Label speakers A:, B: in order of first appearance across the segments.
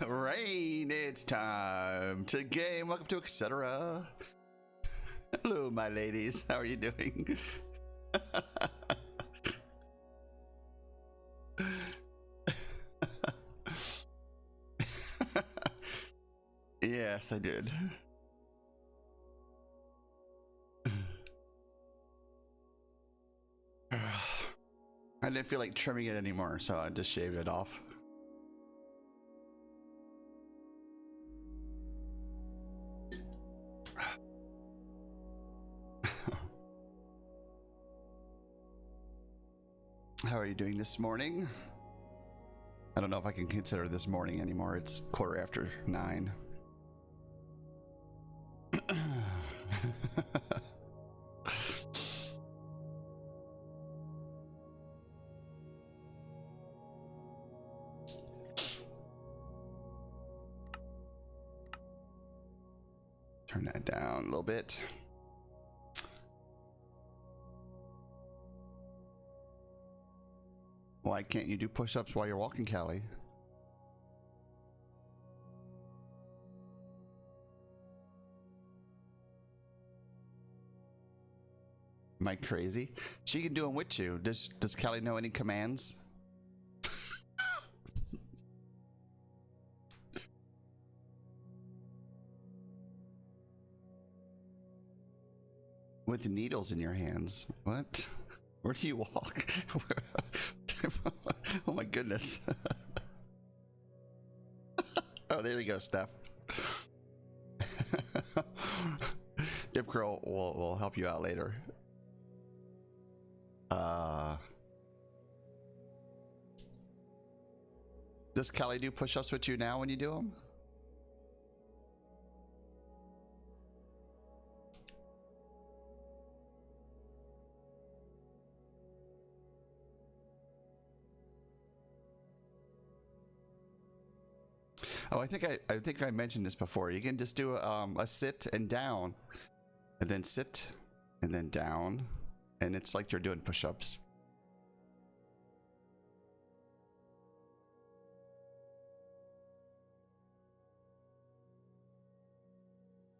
A: Rain, it's time to game. Welcome to Ikcedra. Hello, my ladies. How are you doing? Yes, I did. I didn't feel like trimming it anymore, so I just shaved it off. How are you doing this morning? I don't know if I can consider this morning anymore. It's 9:15. Turn that down a little bit. Why can't you do push-ups while you're walking, Callie? Am I crazy? She can do them with you. Does Callie know any commands? With needles in your hands. What? Where do you walk? Oh my goodness. Oh, there we go, Steph. Dip Girl will help you out later. Does Callie do push-ups with you now when you do them? Oh, I think I mentioned this before. You can just do a sit and down, and then sit, and then down, and it's like you're doing push-ups.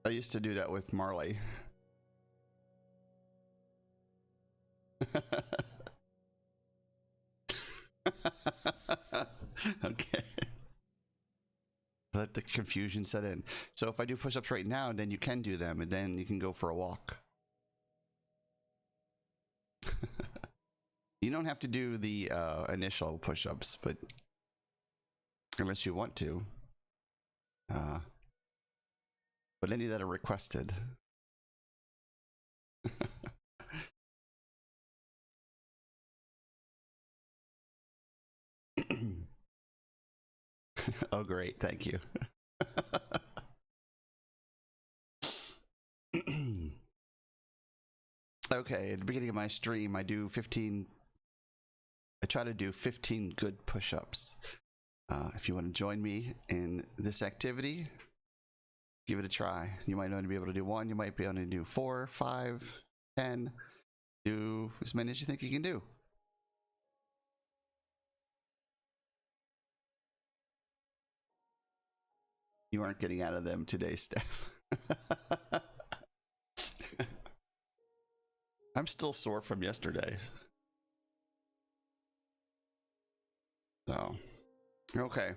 A: I used to do that with Marley. Okay. Let the confusion set in. So if I do push-ups right now, then you can do them, and then you can go for a walk. You don't have to do the initial push-ups, but unless you want to. But any that are requested. Oh, great. Thank you. Okay, at the beginning of my stream, I try to do 15 good push-ups. If you want to join me in this activity, give it a try. You might only be able to do 1, you might be able to do 4, 5, 10. Do as many as you think you can do. You aren't getting out of them today, Steph. I'm still sore from yesterday. So, okay,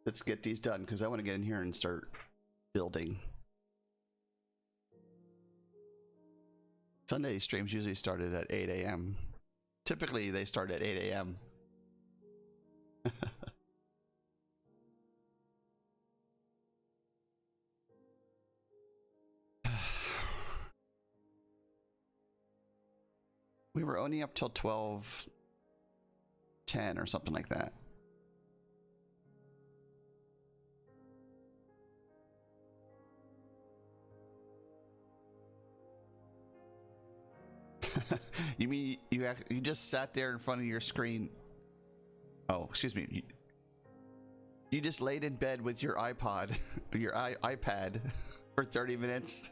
A: let's get these done because I want to get in here and start building. Sunday streams usually started at 8 a.m. Typically, they start at 8 a.m. We were only up till 12:10 or something like that. You mean you just sat there in front of your screen? Oh, excuse me. You just laid in bed with your iPod, your iPad, for 30 minutes.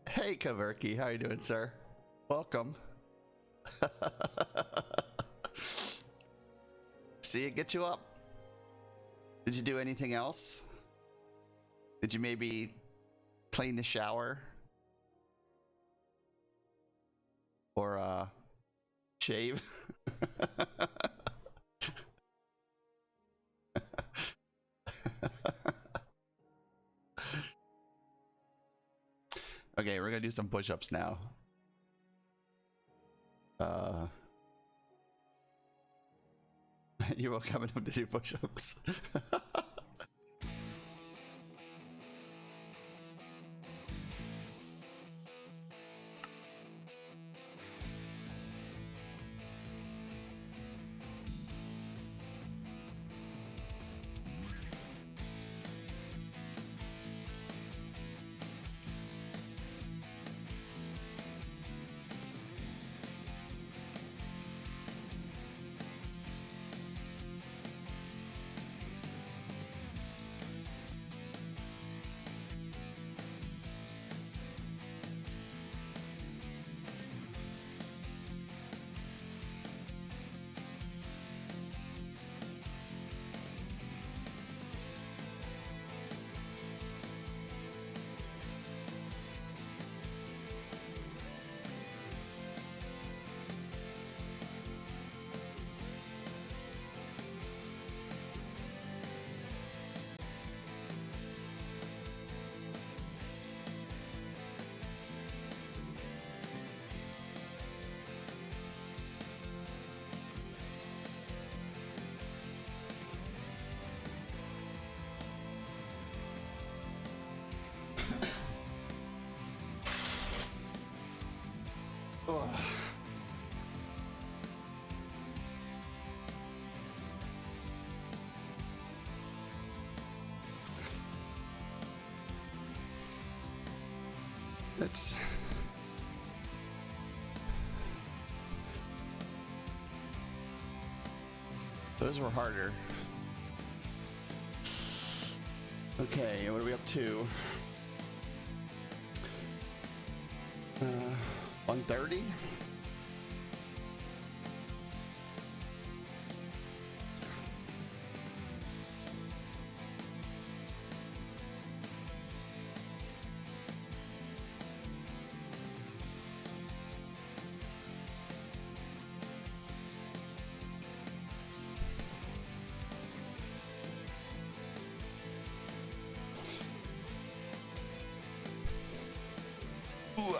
A: Hey, Kaverki, how you doing, sir? Welcome. See it get you up? Did you do anything else? Did you maybe clean the shower? Or shave? Okay, we're gonna do some push-ups now. You were coming up to do push-ups. Oh. Let's those were harder. Okay, what are we up to? 130? Ooh.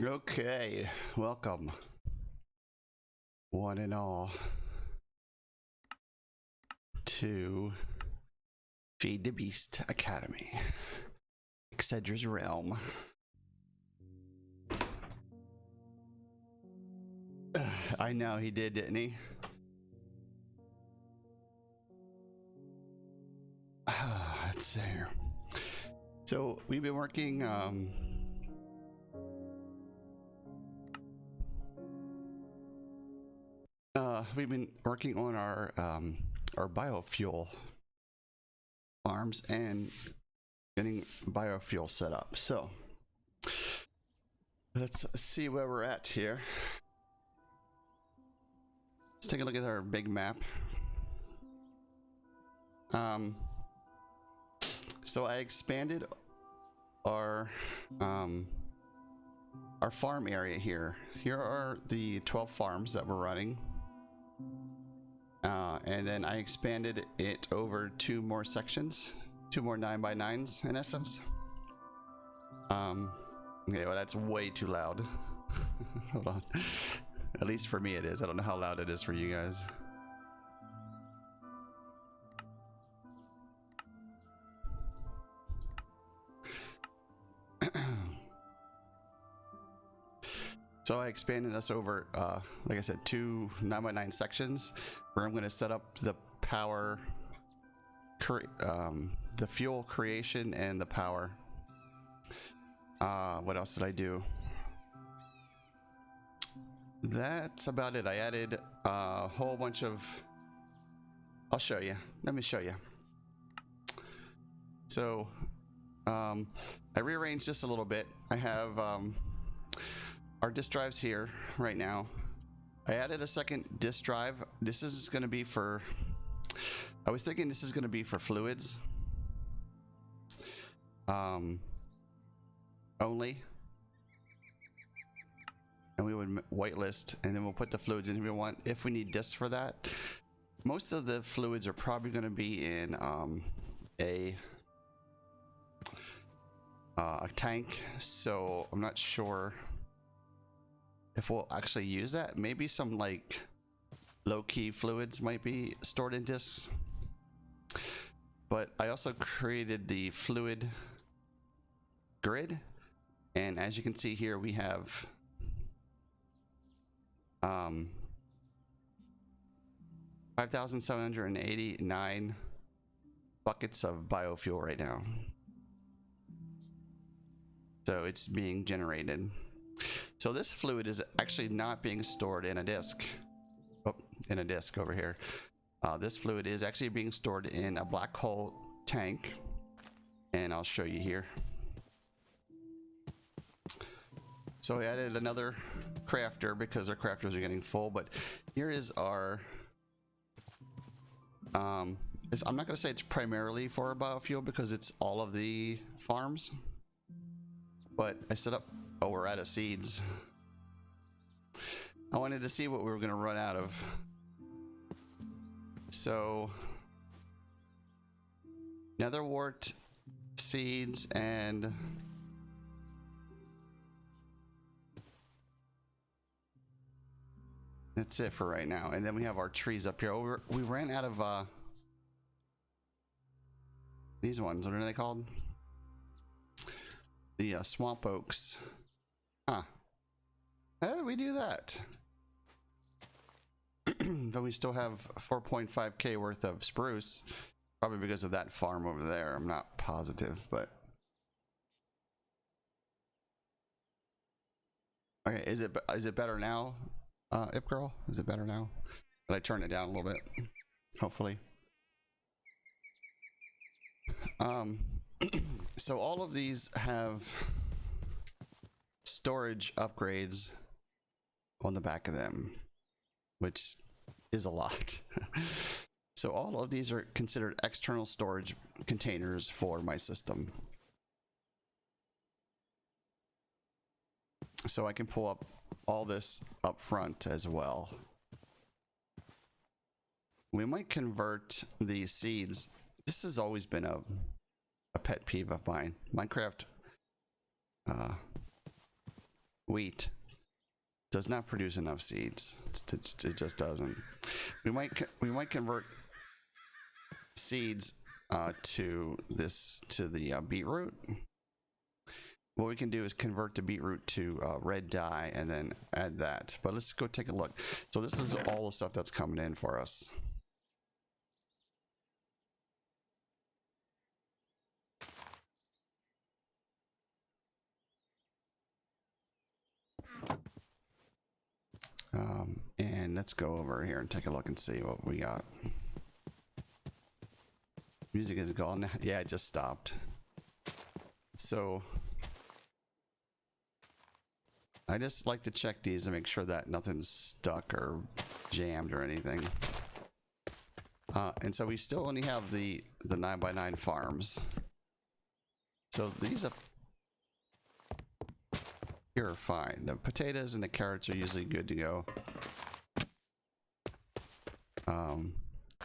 A: Okay, welcome, one and all, to Feed the Beast Academy, Ikcedra's realm. I know he did, didn't he? Let's see here. So we've been working on our biofuel farms and getting biofuel set up. So let's see where we're at here. Let's take a look at our big map. So I expanded our farm area here. Here are the 12 farms that we're running. And then I expanded it over 2 more sections, 2 more 9x9s in essence. Okay, well that's way too loud. Hold on. At least for me it is. I don't know how loud it is for you guys. So I expanded us over, like I said, 2 9x9 sections where I'm going to set up the power, the fuel creation and the power. What else did I do? That's about it. I added a whole bunch of, I'll show you. Let me show you. So I rearranged this a little bit. I have our disk drives here right now. I added a second disk drive. This is going to be for, I was thinking this is going to be for fluids only, and we would whitelist, and then we'll put the fluids in if we need disks for that. Most of the fluids are probably going to be in a tank, so I'm not sure if we'll actually use that. Maybe some like low-key fluids might be stored in disks. But I also created the fluid grid, and as you can see here, we have 5,789 buckets of biofuel right now. So it's being generated. So this fluid is actually not being stored in a disk. Oh, in a disk over here. This fluid is actually being stored in a black hole tank, and I'll show you here. So I added another crafter because our crafters are getting full, but here is our I'm not going to say it's primarily for biofuel because it's all of the farms, but I set up, oh, we're out of seeds. I wanted to see what we were going to run out of. So netherwort seeds and that's it for right now. And then we have our trees up here. We ran out of these ones. What are they called? The swamp oaks. Huh. How did we do that? But we still have 4.5k worth of spruce. Probably because of that farm over there. I'm not positive, but okay. Is it better now, Ip Girl? Is it better now? Did I turn it down a little bit? Hopefully. So all of these have storage upgrades on the back of them, which is a lot. So all of these are considered external storage containers for my system. So I can pull up all this up front as well. We might convert these seeds. This has always been a pet peeve of mine. Minecraft wheat does not produce enough seeds. It just doesn't. We might convert seeds to the beetroot, what we can do is convert the beetroot to red dye and then add that. But let's go take a look. So this is all the stuff that's coming in for us. And let's go over here and take a look and see what we got. Music is gone. Yeah, it just stopped. So I just like to check these to make sure that nothing's stuck or jammed or anything. And so we still only have the 9x9 farms. So these up here are fine. The potatoes and the carrots are usually good to go.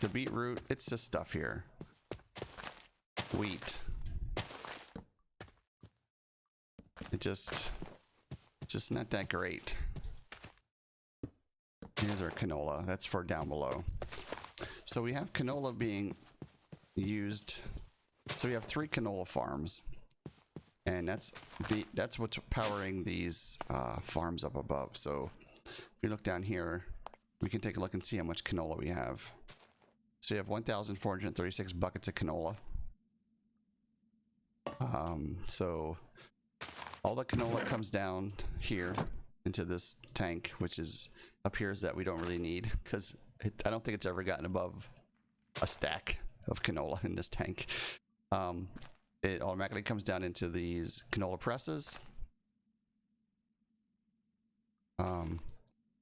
A: The beetroot, it's just stuff here. Wheat. It just not that great. Here's our canola. That's for down below. So we have canola being used. So we have 3 canola farms, and that's what's powering these farms up above. So if we look down here, we can take a look and see how much canola we have. So you have 1,436 buckets of canola. So all the canola comes down here into this tank, which appears that we don't really need, because I don't think it's ever gotten above a stack of canola in this tank. It automatically comes down into these canola presses, and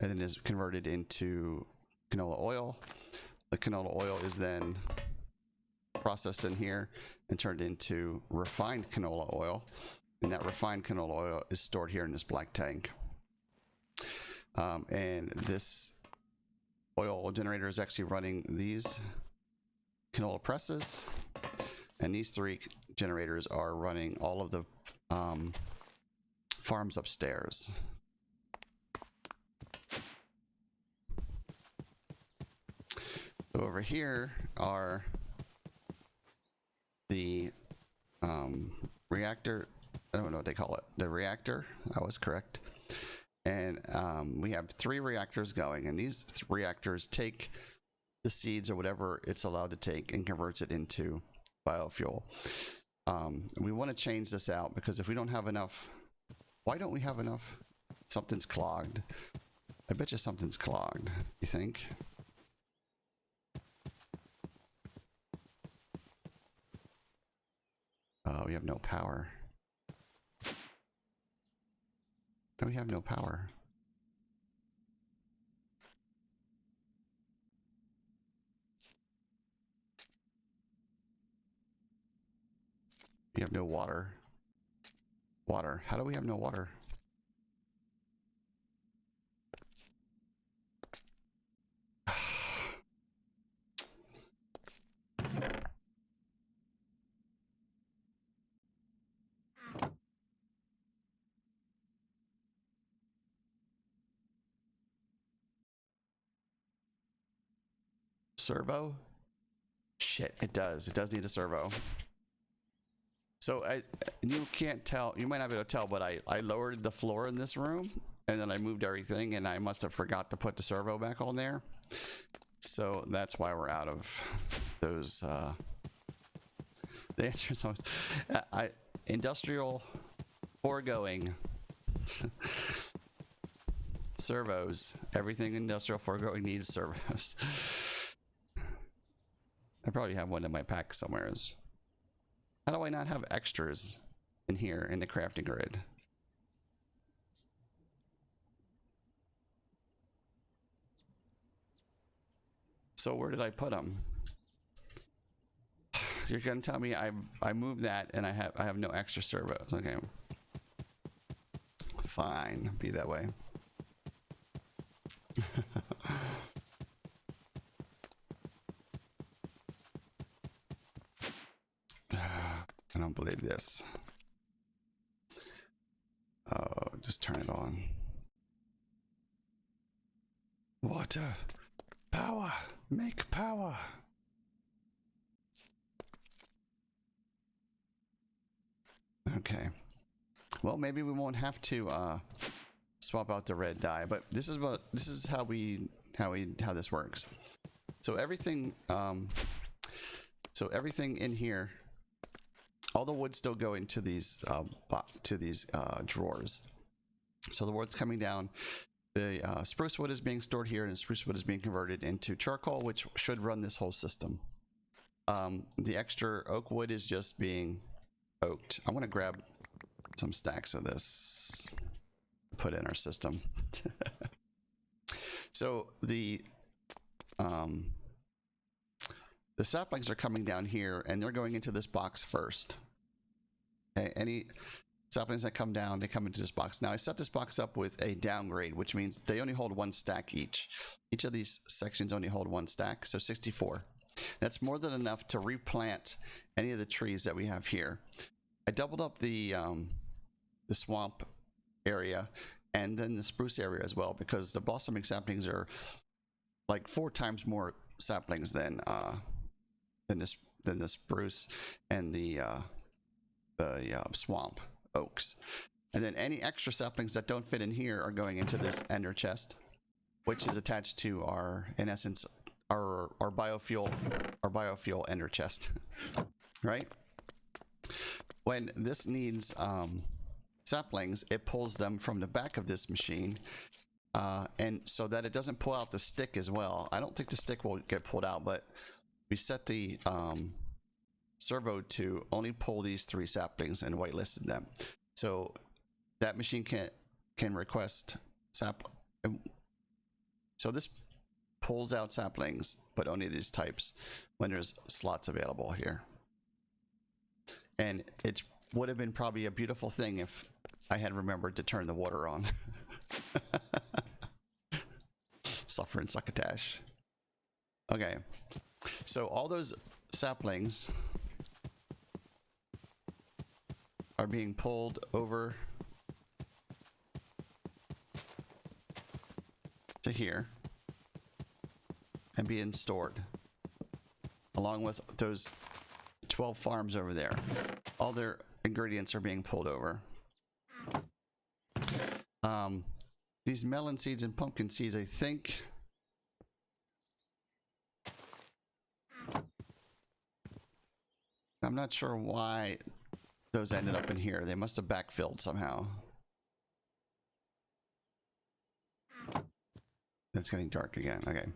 A: then is converted into canola oil. The canola oil is then processed in here and turned into refined canola oil, and that refined canola oil is stored here in this black tank. And this oil generator is actually running these canola presses, and these 3 generators are running all of the farms upstairs. So over here are the reactor. I don't know what they call it. The reactor. I was correct. And we have 3 reactors going, and these reactors take the seeds or whatever it's allowed to take and converts it into biofuel. We want to change this out, because if we don't have enough, why don't we have enough? Something's clogged. I bet you something's clogged. You think? Oh, we have no power. We have no power. We have no water. Water. How do we have no water? Servo? Shit, it does. It does need a servo. So you can't tell, you might not be able to tell, but I lowered the floor in this room, and then I moved everything, and I must have forgot to put the servo back on there. So that's why we're out of those. The answer is always, industrial foregoing. Servos. Everything industrial foregoing needs servos. I probably have one in my pack somewhere. How do I not have extras in here in the crafting grid? So where did I put them? You're gonna tell me I moved that and I have no extra servos. Okay. Fine, be that way. I don't believe this. Oh, just turn it on. Water. Power. Make power. Okay. well, maybe we won't have to swap out the red dye, but this is how this works. So everything in here, all the wood still go into these drawers. So the wood's coming down. The spruce wood is being stored here, and spruce wood is being converted into charcoal, which should run this whole system. The extra oak wood is just being oaked. I want to grab some stacks of this, put in our system. So the saplings are coming down here, and they're going into this box first. Okay, any saplings that come down, they come into this box. Now I set this box up with a downgrade, which means they only hold 1 stack each. Each of these sections only hold 1 stack, so 64. That's more than enough to replant any of the trees that we have here. I doubled up the swamp area and then the spruce area as well, because the blossoming saplings are like 4 times more saplings than the spruce and the swamp oaks. And then any extra saplings that don't fit in here are going into this ender chest, which is attached to our, in essence, our biofuel ender chest. Right? When this needs saplings, it pulls them from the back of this machine, and so that it doesn't pull out the stick as well. I don't think the stick will get pulled out, but we set the servo to only pull these 3 saplings and whitelisted them. So that machine can request sapling. So this pulls out saplings, but only these types when there's slots available here. And it would have been probably a beautiful thing if I had remembered to turn the water on. Suffer and succotash. Okay, so all those saplings are being pulled over to here and being stored, along with those 12 farms over there. All their ingredients are being pulled over. These melon seeds and pumpkin seeds, I think, I'm not sure why those ended up in here. They must have backfilled somehow. It's getting dark again. Okay.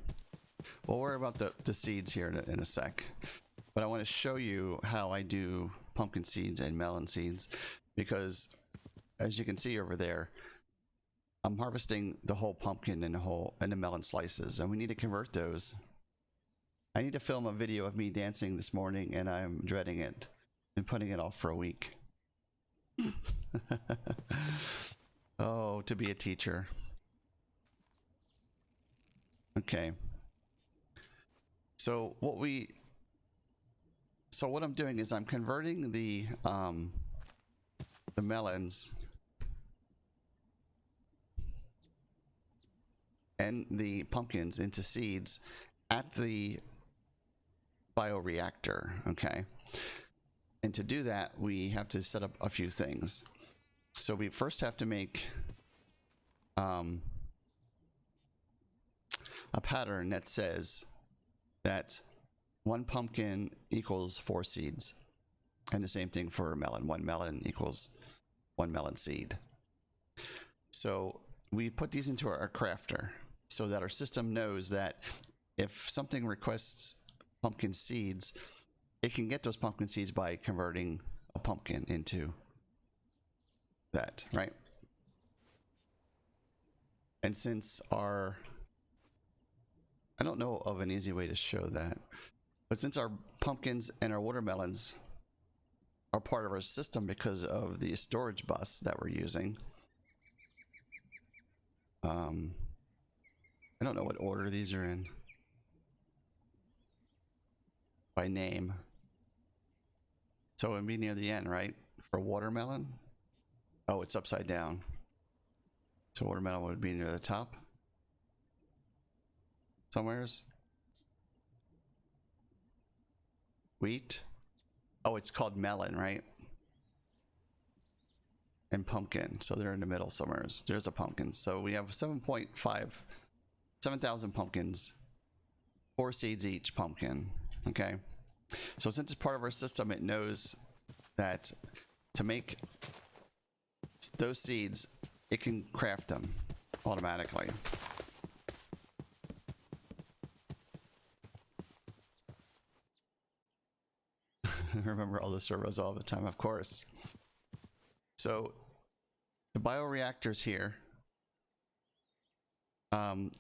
A: We'll worry about the seeds here in a sec. But I want to show you how I do pumpkin seeds and melon seeds, because as you can see over there, I'm harvesting the whole pumpkin and the melon slices, and we need to convert those. I need to film a video of me dancing this morning, and I'm dreading it and putting it off for a week. Oh, to be a teacher. Okay. So what I'm doing is I'm converting the melons and the pumpkins into seeds at the bioreactor. Okay. And to do that, we have to set up a few things. So we first have to make a pattern that says that 1 pumpkin equals 4 seeds, and the same thing for a melon. 1 melon equals 1 melon seed. So we put these into our crafter so that our system knows that if something requests pumpkin seeds, it can get those pumpkin seeds by converting a pumpkin into that, right? And since I don't know of an easy way to show that, but since our pumpkins and our watermelons are part of our system because of the storage bus that we're using, I don't know what order these are in by name. So it would be near the end, right? For watermelon? Oh, it's upside down. So watermelon would be near the top. Somewheres. Wheat. Oh, it's called melon, right? and pumpkin. So they're in the middle somewhere. There's a pumpkin. So we have 7,000 pumpkins, 4 seeds each pumpkin. Okay. So since it's part of our system, it knows that to make those seeds, it can craft them automatically. Remember all the servos all the time, of course. So the bioreactors here,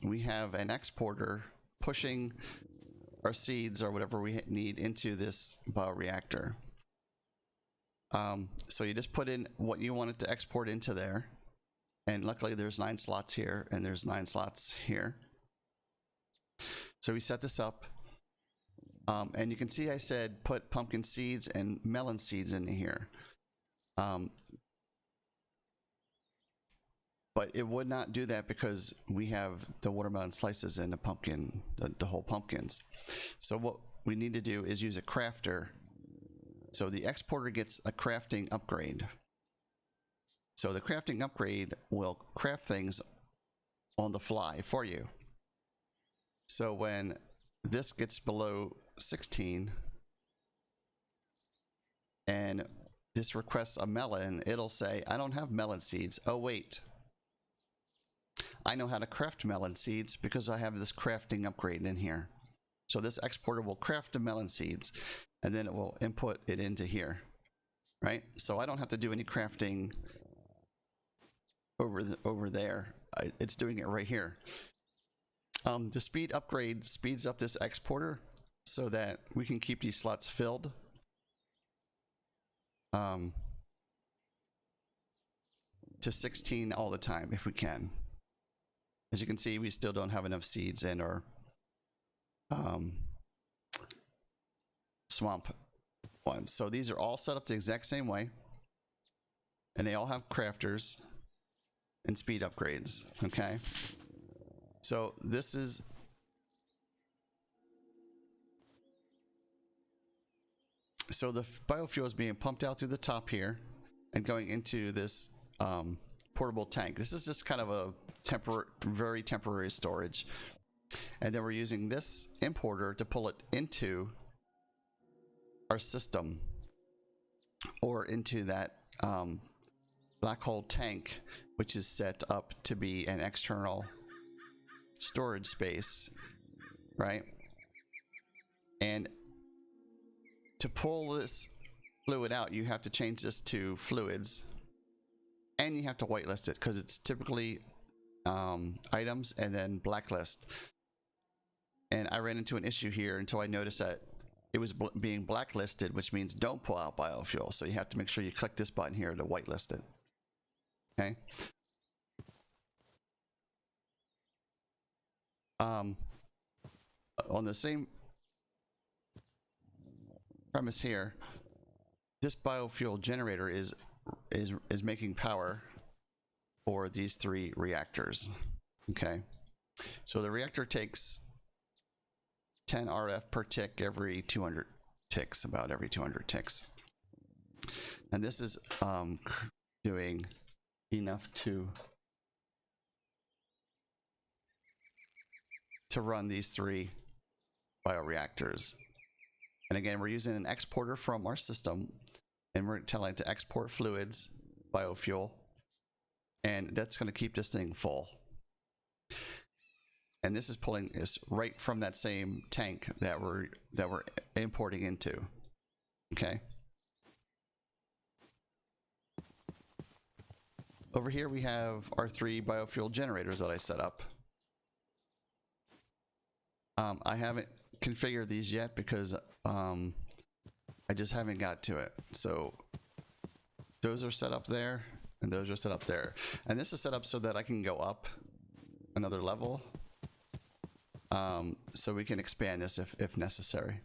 A: we have an exporter pushing our seeds or whatever we need into this bioreactor. So you just put in what you want it to export into there. And luckily there's 9 slots here and there's 9 slots here. So we set this up. And you can see I said put pumpkin seeds and melon seeds in here. But it would not do that because we have the watermelon slices in the pumpkin, the whole pumpkins. So what we need to do is use a crafter. So the exporter gets a crafting upgrade. So the crafting upgrade will craft things on the fly for you. So when this gets below 16 and this requests a melon, it'll say, I don't have melon seeds. Oh, wait. I know how to craft melon seeds because I have this crafting upgrade in here. So this exporter will craft the melon seeds and then it will input it into here, right? So I don't have to do any crafting over there. It's doing it right here. The speed upgrade speeds up this exporter so that we can keep these slots filled. To 16 all the time if we can. As you can see, we still don't have enough seeds in our swamp ones. So these are all set up the exact same way. And they all have crafters and speed upgrades, okay? So this is so the biofuel is being pumped out through the top here and going into this portable tank. This is just kind of a very temporary storage. And then we're using this importer to pull it into our system or into that black hole tank, which is set up to be an external storage space, right? And to pull this fluid out, you have to change this to fluids, and you have to whitelist it because it's typically items and then blacklist. And I ran into an issue here until I noticed that it was being blacklisted, which means don't pull out biofuel. So you have to make sure you click this button here to whitelist it. Okay. On the same premise here, this biofuel generator is making power for these 3 reactors. Okay, so the reactor takes 10 RF per tick every 200 ticks, about every 200 ticks, and this is doing enough to run these 3 bioreactors. And again, we're using an exporter from our system, and we're telling it to export fluids, biofuel, and that's going to keep this thing full. And this is pulling this right from that same tank that we're importing into. Okay. Over here we have our 3 biofuel generators that I set up. I haven't configured these yet because I just haven't got to it. So those are set up there and those are set up there. And this is set up so that I can go up another level. So we can expand this if necessary.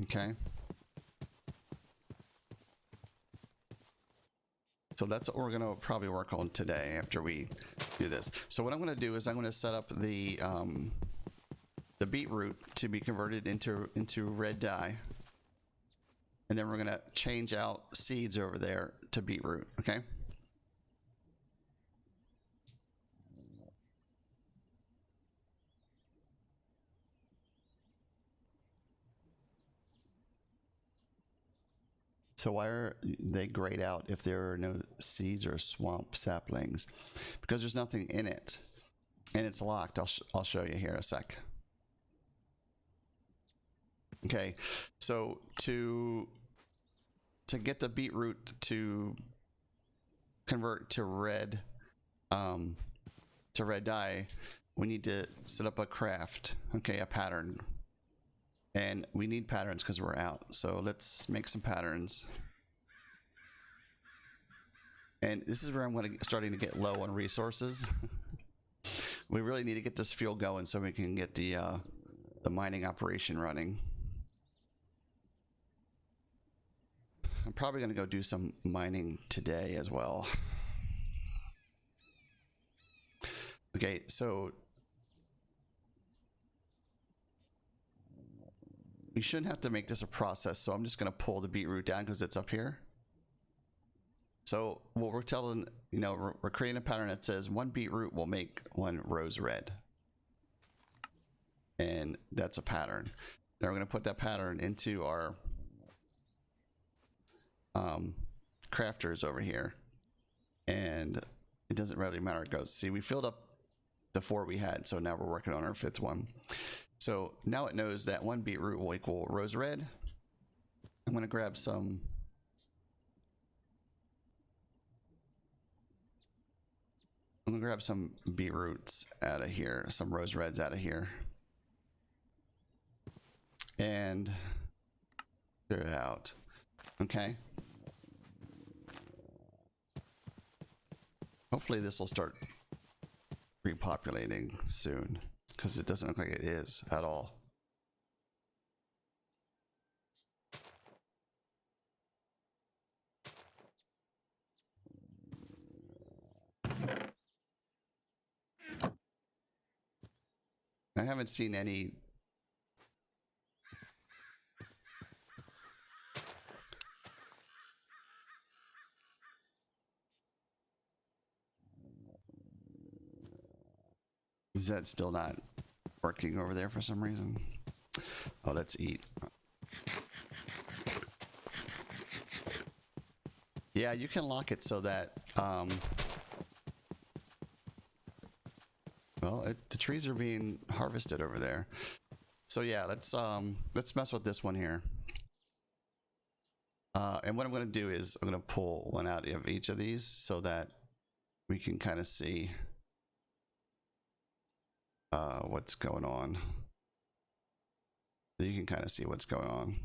A: Okay. So that's what we're going to probably work on today after we do this. So what I'm going to do is I'm going to set up the beetroot to be converted into red dye. and then we're going to change out seeds over there to beetroot, okay? So why are they grayed out if there are no seeds or swamp saplings? Because there's nothing in it, and it's locked. I'll show you here in a sec. Okay, so to get the beetroot to convert to red dye, we need to set up a craft, okay, a pattern. And we need patterns because we're out. So let's make some patterns. And this is where I'm starting to get low on resources. We really need to get this fuel going so we can get the mining operation running. I'm probably going to go do some mining today as well. Okay, so we shouldn't have to make this a process, so I'm just going to pull the beetroot down because it's up here. So what we're telling, you know, we're creating a pattern that says 1 beetroot will make 1 rose red. And that's a pattern. Now we're going to put that pattern into our crafters over here. And it doesn't really matter where it goes. See, we filled up the 4 we had, so now we're working on our 5th one. So now it knows that 1 beetroot will equal rose red. I'm going to grab some beetroots out of here, some rose reds out of here, and clear it out. Okay. Hopefully this will start repopulating soon, because it doesn't look like it is at all. I haven't seen any Is that still not working over there for some reason? Oh, let's eat. Yeah, you can lock it so that well, the trees are being harvested over there. So yeah, let's mess with this one here. And what I'm going to do is I'm going to pull one out of each of these so that we can kind of see what's going on. So you can kind of see what's going on.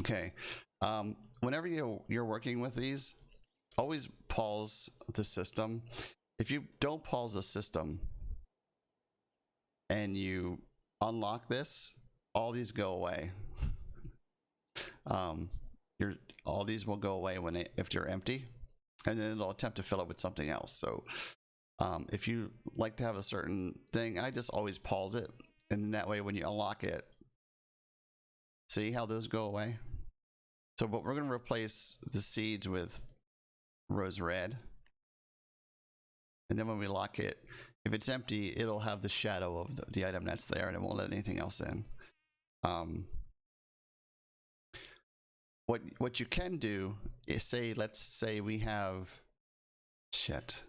A: Okay. Whenever you're working with these, always pause the system. If you don't pause the system and you unlock this, all these go away. All these will go away if you're empty, and then it'll attempt to fill it with something else. So if you like to have a certain thing, I just always pause it, and that way when you unlock it, see how those go away? So but we're going to replace the seeds with rose red, and then when we lock it, if it's empty, it'll have the shadow of the item that's there, and it won't let anything else in. What you can do is say, let's say we have, shit,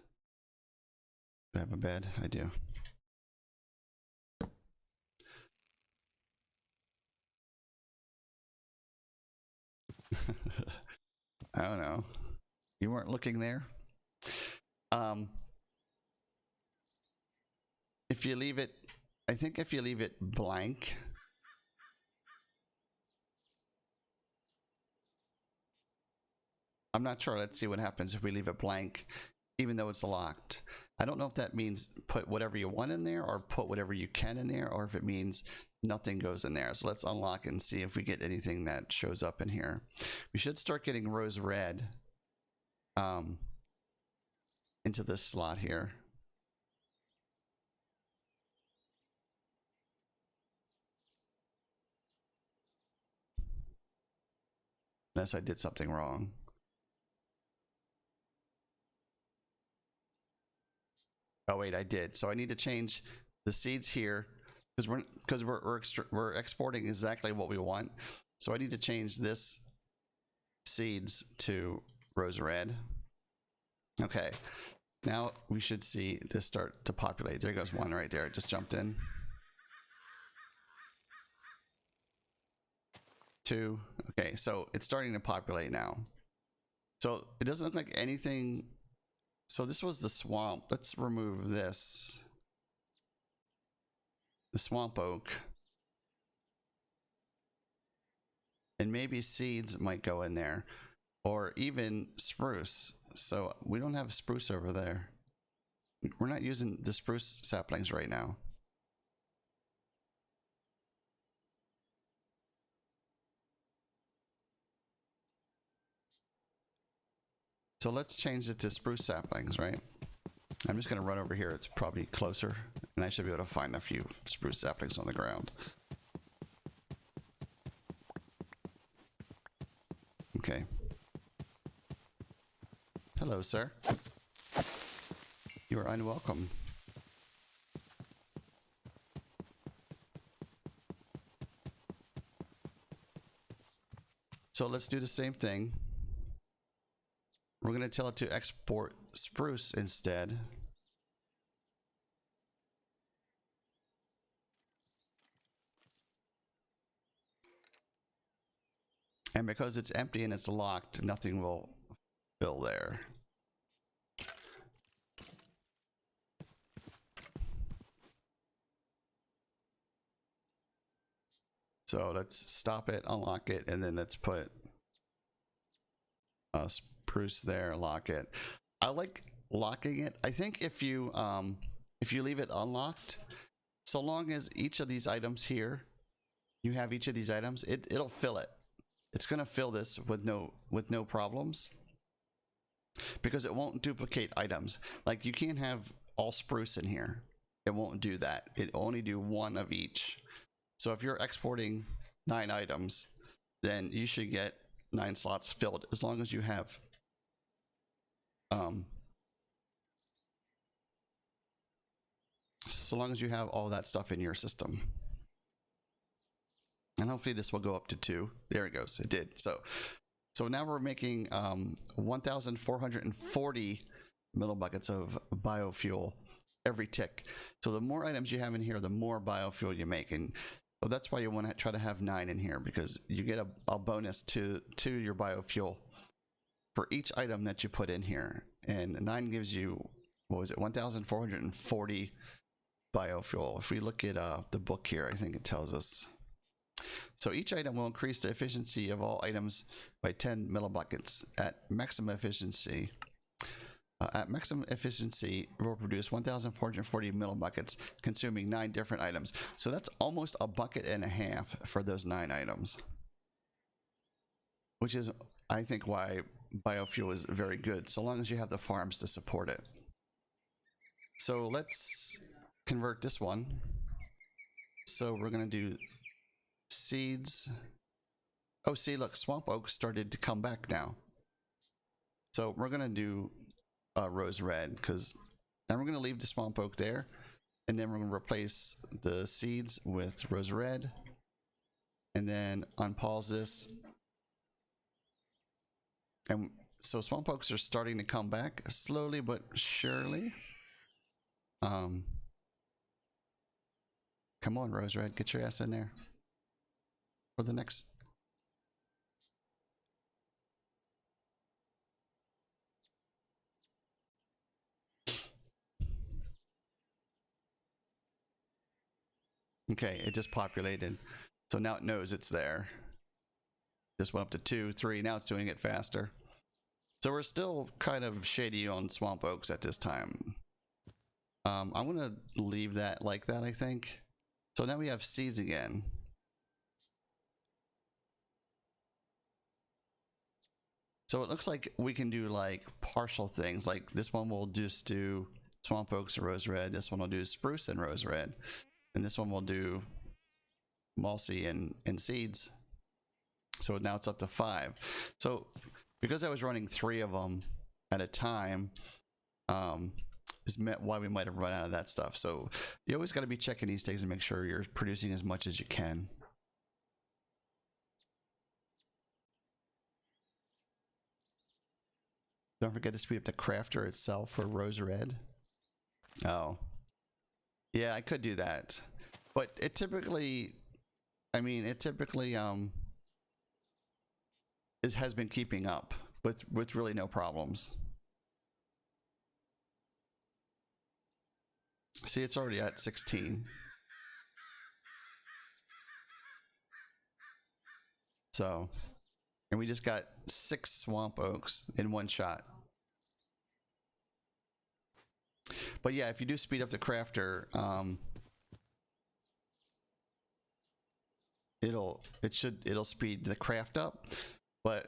A: do I have a bed? I do. I don't know. You weren't looking there. If you leave it, I think if you leave it blank, I'm not sure. Let's see what happens if we leave it blank, even though it's locked. I don't know if that means put whatever you want in there or put whatever you can in there, or if it means nothing goes in there. So let's unlock and see if we get anything that shows up in here. We should start getting rose red into this slot here. Unless I did something wrong. Oh wait, I did. So I need to change the seeds here because we're exporting exactly what we want. So I need to change this seeds to rose red. Okay, now we should see this start to populate. There goes one right there. It just jumped in. 2. Okay, so it's starting to populate now. So it doesn't look like anything. So this was the swamp. Let's remove this. The swamp oak. And maybe seeds might go in there. Or even spruce. So we don't have spruce over there. We're not using the spruce saplings right now. So let's change it to spruce saplings, right? I'm just going to run over here. It's probably closer. And I should be able to find a few spruce saplings on the ground. Okay. Hello, sir. You are unwelcome. So let's do the same thing. We're going to tell it to export spruce instead. And because it's empty and it's locked, nothing will fill there. So let's stop it, unlock it, and then let's put spruce there, lock it. I like locking it. I think if you leave it unlocked, so long as each of these items here, you have each of these items, it'll fill it. It's gonna fill this with no problems, because it won't duplicate items. Like you can't have all spruce in here. It won't do that. It only do one of each. So if you're exporting 9 items, then you should get 9 slots filled as long as you have so long as you have all that stuff in your system. And hopefully this will go up to 2. There it goes. It did. So now we're making 1,440 millibuckets of biofuel every tick. So the more items you have in here, the more biofuel you make. And so that's why you want to try to have 9 in here, because you get a bonus to your biofuel for each item that you put in here. And 9 gives you, what was it, 1,440 biofuel. If we look at the book here, I think it tells us. So each item will increase the efficiency of all items by 10 millibuckets. At maximum efficiency, we'll produce 1,440 millibuckets, consuming 9 different items. So that's almost a bucket and a half for those 9 items, which is, I think, why biofuel is very good, so long as you have the farms to support it. So let's convert this one. So we're going to do seeds. Oh, see, look, swamp oak started to come back now. So we're going to do rose red, because then we're going to leave the swamp oak there, and then we're going to replace the seeds with rose red, and then unpause this. And so swamp oaks are starting to come back slowly but surely. Come on, rose red, get your ass in there for the next. Okay, it just populated. So now it knows it's there. Just went up to 2, 3, now it's doing it faster. So we're still kind of shady on swamp oaks at this time. I'm gonna leave that like that, I think. So now we have seeds again. So it looks like we can do like partial things. Like this one will just do swamp oaks and rose red. This one will do spruce and rose red. And this one will do mossy and seeds. So now it's up to 5. So because I was running 3 of them at a time, is why we might have run out of that stuff. So you always got to be checking these things and make sure you're producing as much as you can. Don't forget to speed up the crafter itself for rose red. Oh. Yeah, I could do that. But it typically, I mean, it typically has been keeping up with really no problems. See, it's already at 16. So, and we just got 6 swamp oaks in one shot. But yeah, if you do speed up the crafter, it'll speed the craft up, but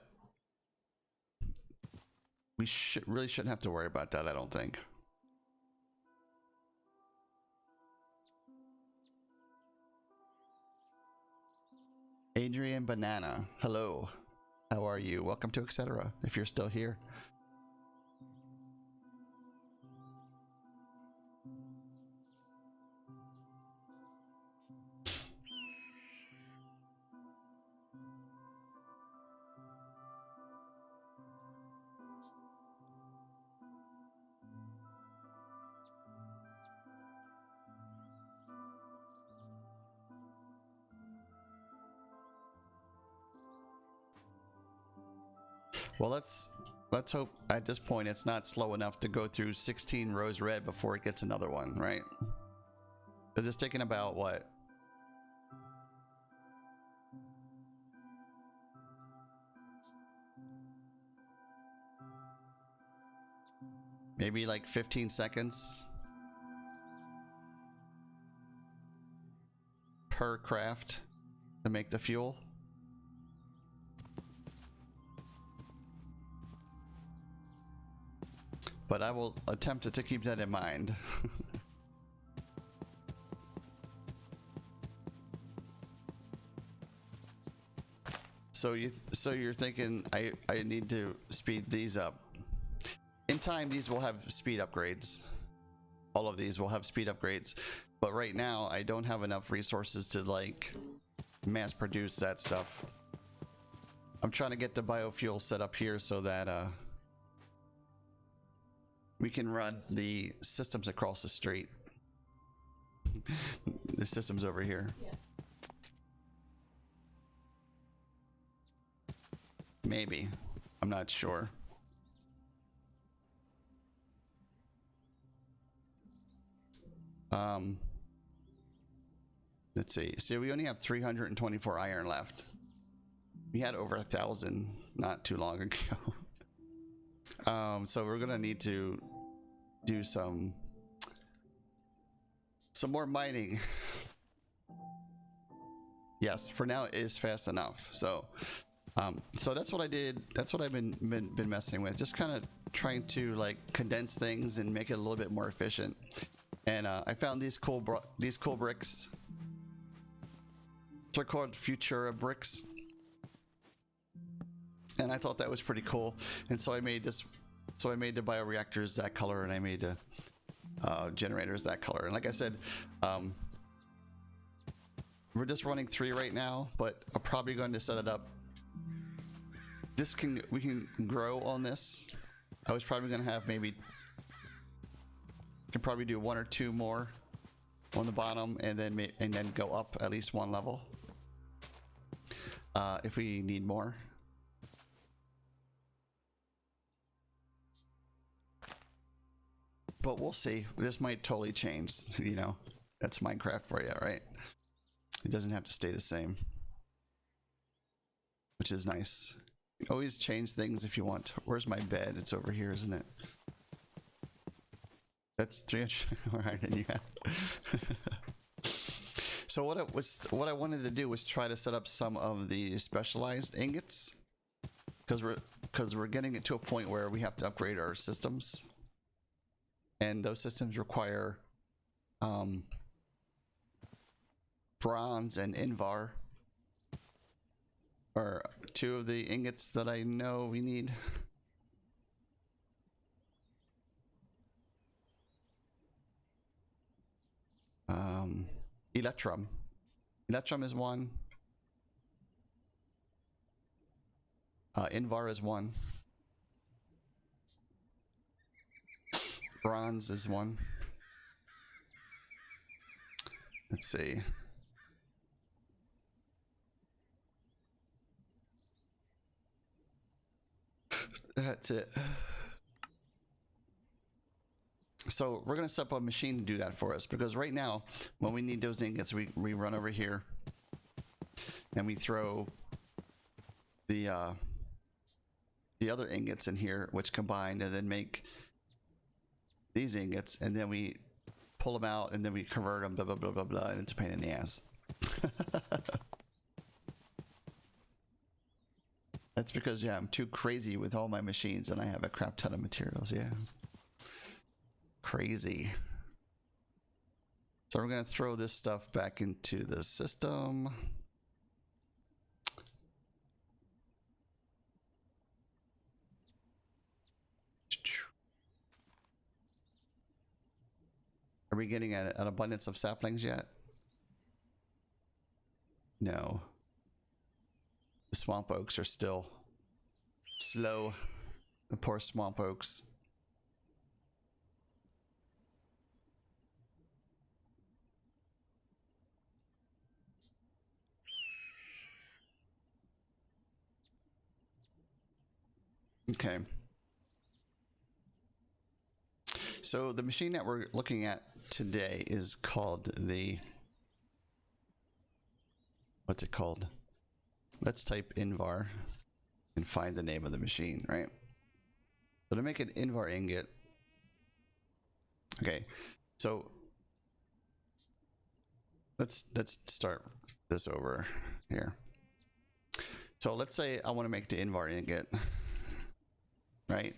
A: we really shouldn't have to worry about that, I don't think. Adrian Banana, hello. How are you? Welcome to Ikcedra, if you're still here. Well, let's hope at this point it's not slow enough to go through 16 rose red before it gets another one, right? Because it's taking about what? Maybe like 15 seconds per craft to make the fuel. But I will attempt to keep that in mind. So you're thinking I need to speed these up. In time, these will have speed upgrades. All of these will have speed upgrades. But right now, I don't have enough resources to like mass produce that stuff. I'm trying to get the biofuel set up here so that we can run the systems across the street. The system's over here. Yeah. Maybe. I'm not sure. Let's see. See, we only have 324 iron left. We had over 1,000 not too long ago. So we're gonna need to do some more mining. Yes, for now it is fast enough. So so that's what I did. That's what I've been messing with, just kind of trying to like condense things and make it a little bit more efficient. And I found these cool bricks. They're called Futura bricks, and I thought that was pretty cool. And so I made this. So I made the bioreactors that color, and I made the generators that color. And like I said, we're just running 3 right now, but I'm probably going to set it up. We can grow on this. I was probably going to have maybe. Can probably do 1 or 2 more on the bottom, and then go up at least 1 level if we need more. But we'll see. This might totally change. You know, that's Minecraft for you, right? It doesn't have to stay the same, which is nice. You can always change things if you want. Where's my bed? It's over here, isn't it? That's 300 more iron than you have. So what I wanted to do was try to set up some of the specialized ingots, because we're getting it to a point where we have to upgrade our systems, and those systems require bronze and invar. or 2 of the ingots that I know we need. Electrum. Electrum is 1. Invar is 1. Bronze is 1. Let's see. That's it. So we're going to set up a machine to do that for us, because right now when we need those ingots, we run over here and we throw the other ingots in here, which combine and then make these ingots, and then we pull them out and then we convert them, blah blah blah blah blah, and it's a pain in the ass. That's because, yeah, I'm too crazy with all my machines and I have a crap ton of materials. Yeah, crazy. So we're going to throw this stuff back into the system. Are we getting an abundance of saplings yet? No. The swamp oaks are still slow. The poor swamp oaks. Okay. So the machine that we're looking at today is called the... What's it called? Let's type Invar and find the name of the machine, right? So to make an Invar ingot... Okay, so let's start this over here. So let's say I want to make the Invar ingot, right?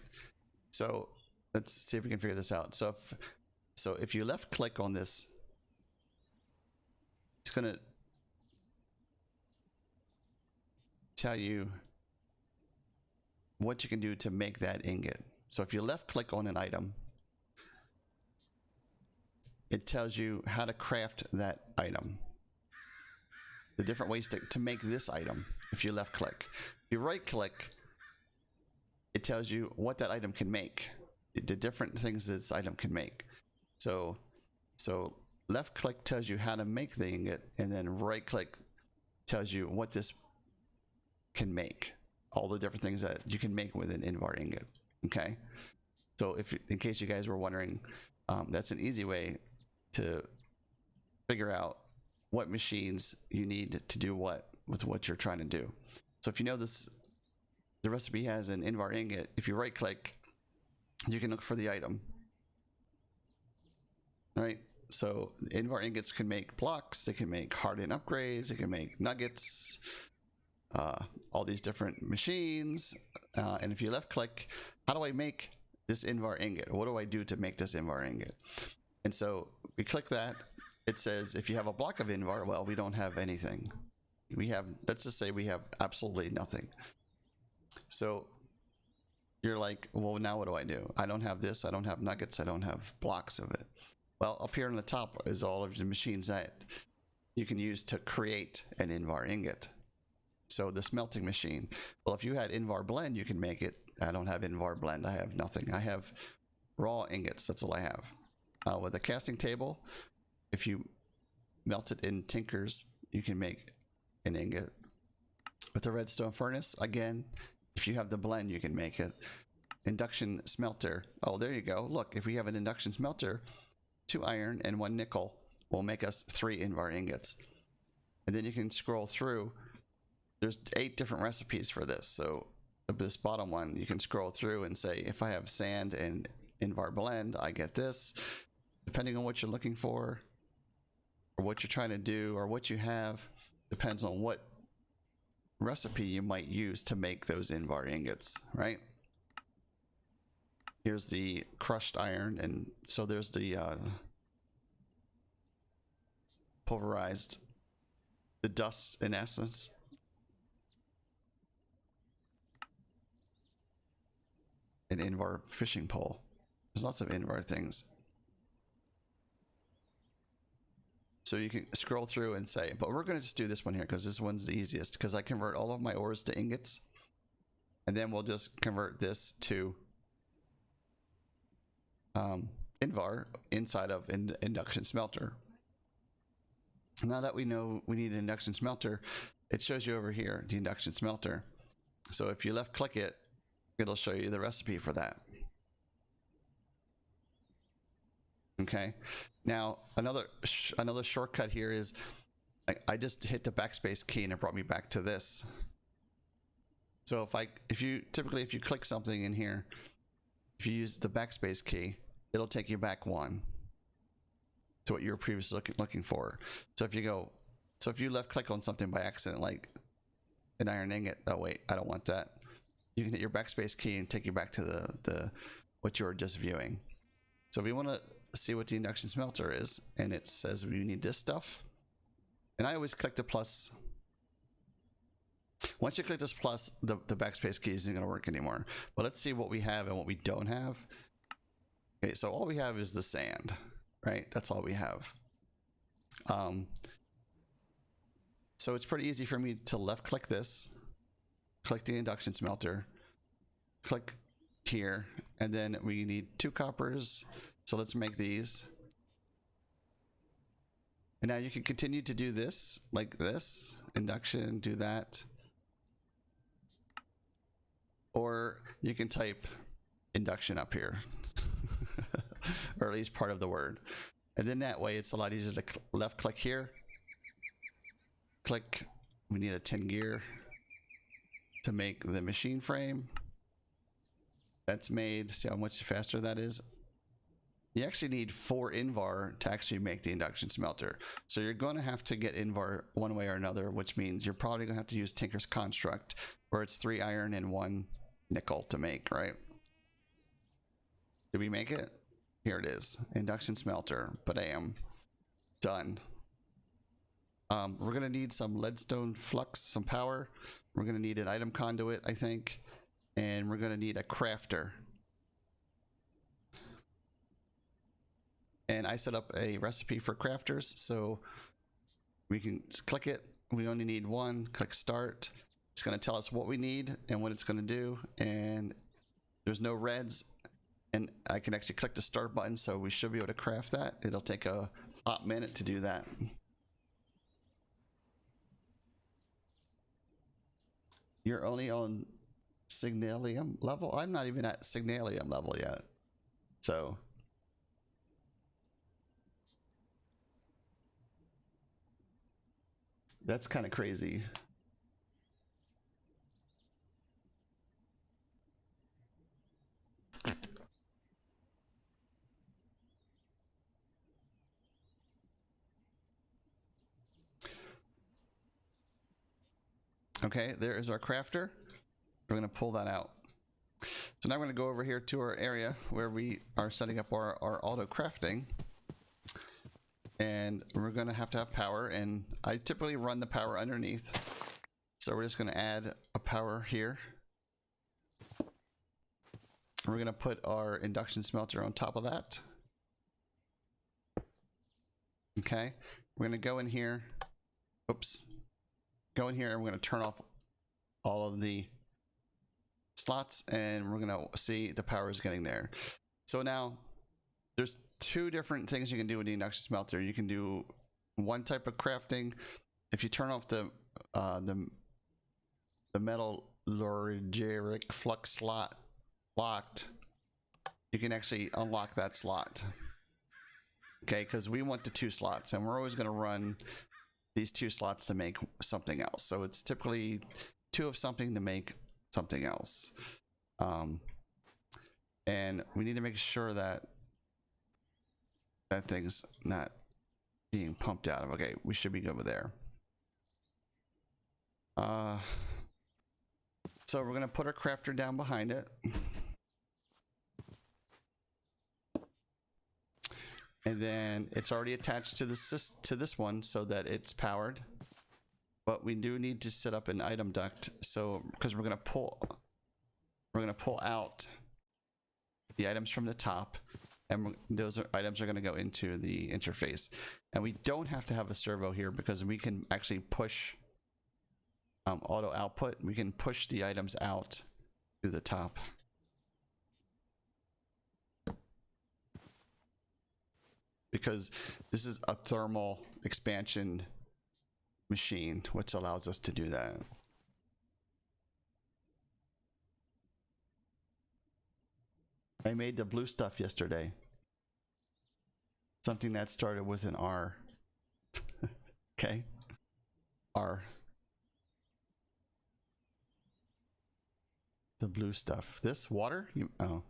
A: So let's see if we can figure this out. So if you left click on this, it's gonna tell you what you can do to make that ingot. So if you left click on an item, it tells you how to craft that item, the different ways to make this item. If you left click, if you right click, it tells you what that item can make, the different things this item can make. So left click tells you how to make the ingot, and then right click tells you what this can make, all the different things that you can make with an Invar ingot. Okay, so if in case you guys were wondering, that's an easy way to figure out what machines you need to do what with what you're trying to do. So if you know this, the recipe has an Invar ingot, if you right click, you can look for the item. Right, so Invar ingots can make blocks, they can make hardened upgrades, they can make nuggets, all these different machines. And if you left click, how do I make this Invar ingot? What do I do to make this Invar ingot? And so we click that. It says if you have a block of Invar, well, we don't have anything. We have, let's just say we have absolutely nothing. So you're like, well, now what do I do? I don't have this, I don't have nuggets, I don't have blocks of it. Well, up here on the top is all of the machines that you can use to create an Invar ingot. So the smelting machine, well, if you had Invar blend, you can make it. I don't have Invar blend, I have nothing. I have raw ingots, that's all I have. With a casting table, if you melt it in tinkers, you can make an ingot. With the redstone furnace, again, if you have the blend, you can make it. Induction smelter, oh, there you go. Look, if we have an induction smelter, 2 iron and 1 nickel will make us 3 Invar ingots. And then you can scroll through. There's 8 different recipes for this. So this bottom one, you can scroll through and say, if I have sand and Invar blend, I get this. Depending on what you're looking for, or what you're trying to do, or what you have, depends on what recipe you might use to make those Invar ingots, right? Here's the crushed iron, and so there's the pulverized, the dust in essence. an Invar fishing pole. There's lots of Invar things. So you can scroll through and say, but we're going to just do this one here because this one's the easiest, because I convert all of my ores to ingots, and then we'll just convert this to Invar inside of induction smelter. Now that we know we need an induction smelter, it shows you over here the induction smelter. So if you left click it, it'll show you the recipe for that. Okay, now another shortcut here is I just hit the backspace key and it brought me back to this. So if you click something in here, if you use the backspace key, it'll take you back one to what you were previously looking for. So if you left click on something by accident, like an iron ingot, oh wait, I don't want that, you can hit your backspace key and take you back to the what you were just viewing. So if we want to see what the induction smelter is, and it says we need this stuff, and I always click the plus. Once you click this plus, the backspace key isn't going to work anymore. But let's see what we have and what we don't have. Okay, so all we have is the sand, right? That's all we have. So it's pretty easy for me to left click this, click the induction smelter, click here, and then we need 2 coppers. So let's make these. And now you can continue to do this, like this, induction, do that. Or you can type induction up here, or at least part of the word. And then that way it's a lot easier to left click here. Click, we need a 10 gear to make the machine frame. That's made, see how much faster that is? You actually need 4 Invar to actually make the induction smelter. So you're going to have to get Invar one way or another, which means you're probably going to have to use Tinker's Construct, where it's 3 iron and 1 nickel to make, right? Did we make it? Here it is, induction smelter, bam, done. We're going to need some leadstone flux, some power. We're going to need an item conduit, I think, and we're going to need a crafter. And I set up a recipe for crafters, so we can click it. We only need 1. Click start. It's going to tell us what we need and what it's going to do, and there's no reds, and I can actually click the start button, so we should be able to craft that. It'll take a hot minute to do that. You're only on Signalium level? I'm not even at Signalium level yet, so that's kind of crazy. Okay, there is our crafter. We're going to pull that out. So now we're going to go over here to our area where we are setting up our auto crafting. And we're going to have power, and I typically run the power underneath. So we're just going to add a power here. We're going to put our induction smelter on top of that. Okay, we're going to go in here. Oops. Go in here and we're going to turn off all of the slots, and we're going to see the power is getting there. So now there's 2 different things you can do with the induction smelter. You can do one type of crafting. If you turn off the metallurgic flux slot locked, you can actually unlock that slot. Okay, because we want the 2 slots, and we're always going to run these 2 slots to make something else. So it's typically 2 of something to make something else. And we need to make sure that that thing's not being pumped out of. Okay, we should be good with there. So we're going to put our crafter down behind it. And then it's already attached to this one so that it's powered. But we do need to set up an item duct, so because we're gonna pull out the items from the top, and those items are going to go into the interface. And we don't have to have a servo here because we can actually push auto output. We can push the items out to the top. Because this is a thermal expansion machine, which allows us to do that. I made the blue stuff yesterday. Something that started with an R. Okay. R. The blue stuff. This water? Oh.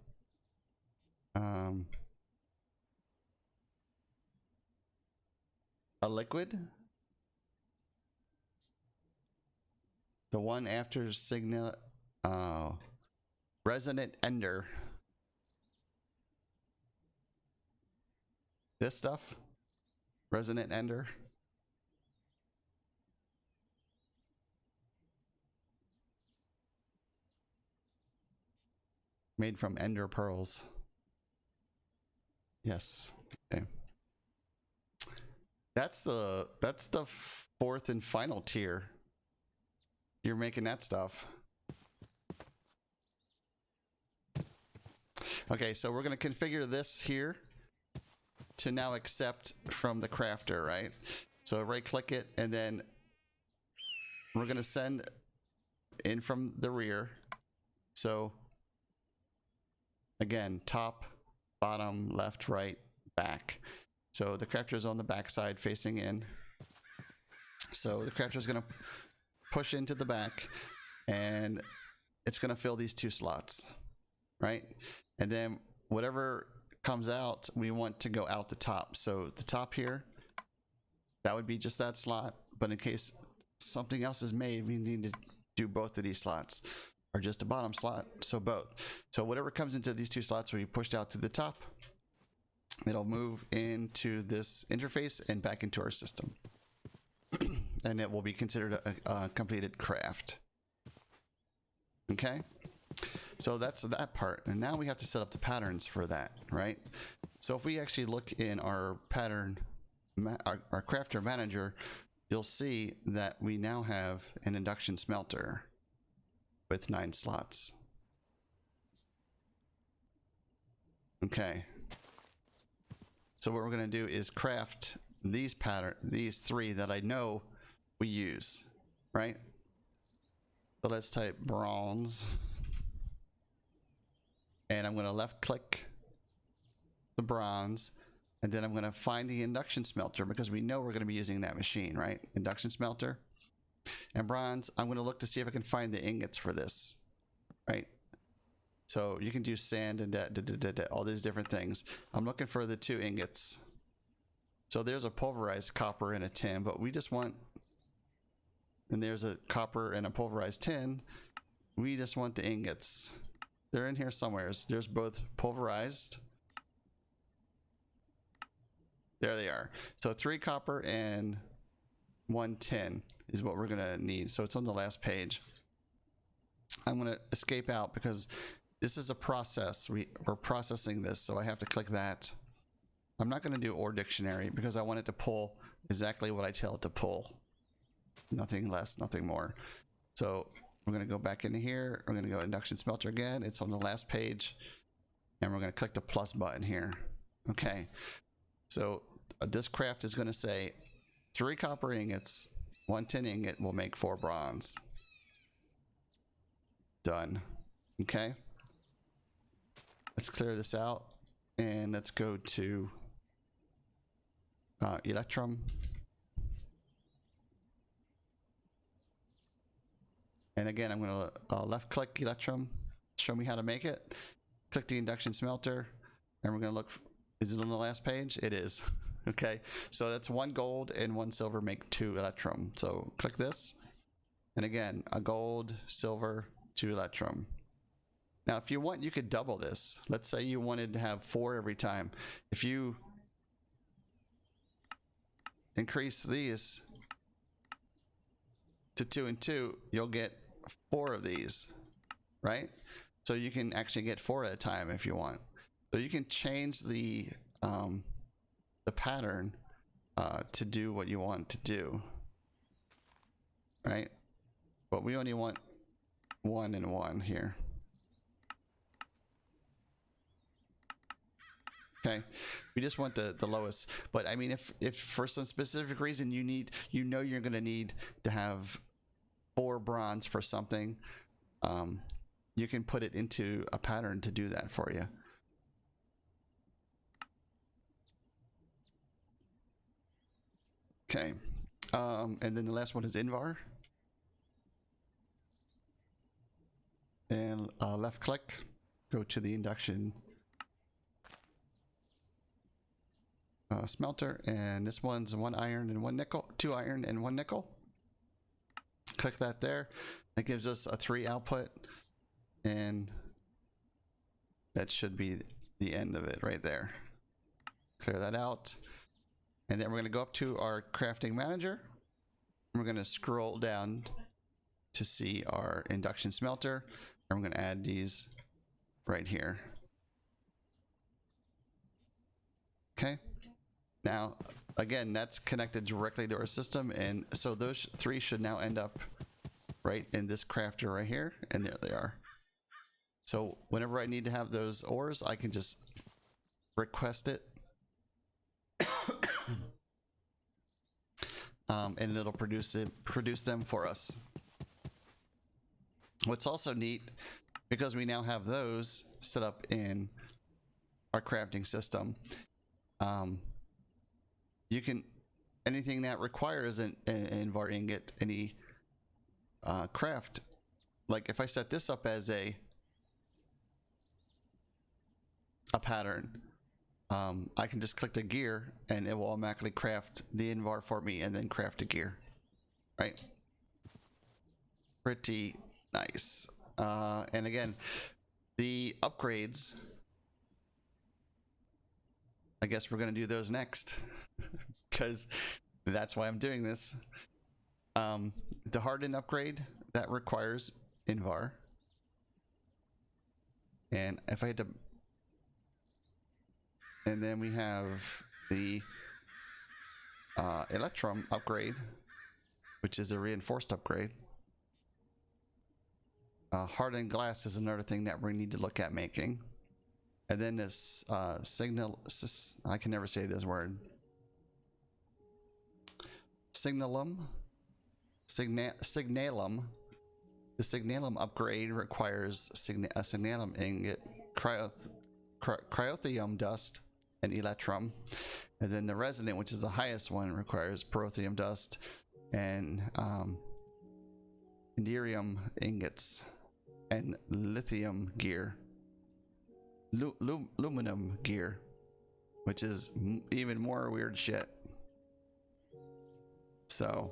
A: A liquid? The one after signal. Oh. Resonant ender. This stuff? Resonant ender? Made from ender pearls. Yes. Okay. That's the fourth and final tier. You're making that stuff. Okay, so we're going to configure this here to now accept from the crafter, right? So right click it, and then we're going to send in from the rear. So again, top, bottom, left, right, back. So the crafter is on the back side facing in. So the crafter is going to push into the back, and it's going to fill these two slots, right? And then whatever comes out, we want to go out the top. So the top here, that would be just that slot. But in case something else is made, we need to do both of these slots, or just a bottom slot. So both. So whatever comes into these two slots will be pushed out to the top. It'll move into this interface and back into our system. And it will be considered a completed craft. Okay? So that's that part. And now we have to set up the patterns for that, right? So if we actually look in our pattern, our crafter manager, you'll see that we now have an induction smelter with 9 slots. Okay. So what we're going to do is craft these these 3 that I know we use, right? So let's type bronze, and I'm going to left click the bronze, and then I'm going to find the induction smelter because we know we're going to be using that machine, right? Induction smelter and bronze. I'm going to look to see if I can find the ingots for this, right? So you can do sand and all these different things. I'm looking for the 2 ingots. So there's a pulverized copper and a tin, but we just want, and there's a copper and a pulverized tin. We just want the ingots. They're in here somewhere. There's both pulverized. There they are. So 3 copper and 1 tin is what we're gonna need. So it's on the last page. I'm gonna escape out because this is a process. We're processing this, so I have to click that. I'm not going to do or dictionary because I want it to pull exactly what I tell it to pull. Nothing less, nothing more. So we're going to go back into here. We're going to go induction smelter again. It's on the last page. And we're going to click the plus button here. Okay. So this craft is going to say 3 copper ingots, 1 tin ingot will make 4 bronze. Done. Okay. Let's clear this out and let's go to Electrum. And again, I'm going to left click Electrum, show me how to make it. Click the induction smelter, and we're going to look. Is it on the last page? It is. Okay, so that's 1 gold and 1 silver make 2 Electrum. So click this, and again, a gold, silver, 2 Electrum. Now, if you want, you could double this. Let's say you wanted to have 4 every time. If you increase these to 2 and 2, you'll get 4 of these, right? So you can actually get 4 at a time if you want. So you can change the pattern to do what you want to do, right? But we only want 1 and 1 here. Okay, we just want the lowest. But I mean, if for some specific reason you know you're going to need to have 4 bronze for something, you can put it into a pattern to do that for you. Okay, and then the last one is Invar. And left click, go to the induction smelter, and this one's 1 iron and 1 nickel, 2 iron and 1 nickel. Click that there. That gives us a 3 output, and that should be the end of it right there. Clear that out, and then we're going to go up to our crafting manager. We're going to scroll down to see our induction smelter, and we're going to add these right here. Okay. Now, again, that's connected directly to our system, and so those 3 should now end up right in this crafter right here, and there they are. So whenever I need to have those ores, I can just request it, and it'll produce them for us. What's also neat, because we now have those set up in our crafting system, you can, anything that requires an Invar ingot, any craft, like if I set this up as a pattern, I can just click the gear and it will automatically craft the Invar for me and then craft a gear, right? Pretty nice. And again, the upgrades, I guess we're going to do those next because that's why I'm doing this. The harden upgrade, that requires Invar. And if I had to, and then we have the Electrum upgrade, which is a reinforced upgrade. Hardened glass is another thing that we need to look at making. And then this I can never say this word. Signalum. The Signalum upgrade requires a Signalum ingot, Cryothium dust, and Electrum. And then the Resonant, which is the highest one, requires Protheum dust and Inderium ingots and Lithium gear. Luminum gear, which is even more weird shit. So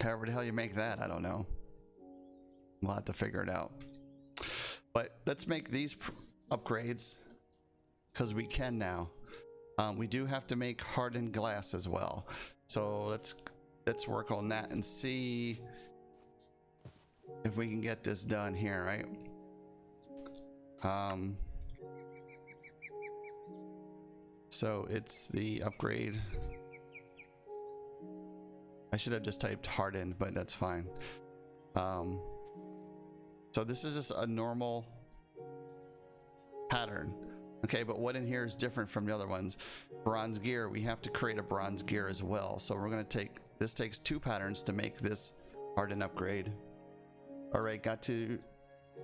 A: however the hell you make that, I don't know. We'll have to figure it out. But let's make these upgrades because we can now. We do have to make hardened glass as well. So let's work on that and see if we can get this done here, right? So it's the upgrade. I should have just typed hardened, but that's fine. So this is just a normal pattern. Okay, but what in here is different from the other ones? Bronze gear, we have to create a bronze gear as well. So we're gonna take, this takes 2 patterns to make this hardened upgrade. All right, got to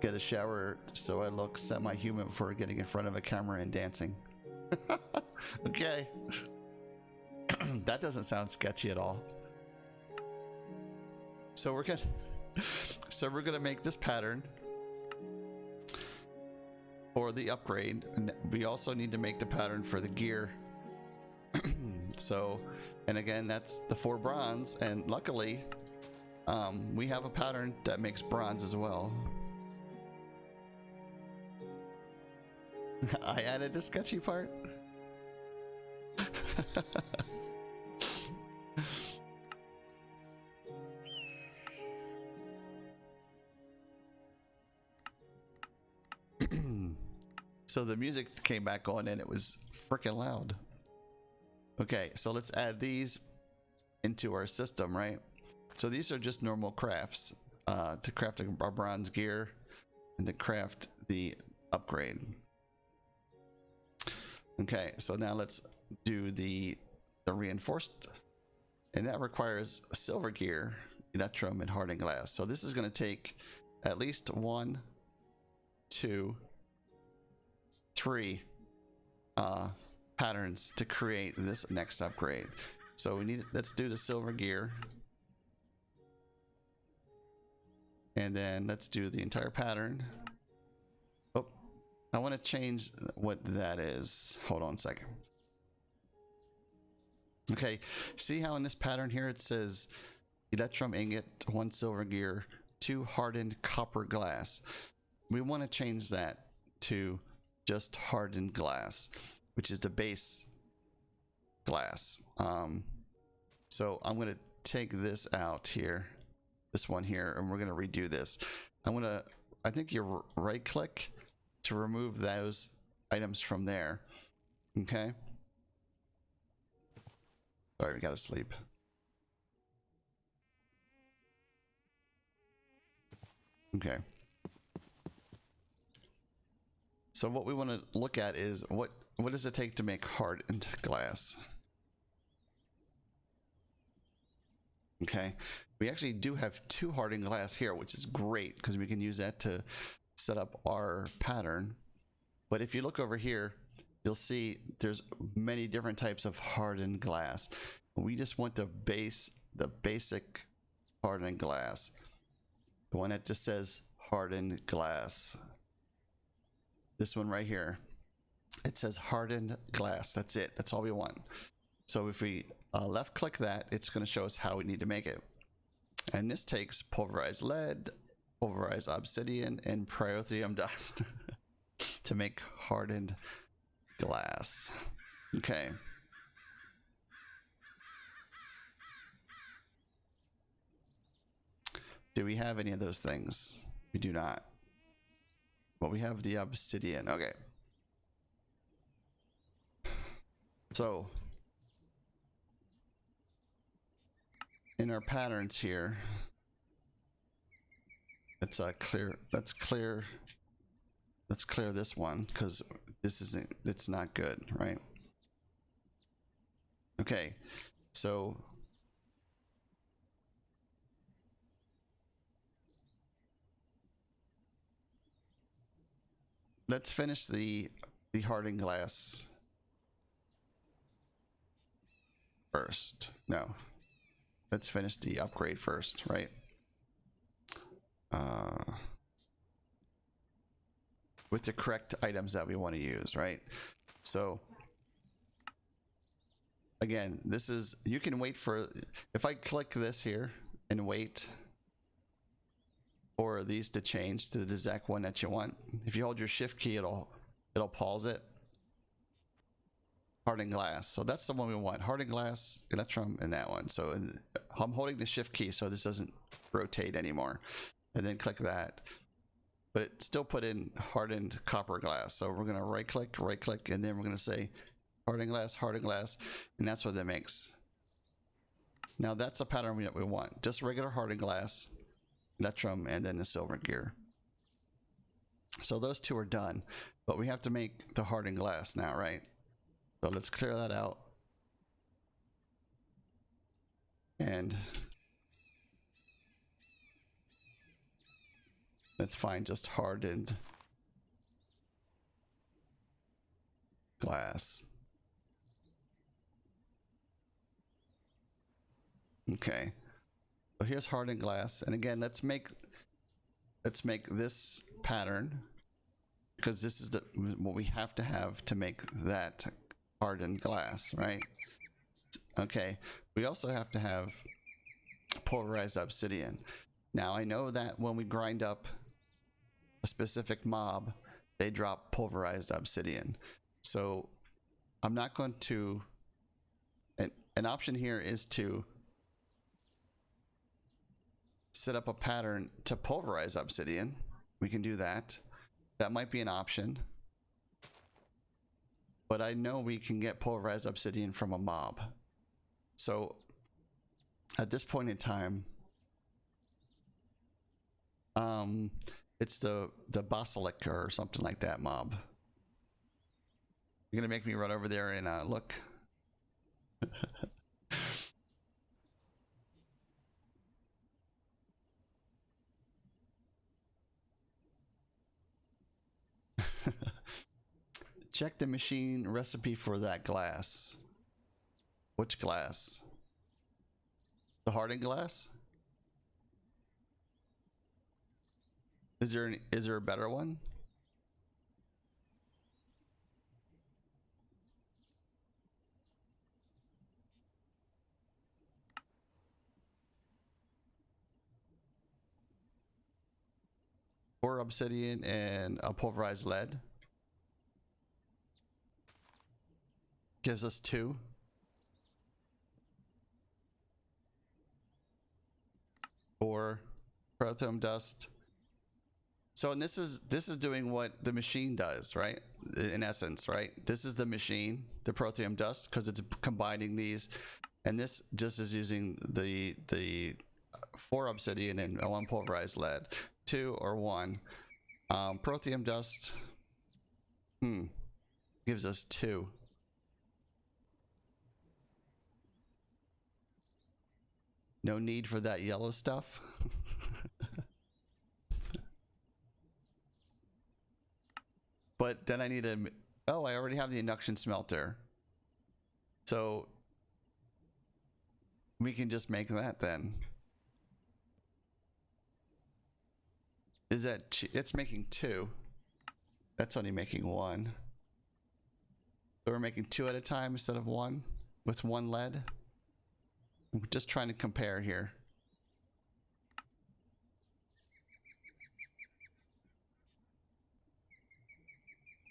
A: get a shower so I look semi-human before getting in front of a camera and dancing. Okay. That doesn't sound sketchy at all. So we're gonna make this pattern for the upgrade, and we also need to make the pattern for the gear. So, and again, that's the 4 bronze, and luckily we have a pattern that makes bronze as well. I added the sketchy part. So the music came back on and it was freaking loud. Okay, so let's add these into our system, right? So these are just normal crafts to craft our bronze gear and to craft the upgrade. Okay, so now let's do the reinforced, and that requires silver gear, electrum, and hardened glass. So this is going to take at least 1, 2, 3 patterns to create this next upgrade. So we need, let's do the silver gear, and then let's do the entire pattern. Oh, I want to change what that is. Hold on a second. Okay, see how in this pattern here it says electrum ingot, 1 silver gear, 2 hardened copper glass. We want to change that to just hardened glass, which is the base glass. So I'm going to take this out here, this one here, and we're going to redo this. I think you right click to remove those items from there. Okay. Sorry, we gotta sleep. Okay. So what we want to look at is what does it take to make hardened glass? Okay, we actually do have 2 hardened glass here, which is great because we can use that to set up our pattern. But if you look over here, you'll see there's many different types of hardened glass. We just want the basic hardened glass, the one that just says hardened glass. This one right here, it says hardened glass. That's it. That's all we want. So if we left click that, it's going to show us how we need to make it. And this takes pulverized lead, pulverized obsidian, and pyrotheum dust to make hardened glass. Okay. Do we have any of those things? We do not. But we have the obsidian. Okay. So in our patterns here, let's clear this one because it's not good, right? Okay, so let's finish the hardened glass first. No, let's finish the upgrade first, right? With the correct items that we want to use, right? So again, this is, you can wait for, if I click this here and wait for these to change to the exact one that you want, if you hold your shift key, it'll pause it. Hardened glass, so that's the one we want. Hardened glass, electrum, and that one. So I'm holding the shift key so this doesn't rotate anymore, and then click that. But it still put in hardened copper glass. So we're gonna right click, and then we're gonna say hardened glass, and that's what that makes. Now that's a pattern we want. Just regular hardened glass, electrum, and then the silver gear. So those 2 are done, but we have to make the hardened glass now, right? So let's clear that out. And let's find just hardened glass. Okay. So here's hardened glass. And again, let's make this pattern because this is what we have to make that hardened glass, right? Okay. We also have to have pulverized obsidian. Now I know that when we grind up a specific mob, they drop pulverized obsidian. So I'm not going to, an option here is to set up a pattern to pulverize obsidian. We can do that. That might be an option. But I know we can get pulverized obsidian from a mob. So at this point in time, it's the basilic or something like that mob. You're gonna make me run over there and look. Check the machine recipe for that glass. Which glass? The hardened glass? Is there a better one? Or obsidian and a pulverized lead. Gives us 2. Or protium dust. So, and this is doing what the machine does, right? In essence, right? This is the machine, the protium dust, because it's combining these, and this just is using the 4 obsidian and 1 pulverized lead, 2 or 1. Protium dust, gives us 2. No need for that yellow stuff. But then I need a... Oh, I already have the induction smelter. So we can just make that then. Is that... It's making 2. That's only making 1. So we're making 2 at a time instead of 1 with 1 lead. I'm just trying to compare here.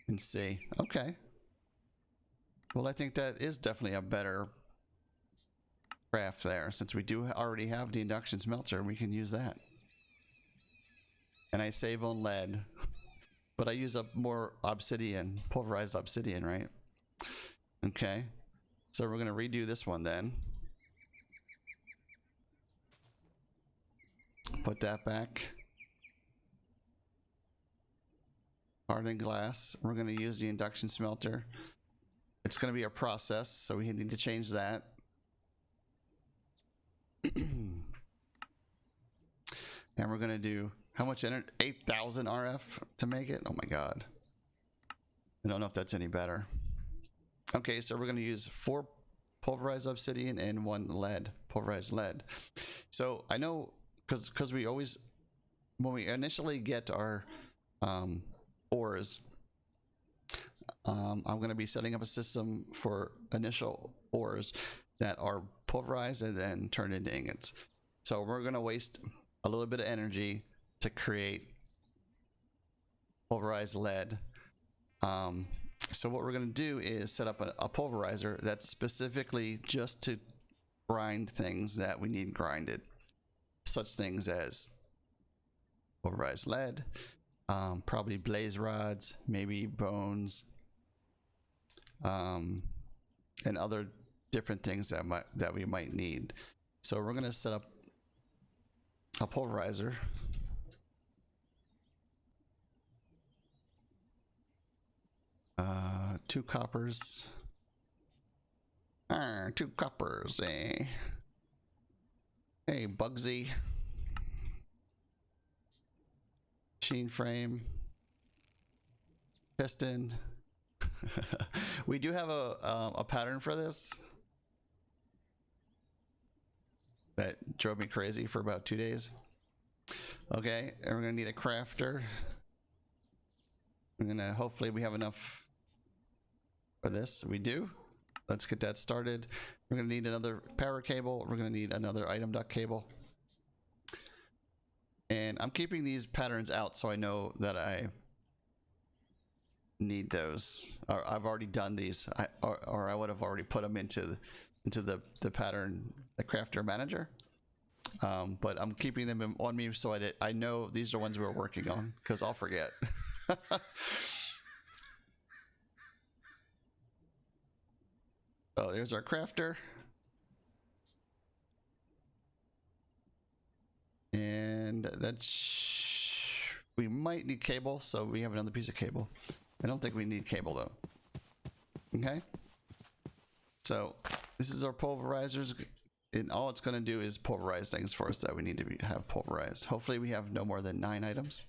A: And see. Okay. Well, I think that is definitely a better craft there. Since we do already have the induction smelter, we can use that. And I save on lead. But I use up more obsidian, pulverized obsidian, right? Okay. So we're going to redo this one then. Put that back. Hardened glass. We're going to use the induction smelter. It's going to be a process, so we need to change that. And we're going to do how much energy? 8,000 RF to make it? Oh my god. I don't know if that's any better. Okay, so we're going to use 4 pulverized obsidian and 1 lead, pulverized lead. So I know because we always, when we initially get our ores, I'm going to be setting up a system for initial ores that are pulverized and then turned into ingots. So we're going to waste a little bit of energy to create pulverized lead. So what we're going to do is set up a pulverizer that's specifically just to grind things that we need grinded. Such things as pulverized lead, probably blaze rods, maybe bones, and other different things that we might need. So we're going to set up a pulverizer. Two coppers. 2 coppers, eh? Hey, Bugsy. Machine frame. Piston. We do have a pattern for this that drove me crazy for about 2 days. Okay, and we're gonna need a crafter. We're gonna, hopefully we have enough for this. We do. Let's get that started. We're gonna need another power cable. We're gonna need another item duct cable. And I'm keeping these patterns out so I know that I need those. Or I've already done these. Or I would have already put them into the pattern, the crafter manager. But I'm keeping them on me so I know these are ones we're working on, because I'll forget. Oh, there's our crafter. And that's... we might need cable, so we have another piece of cable. I don't think we need cable though. Okay. So this is our pulverizers, and all it's going to do is pulverize things for us that we need to have pulverized. Hopefully we have no more than 9 items.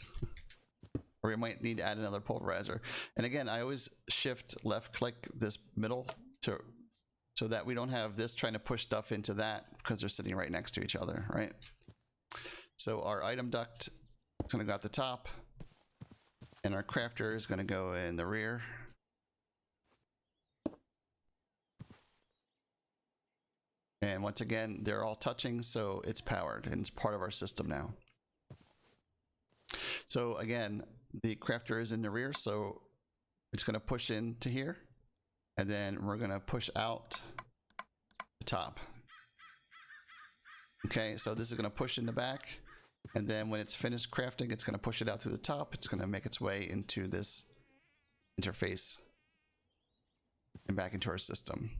A: Or we might need to add another pulverizer. And again, I always shift left click this middle so that we don't have this trying to push stuff into that because they're sitting right next to each other, right? So our item duct is going to go at the top, and our crafter is going to go in the rear. And once again, they're all touching, so it's powered and it's part of our system now. So again, the crafter is in the rear, so it's going to push into here, and then we're going to push out the top. Okay, so this is going to push in the back, and then when it's finished crafting, it's going to push it out to the top. It's going to make its way into this interface and back into our system.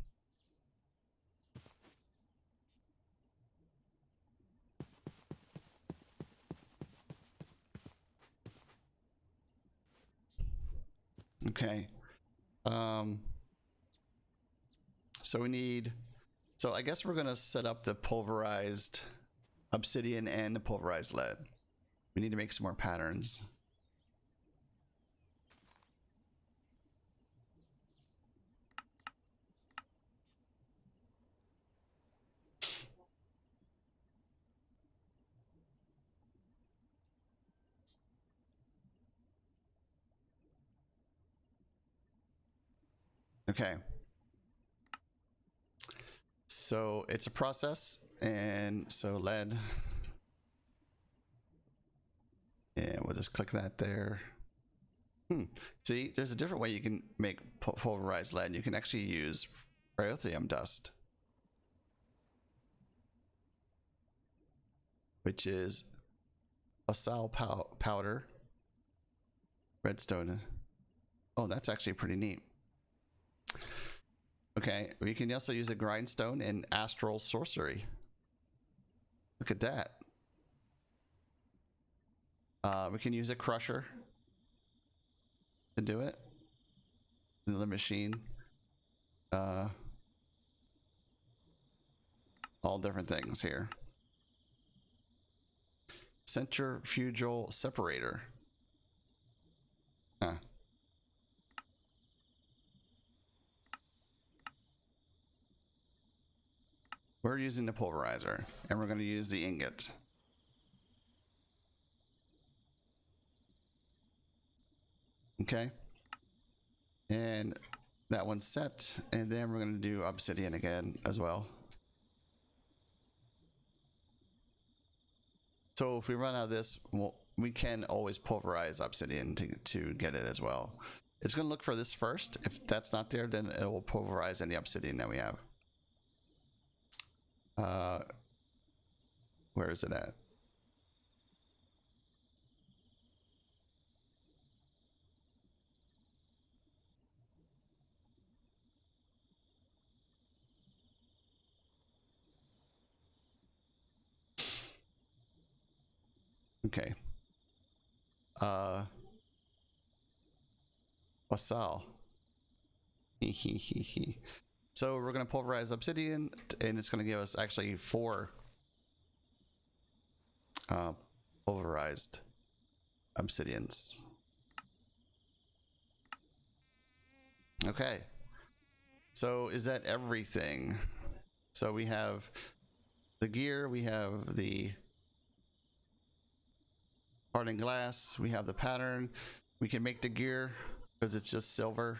A: Okay. So we need, so I guess we're going to set up the pulverized obsidian and the pulverized lead. We need to make some more patterns. Okay. So it's a process, and so lead. And we'll just click that there. See, there's a different way you can make pulverized lead. You can actually use pyrotheum dust, which is a sal powder, redstone. Oh, that's actually pretty neat. Okay, we can also use a grindstone and astral sorcery. Look at that. We can use a crusher to do it. Another machine. All different things here. Centrifugal separator. Huh. We're using the pulverizer, and we're going to use the ingot. Okay. And that one's set, and then we're going to do obsidian again as well. So if we run out of this, well, we can always pulverize obsidian to get it as well. It's going to look for this first. If that's not there, then it will pulverize any obsidian that we have. Where is it at? Okay. Wasal. So we're going to pulverize obsidian, and it's going to give us actually 4 pulverized obsidians. Okay. So is that everything? So we have the gear, we have the hardened glass, we have the pattern. We can make the gear because it's just silver.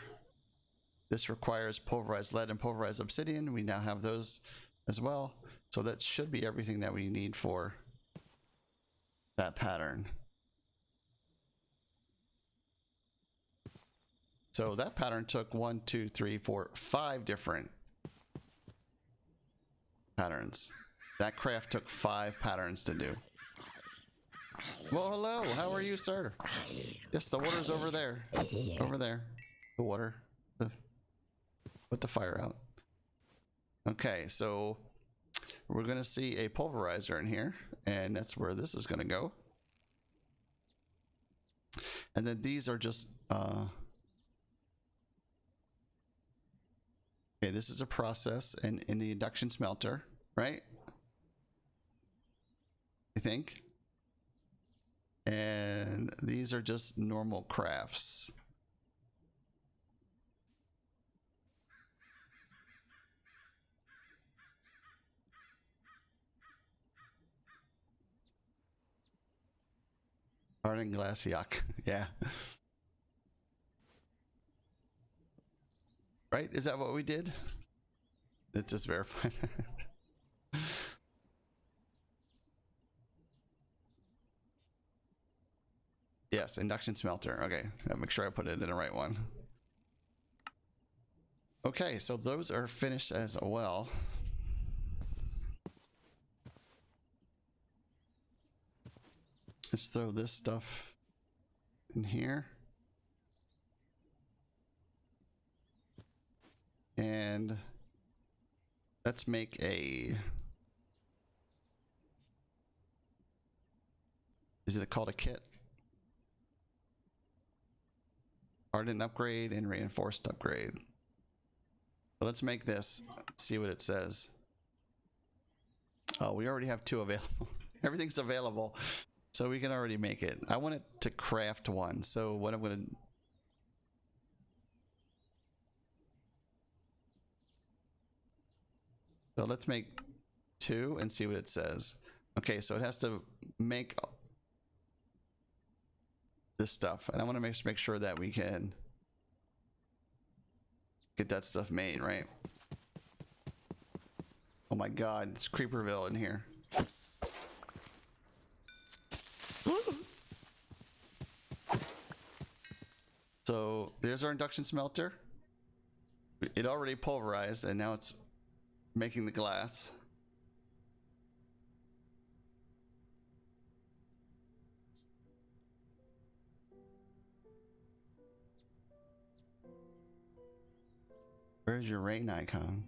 A: This requires pulverized lead and pulverized obsidian. We now have those as well. So that should be everything that we need for that pattern. So that pattern took 1, 2, 3, 4, 5 different patterns. That craft took 5 patterns to do. Well, hello. How are you, sir? Yes, the water's over there. Over there. The water. Put the fire out. Okay, so we're going to see a pulverizer in here, and that's where this is going to go. And then these are just... okay, this is a process in the induction smelter, right? I think. And these are just normal crafts. Hardened glass, yuck. Yeah. Right? Is that what we did? It's just verified. Yes, induction smelter. Okay, I'll make sure I put it in the right one. Okay, so those are finished as well. Let's throw this stuff in here. And let's make a... Is it called a kit? Hardened upgrade and reinforced upgrade. So let's make this. Let's see what it says. Oh, we already have 2 available. Everything's available. So we can already make it. I want it to craft one. So what I'm going to... So let's make 2 and see what it says. Okay, so it has to make this stuff. And I want to make sure that we can get that stuff made, right? Oh my god, it's Creeperville in here. So there's our induction smelter. It already pulverized and now it's making the glass. Where's your rain icon?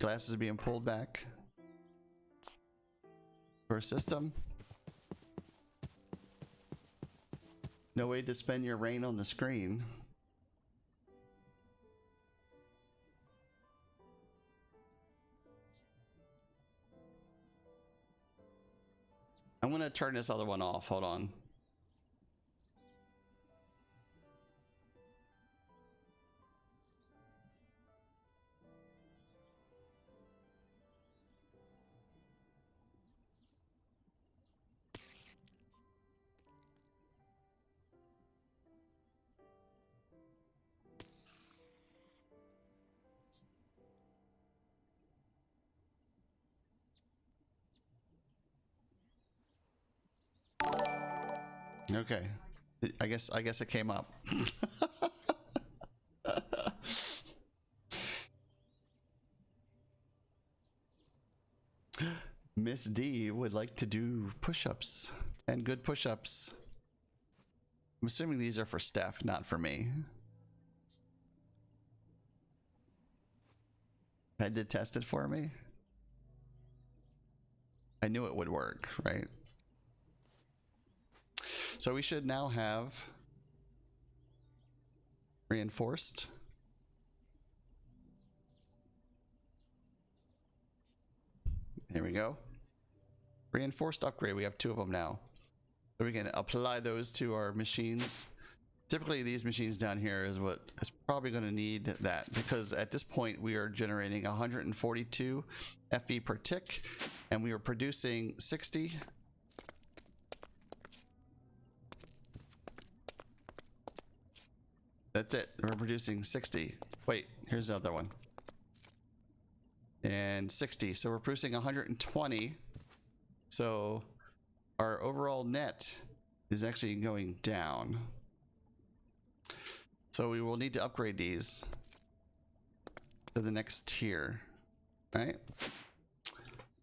A: Glass is being pulled back for a system. No way to spend your rain on the screen. I'm gonna turn this other one off. Hold on. Okay. I guess it came up. Miss D would like to do push-ups and good push-ups. I'm assuming these are for Steph, not for me. Had to test it for me. I knew it would work, right? So we should now have reinforced. Here we go. Reinforced upgrade. We have 2 of them now. So we can apply those to our machines. Typically these machines down here is what is probably going to need that, because at this point we are generating 142 FE per tick and we are producing 60. That's it. We're producing 60. Wait, here's the other one. And 60. So we're producing 120. So our overall net is actually going down. So we will need to upgrade these to the next tier, right?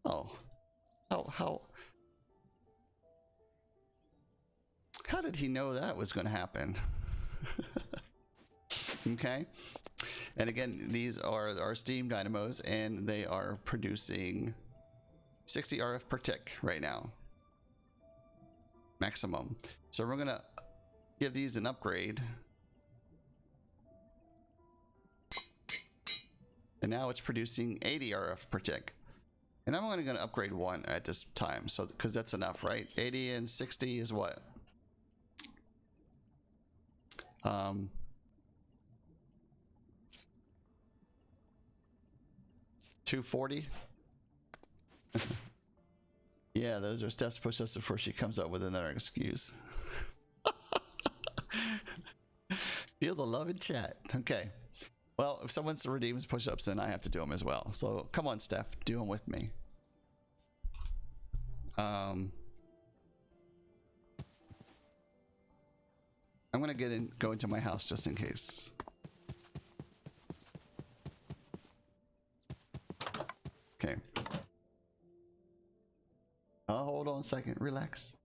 A: Oh, how did he know that was going to happen? Okay. And again, these are our steam dynamos, and they are producing 60 RF per tick right now, maximum. So we're gonna give these an upgrade, and now it's producing 80 RF per tick. And I'm only gonna upgrade one at this time, so because that's enough, right? 80 and 60 is what? 240. Yeah, those are steps push us before she comes up with another excuse. Feel the love in chat. Okay. Well, if someone redeems push-ups, then I have to do them as well. So come on, Steph, do them with me. I'm gonna go into my house just in case. Okay. Hold on a second. Relax.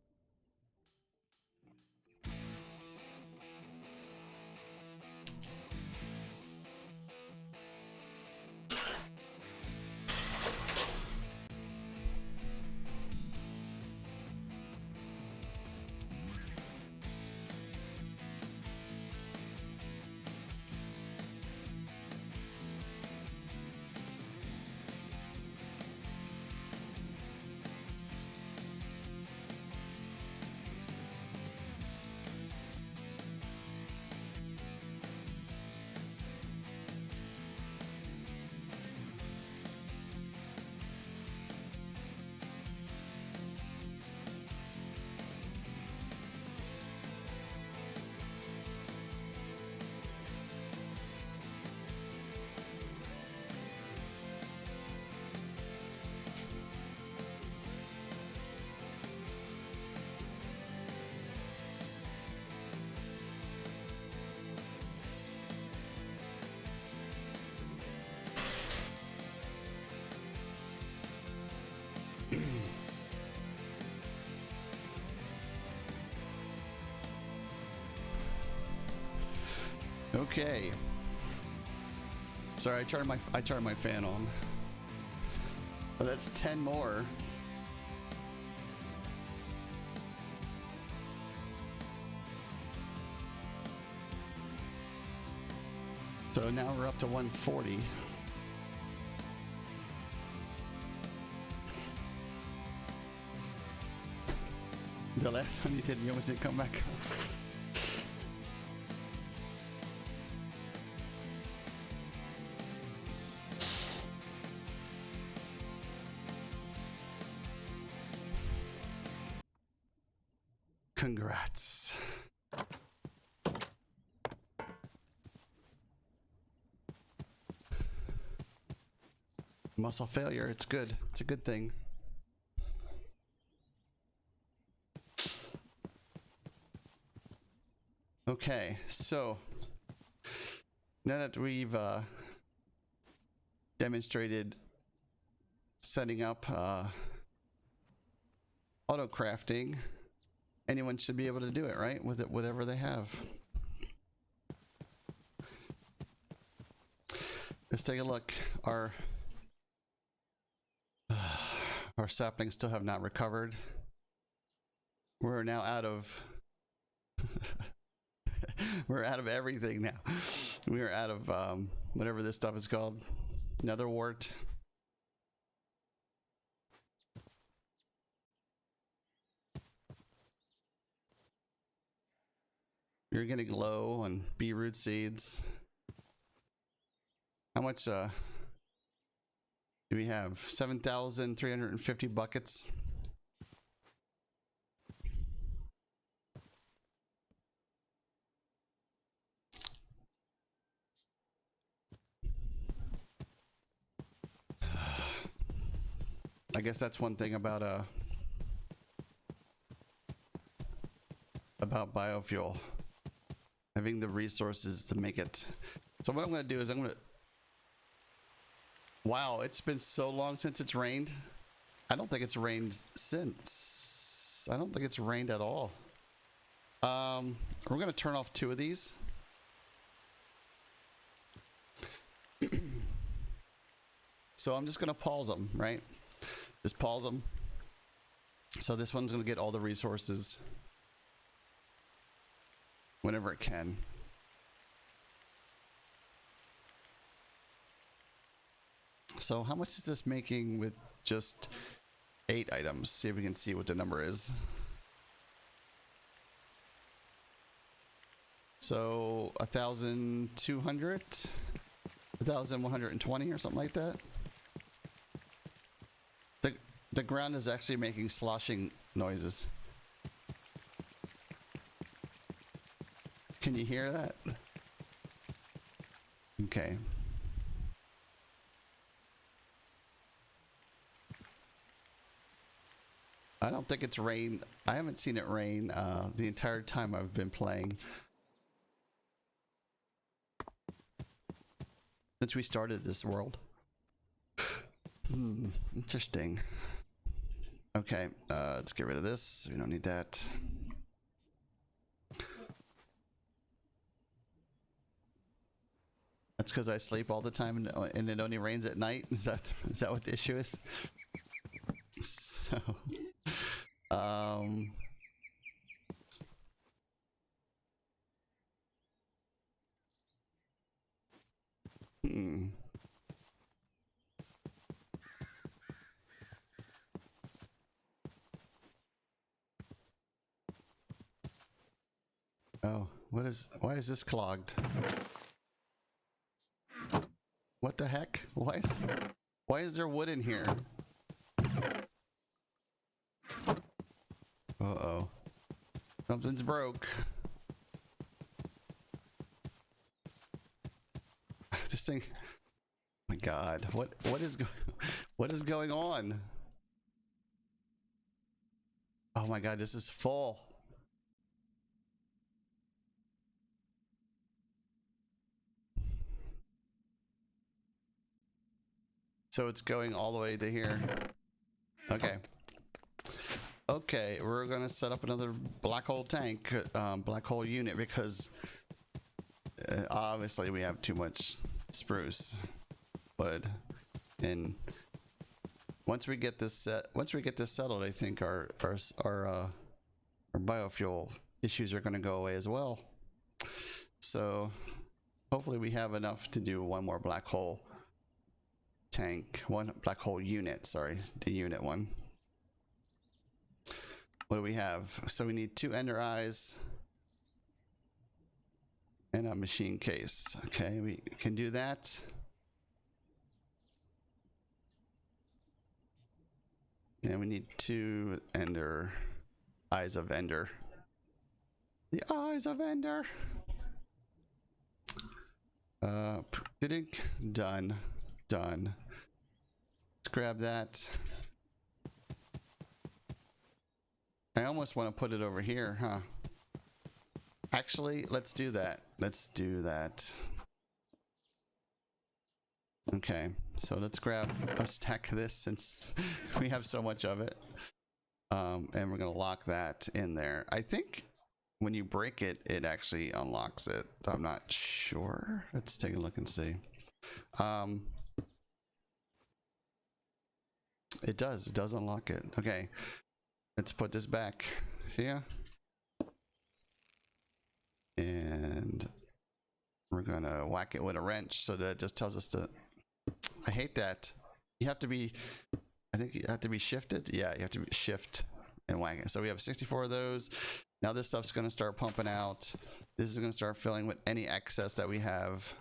A: Okay. Sorry, I turned my fan on. Oh, that's 10 more. So now we're up to 140. The last time you did, you almost didn't come back. Congrats. Muscle failure, it's good. It's a good thing. Okay, so now that we've demonstrated setting up auto crafting, anyone should be able to do it, right? With it, whatever they have. Let's take a look. Our saplings still have not recovered. We're now out of we're out of everything now. We are out of whatever this stuff is called. Nether wart. You're getting low on beetroot seeds. How much do we have? 7,350 buckets. I guess that's one thing about biofuel, having the resources to make it. So what I'm going to do is wow, it's been so long since it's rained. I don't think it's rained since. I don't think it's rained at all. We're gonna turn off 2 of these. So I'm just gonna pause them, right? Just pause them. So this one's gonna get all the resources whenever it can. So how much is this making with just 8 items? See if we can see what the number is. So 1,200, 1,120 or something like that. The ground is actually making sloshing noises. Can you hear that? Okay. I don't think it's rained. I haven't seen it rain the entire time I've been playing. Since we started this world. Interesting. Okay, let's get rid of this. We don't need that. That's because I sleep all the time and it only rains at night. Is that what the issue is? So, Oh, why is this clogged? What the heck? Why is there wood in here? Uh-oh. Something's broke. This thing. Oh my God. What is going on? Oh my God, this is full. So it's going all the way to here. Okay. Okay, we're gonna set up another black hole tank, black hole unit, because obviously we have too much spruce wood, and once we get this settled, I think our biofuel issues are gonna go away as well. So hopefully we have enough to do one more black hole tank, one black hole unit. Sorry, the unit one. What do we have? So we need 2 ender eyes and a machine case. Okay, we can do that. And we need 2 ender eyes of ender. The eyes of ender. Done. Let's grab that. I almost want to put it over here, huh? Actually, let's do that. Okay, so let's grab a stack of this since we have so much of it. And we're gonna lock that in there. I think when you break it, it actually unlocks it. I'm not sure. Let's take a look and see. It does unlock it. Okay, let's put this back here. And we're gonna whack it with a wrench so that it just tells us to. I hate that. You have to be, I think you have to be shifted. Yeah, you have to be shift and whack it. So we have 64 of those. Now this stuff's gonna start pumping out. This is gonna start filling with any excess that we have.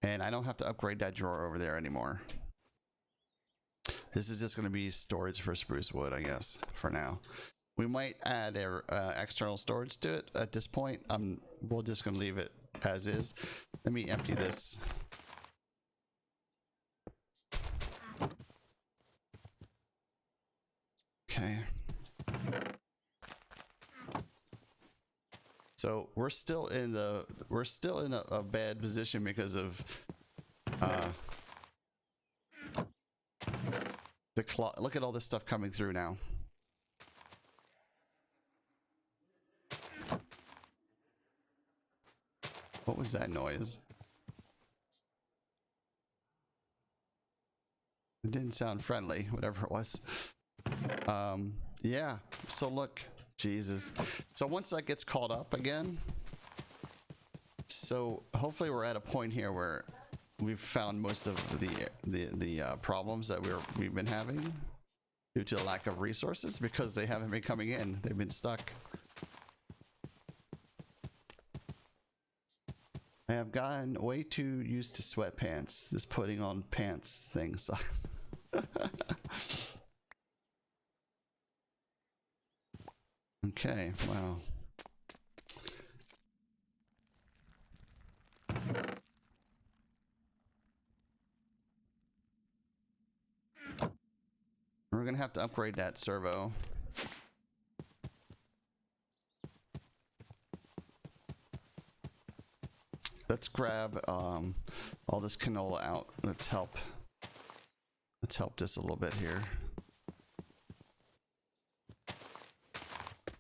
A: And I don't have to upgrade that drawer over there anymore. This is just gonna be storage for spruce wood, I guess, for now. We might add external storage to it at this point. We're just gonna leave it as is. Let me empty this. Okay. So we're still in a bad position because of Look at all this stuff coming through now. What was that noise? It didn't sound friendly, whatever it was. Yeah, so look, Jesus. So once that gets caught up again, so hopefully we're at a point here where we've found most of the problems that we've been having due to a lack of resources because they haven't been coming in. They've been stuck. I have gotten way too used to sweatpants. This putting on pants thing sucks. Okay, wow. We're gonna have to upgrade that servo. Let's grab all this canola out. Let's help this a little bit here.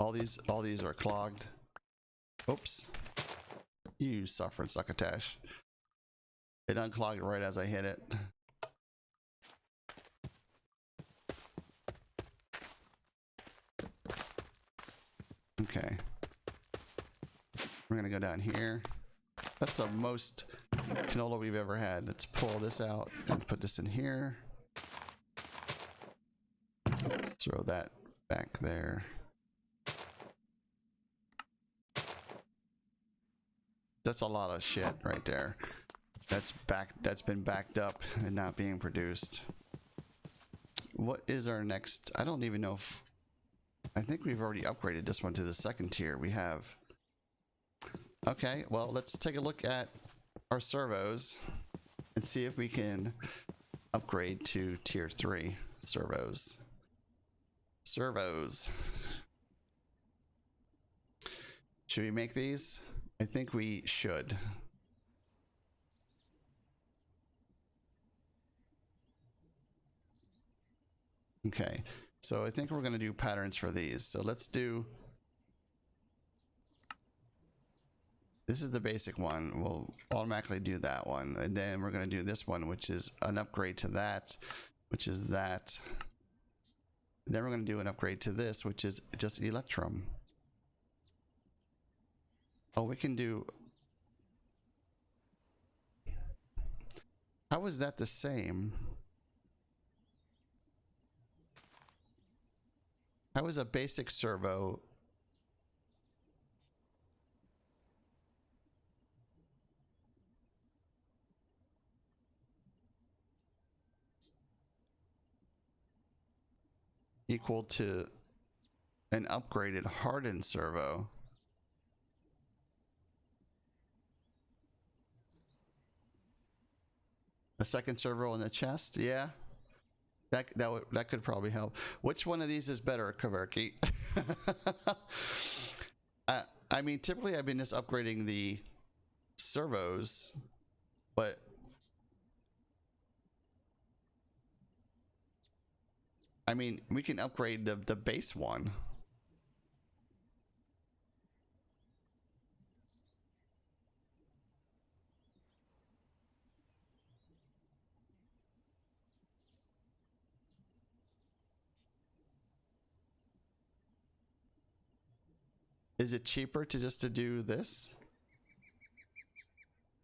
A: All these are clogged. Oops. You suffering succotash. It unclogged right as I hit it. Okay. We're gonna go down here. That's the most canola we've ever had. Let's pull this out and put this in here. Let's throw that back there. That's a lot of shit right there. That's been backed up and not being produced. What is our next? I don't even know if I think we've already upgraded this one to the second tier. We have. Okay, well, let's take a look at our servos and see if we can upgrade to tier 3 servos. Servos. Should we make these? I think we should. Okay, so I think we're going to do patterns for these. So let's do. This is the basic one. We'll automatically do that one. And then we're going to do this one, which is an upgrade to that, which is that. And then we're going to do an upgrade to this, which is just Electrum. Oh, we can do. How is that the same? How is a basic servo equal to an upgraded hardened servo? A second servo in the chest? Yeah. That could probably help. Which one of these is better, Kaverki? I mean, typically I've been just upgrading the servos, but I mean, we can upgrade the base one. Is it cheaper to just to do this?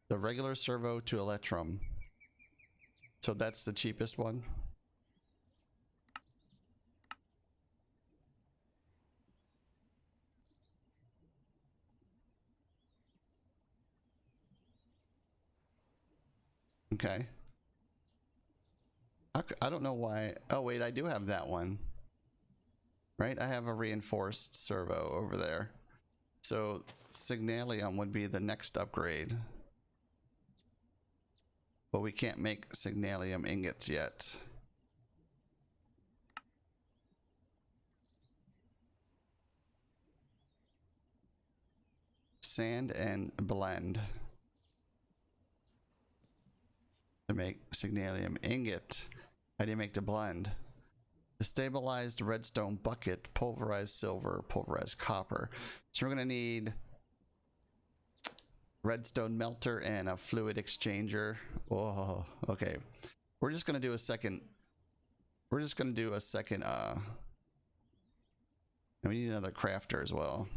A: The regular servo to Electrum. So that's the cheapest one. Okay. I don't know why. Oh wait, I do have that one. Right? I have a reinforced servo over there. So Signalium would be the next upgrade. But we can't make Signalium ingots yet. Sand and blend to make Signalium ingot. How do you make the blend? Destabilized redstone bucket, pulverized silver, pulverized copper. So we're gonna need redstone melter and a fluid exchanger. Oh, okay. We're just gonna do a second. We're just gonna do a second. And we need another crafter as well.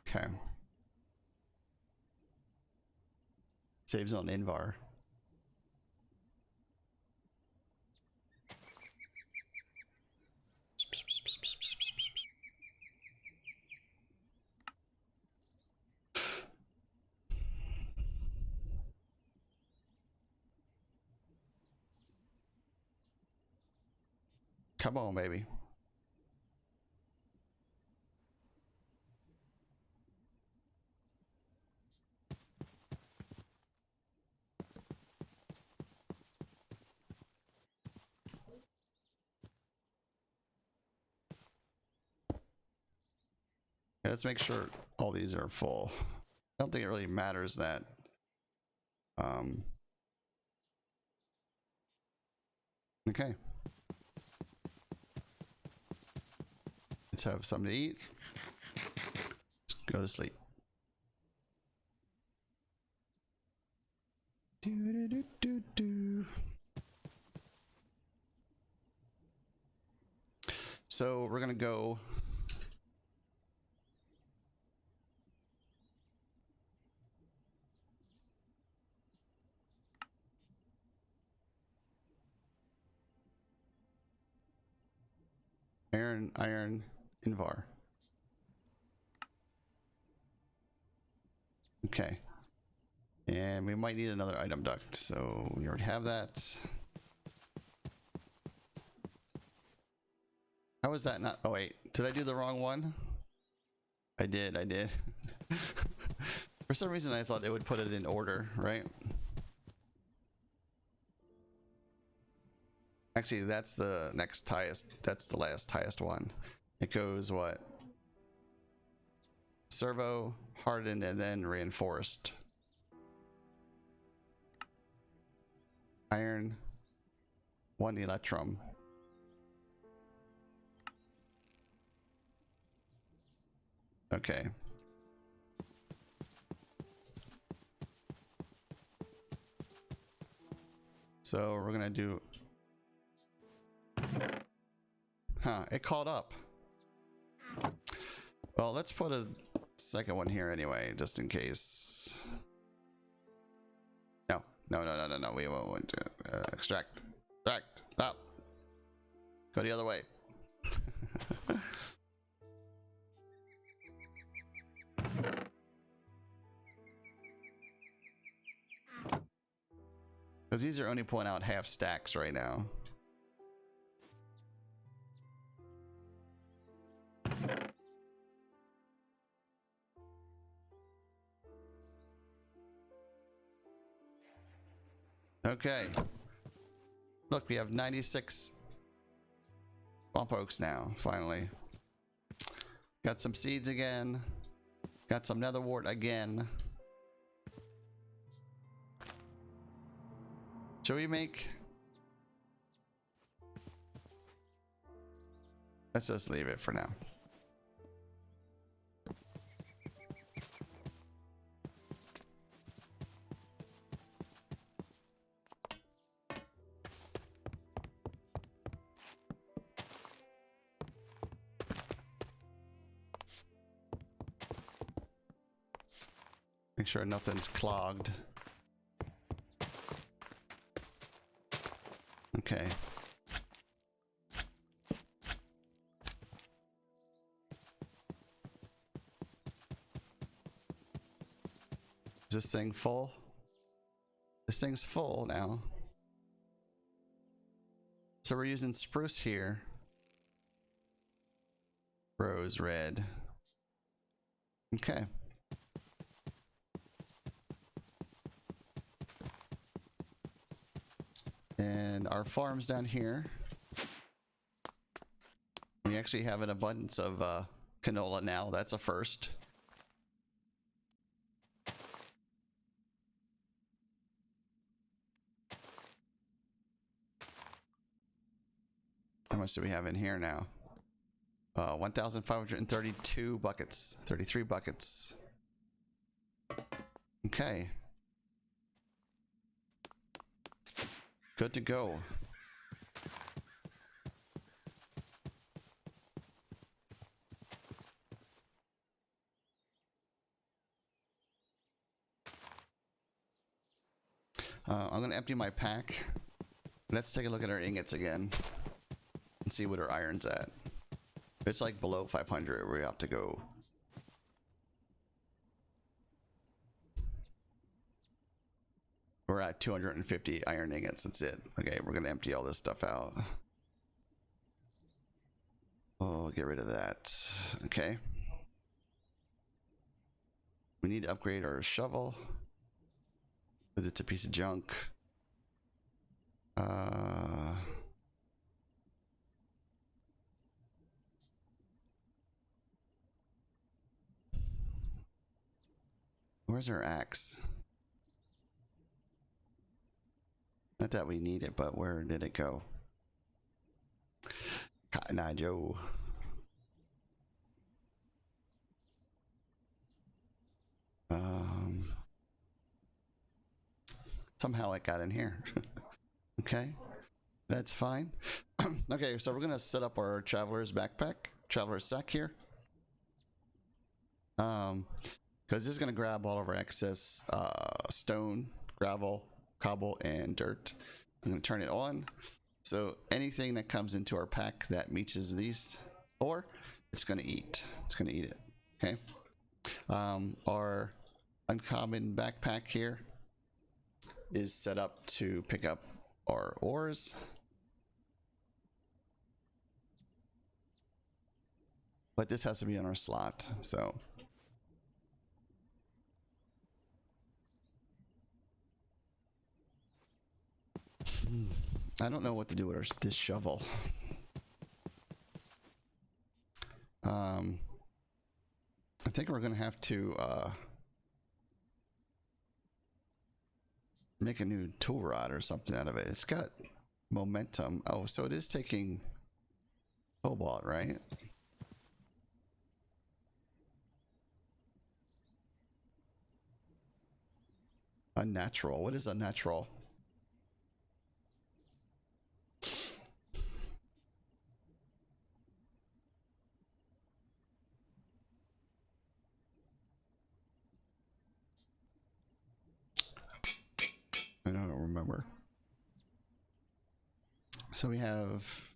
A: Okay. Saves on Invar. Come on, baby. Okay, let's make sure all these are full. I don't think it really matters that. Okay. Let's have something to eat. Let's go to sleep. So we're gonna go. Iron, Invar. Okay. And we might need another item duct, so we already have that. How is that not? Oh wait, did I do the wrong one? I did. For some reason I thought it would put it in order, right? Actually, that's the next highest. That's the last highest one. It goes what? Servo, hardened, and then reinforced. Iron, 1 electrum. Okay. So we're gonna do. Huh, it caught up. Well, let's put a second one here anyway, just in case. No. We won't do extract. Extract. Stop. Go the other way. Because these are only pulling out half stacks right now. Okay. Look, we have 96 bump oaks now, finally. Got some seeds again. Got some nether wart again. Should we make... Let's just leave it for now. Make sure nothing's clogged. Okay. Is this thing full? This thing's full now. So we're using spruce here. Rose red. Okay. And our farms down here. We actually have an abundance of canola now. That's a first. much do we have in here now? 1,532 buckets. 33 buckets. Okay. Good to go. I'm going to empty my pack. Let's take a look at our ingots again and see what our iron's at. If it's like below 500, we have to go. We're at 250 iron ingots. That's it. Okay, we're going to empty all this stuff out. Oh, get rid of that. Okay. We need to upgrade our shovel. Because it's a piece of junk. Where's our axe? Not that we need it, but where did it go? Cotton Eye Joe. Somehow it got in here. Okay, that's fine. Okay, so we're gonna set up our traveler's sack here. Because this is gonna grab all of our excess stone, gravel, cobble, and dirt. I'm gonna turn it on. So anything that comes into our pack that meets these four, it's gonna eat. It's gonna eat it. Okay. Our uncommon backpack here is set up to pick up our ores. But this has to be on our slot, so. I don't know what to do with this shovel. I think we're gonna have to make a new tool rod or something out of it. It's got momentum. Oh, so it is taking cobalt, right? Unnatural. What is unnatural? I don't remember. So we have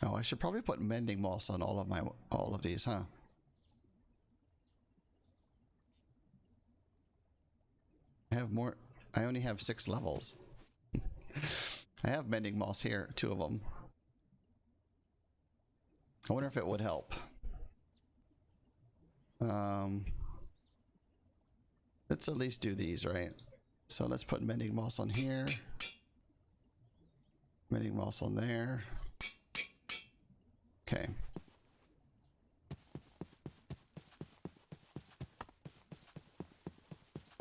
A: oh, I should probably put mending moss on all of these, huh? I have more. I only have 6 levels. I have mending moss here, 2 of them. I wonder if it would help. Let's at least do these, right? So let's put mending moss on here. Mending moss on there. Okay.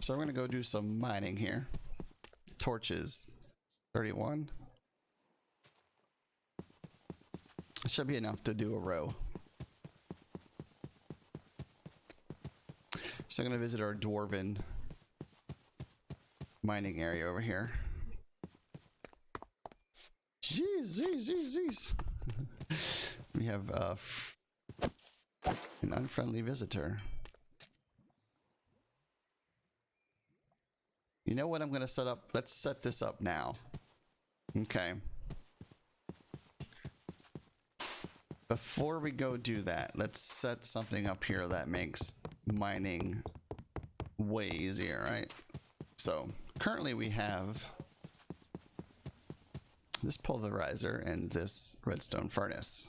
A: So we're gonna go do some mining here. Torches, 31. It should be enough to do a row. So I'm gonna visit our dwarven mining area over here. Jeez. We have an unfriendly visitor. You know what I'm gonna set up? Let's set this up now. Okay. Before we go do that, let's set something up here that makes mining way easier, right? So currently we have this pulverizer and this redstone furnace.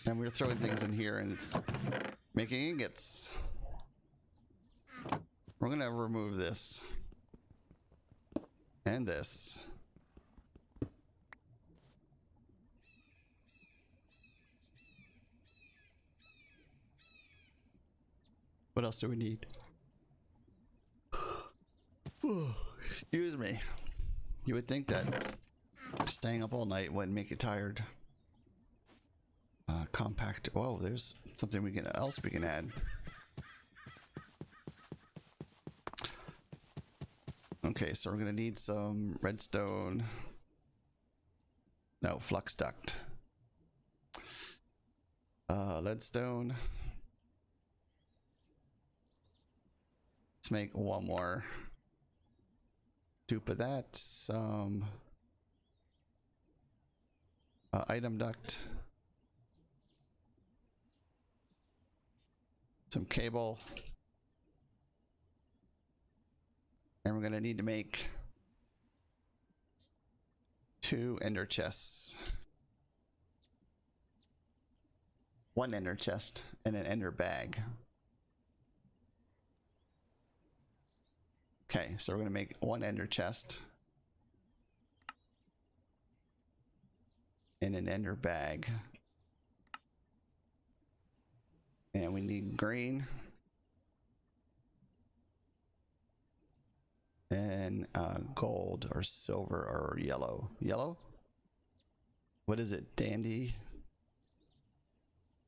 A: And we're throwing things in here and it's making ingots. We're gonna remove this and this. What else do we need? Excuse me. You would think that staying up all night wouldn't make you tired. Compact. Whoa, there's something else we can add. Okay, so we're gonna need some redstone. No, flux duct. Leadstone. Let's make one more dupe of that. Some item duct. Some cable. And we're gonna need to make 2 ender chests. 1 ender chest and an ender bag. Okay, so we're gonna make 1 ender chest and an ender bag. And we need green and gold or silver or yellow. Yellow? What is it? Dandy?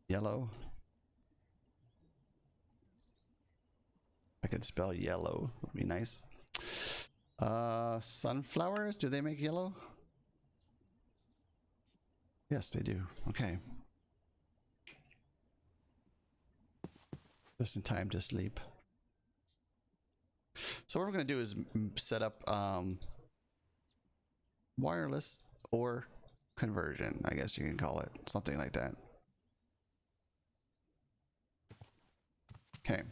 A: Yellow? I could spell yellow, would be nice. Sunflowers, do they make yellow? Yes, they do. Okay. Just in time to sleep. So what we're going to do is set up wireless or conversion, I guess you can call it, something like that. Okay.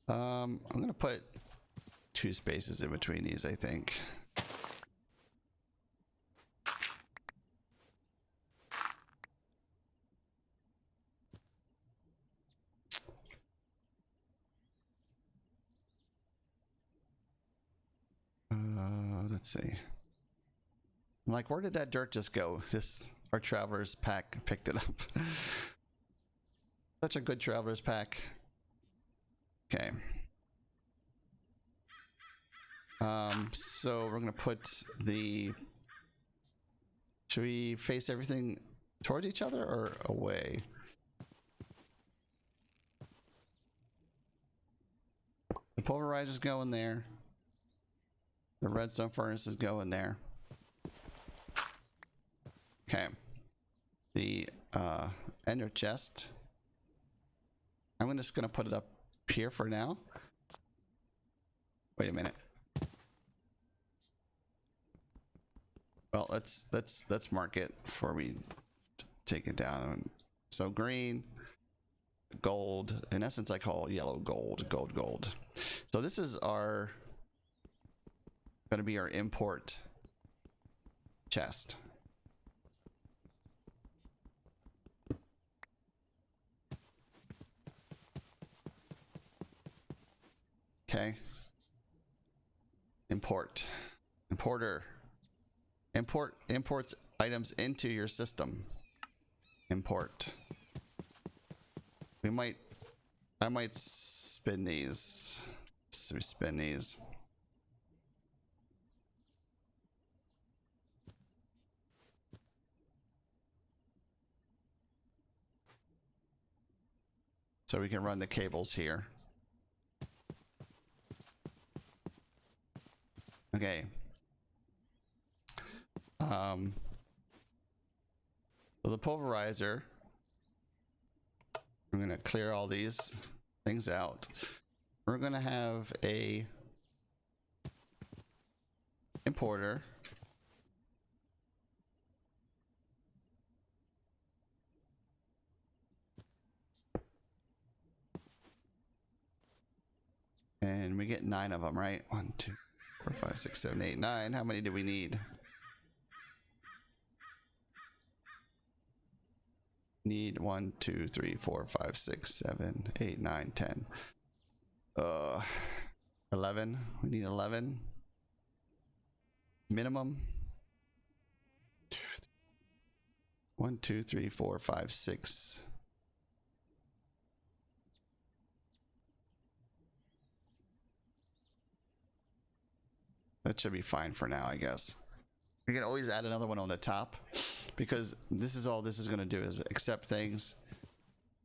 A: I'm going to put 2 spaces in between these, I think. Let's see. I'm like, where did that dirt just go? Our traveler's pack picked it up. Such a good traveler's pack. Okay. So we're gonna put should we face everything toward each other or away? The pulverizers go in there. The redstone furnaces go in there. Okay. The ender chest. I'm just gonna put it up here for now. Wait a minute. Well, let's mark it before we take it down. So green, gold. In essence, I call yellow gold, gold. So this is going to be our import chest. Okay. Importer. Imports items into your system. Import. I might spin these. So we spin these. So we can run the cables here. Okay. So the pulverizer, I'm going to clear all these things out. We're going to have a importer. And we get 9 of them, right? 1, 2, 4, 5, 6, 7, 8, 9. How many do we need? Need 1, 2, 3, 4, 5, 6, 7, 8, 9, 10. 11. We need 11 minimum. 1, 2, 3, 4, 5, 6. That should be fine for now, I guess. We can always add another one on the top, because this is all this is going to do is accept things,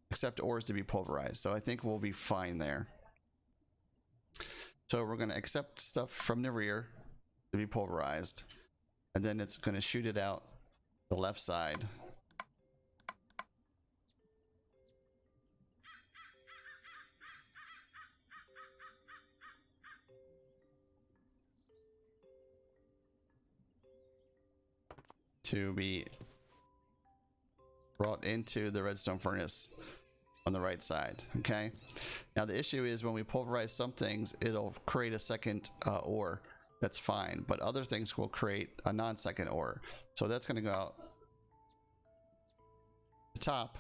A: accept ores to be pulverized. So I think we'll be fine there. So we're going to accept stuff from the rear to be pulverized, and then it's going to shoot it out the left side. To be brought into the redstone furnace on the right side. Okay, now the issue is when we pulverize some things, it'll create a second ore. That's fine, but other things will create a non-second ore, so that's going to go out the top.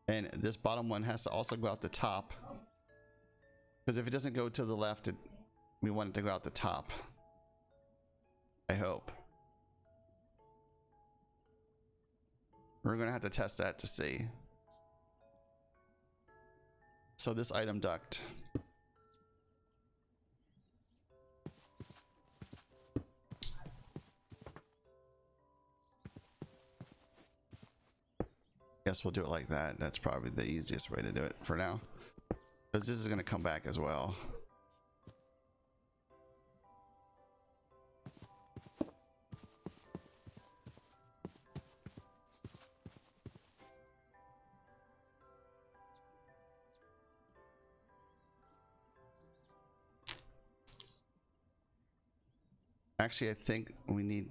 A: And this bottom one has to also go out the top, because if it doesn't go to the left, we want it to go out the top. I hope. We're going to have to test that to see. So this item duct. Guess we'll do it like that. That's probably the easiest way to do it for now, because this is going to come back as well. Actually, I think we need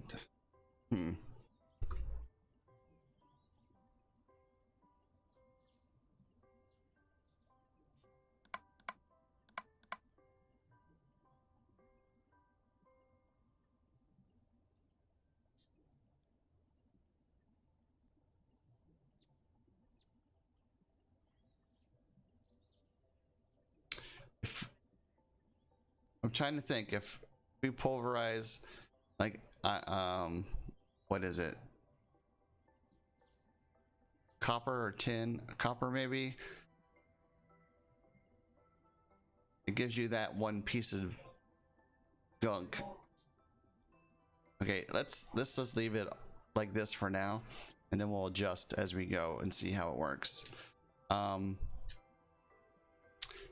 A: I'm trying to think if we pulverize, like, what is it? Copper or tin? Copper, maybe? It gives you that one piece of gunk. Okay, let's just leave it like this for now, and then we'll adjust as we go and see how it works.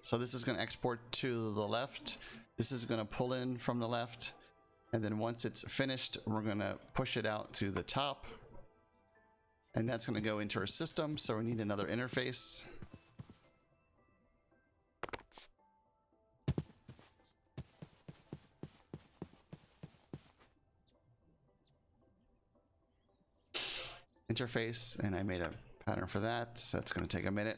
A: So this is going to export to the left. This is going to pull in from the left, and then once it's finished, we're going to push it out to the top, and that's going to go into our system. So we need another interface. Interface, and I made a pattern for that. So that's going to take a minute.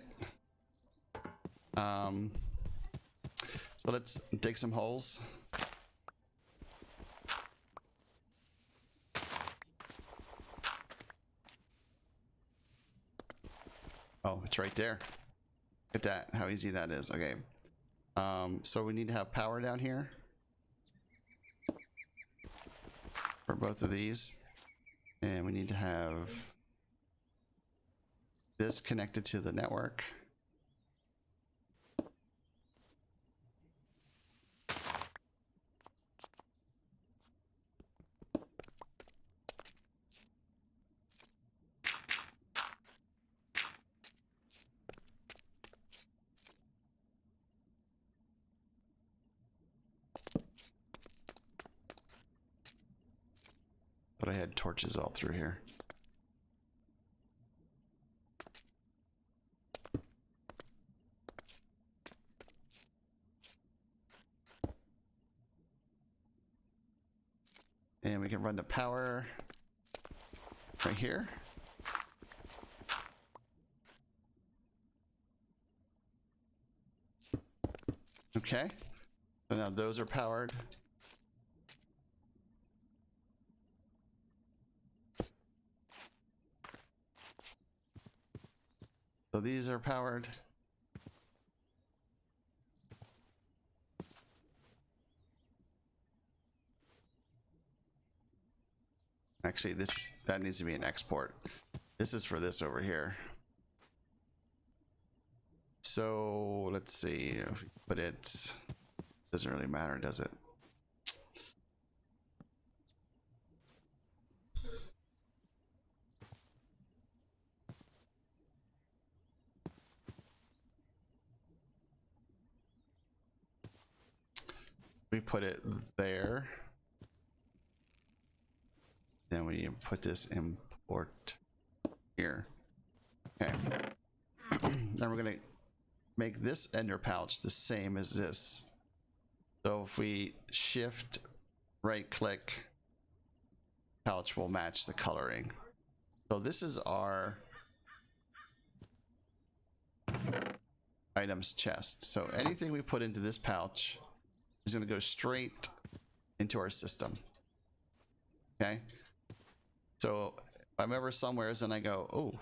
A: So let's dig some holes. Oh, it's right there. Look at that, how easy that is. Okay. So we need to have power down here for both of these. And we need to have this connected to the network. But I had torches all through here. And we can run the power right here. Okay, so now those are powered. these are powered. Actually, that needs to be an export. This is for this over here. So let's see if we put it. Doesn't really matter, does it? We put it there. Then we put this import here. Okay. Then we're gonna make this ender pouch the same as this. So if we shift right click, pouch will match the coloring. So this is our items chest. So anything we put into this pouch is going to go straight into our system. Okay. So if I'm ever somewhere and I go, oh,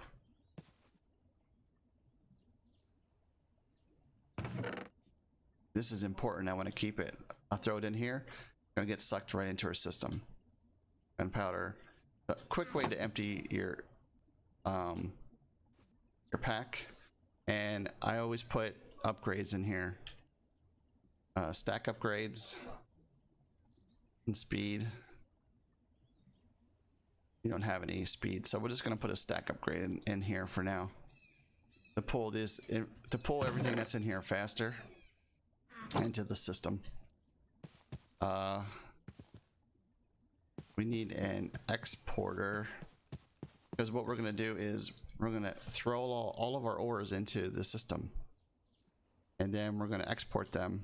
A: this is important, I want to keep it, I'll throw it in here, it's going to get sucked right into our system. Gunpowder. A quick way to empty your pack, and I always put upgrades in here. Stack upgrades and speed. You don't have any speed, so we're just going to put a stack upgrade in here for now to pull this to pull everything that's in here faster into the system. We need an exporter, because what we're going to do is we're going to throw all of our ores into the system, and then we're going to export them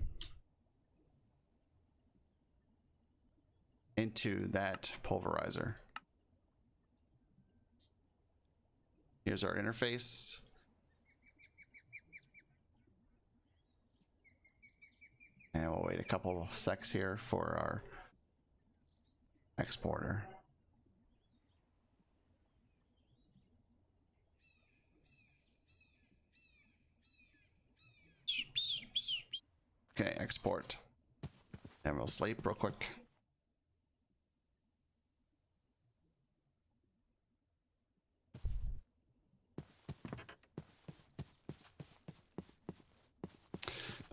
A: into that pulverizer. Here's our interface. And we'll wait a couple of secs here for our exporter. Okay, export. And we'll sleep real quick.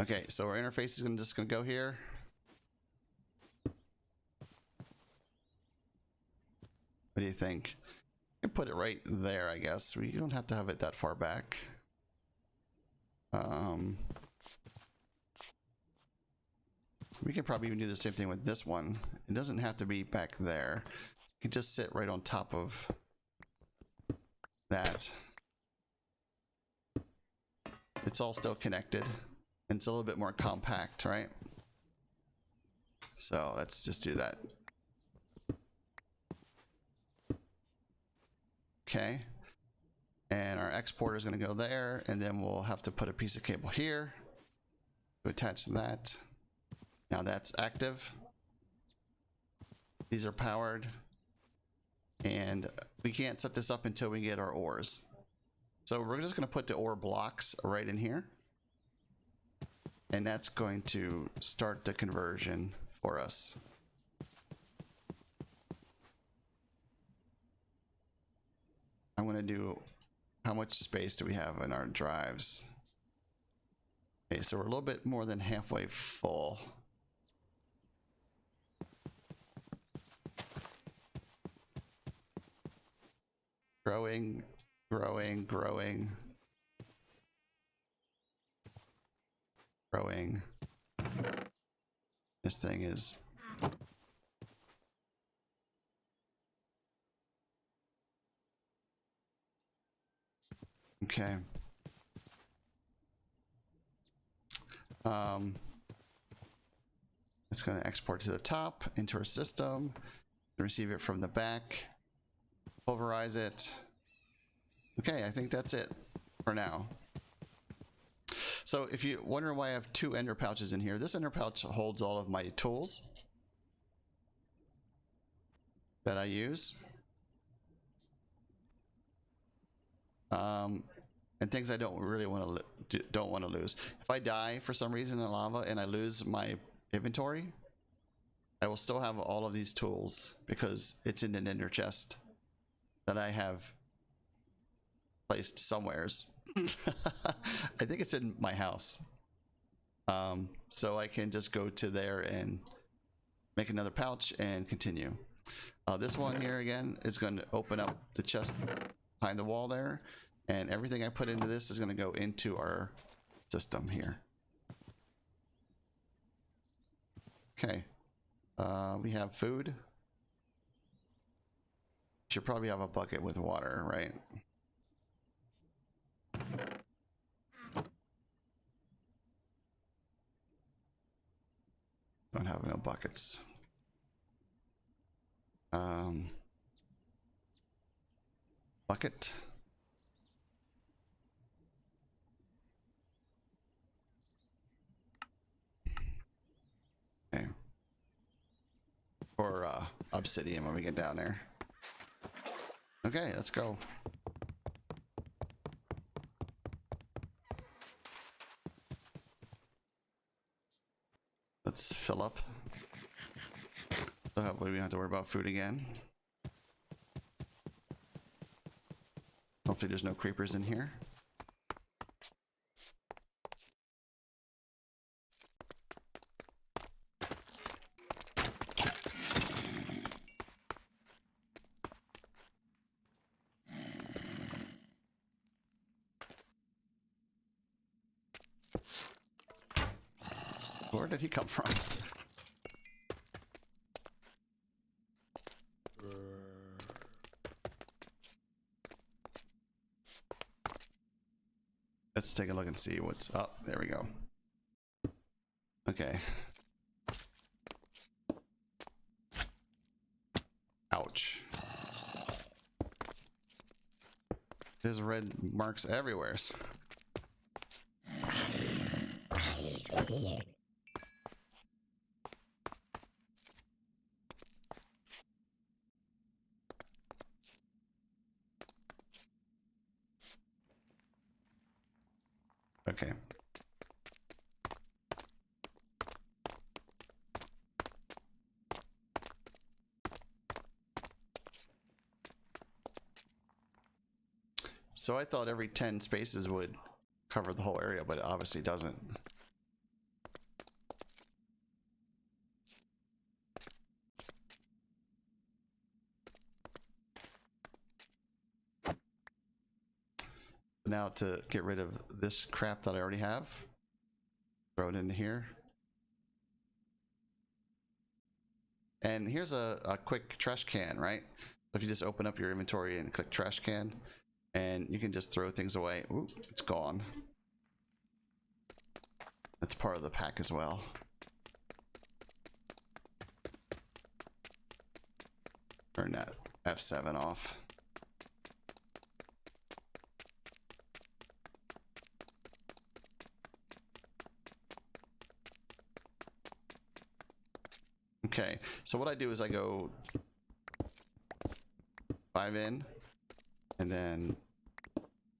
A: Okay, so our interface is just gonna go here. What do you think? You can put it right there, I guess. We don't have to have it that far back. We could probably even do the same thing with this one. It doesn't have to be back there. It can just sit right on top of that. It's all still connected. And it's a little bit more compact, right? So let's just do that. Okay. And our exporter is going to go there, and then we'll have to put a piece of cable here to attach that. Now that's active. These are powered. And we can't set this up until we get our ores. So we're just going to put the ore blocks right in here. And that's going to start the conversion for us. I'm going to do, how much space do we have in our drives? Okay, so we're a little bit more than halfway full. Growing, growing, growing. Growing. This thing is okay. It's going to export to the top into our system, receive it from the back, pulverize it. Okay, I think that's it for now. So if you wonder why I have two ender pouches in here, this ender pouch holds all of my tools that I use. and things I don't really want to lose. If I die for some reason in lava and I lose my inventory, I will still have all of these tools because it's in an ender chest that I have placed somewheres. I think it's in my house. So I can just go to there and make another pouch and continue. This one here again is going to open up the chest behind the wall there, and everything I put into this is going to go into our system here. Okay. We have food. Should probably have a bucket with water, right? Don't have no buckets. Bucket. Okay. Or obsidian when we get down there. Okay, let's go. Let's fill up. So hopefully we don't have to worry about food again. Hopefully there's no creepers in here. Where did he come from? Let's take a look and see what's up. There we go. Okay. Ouch. There's red marks everywhere. Okay. So I thought every 10 spaces would cover the whole area, but it obviously doesn't. Now to get rid of this crap that I already have, throw it into here. And here's a quick trash can, right? If you just open up your inventory and click trash can, and you can just throw things away. Ooh, it's gone. That's part of the pack as well. Turn that F7 off. Okay, so what I do is I go 5 in, and then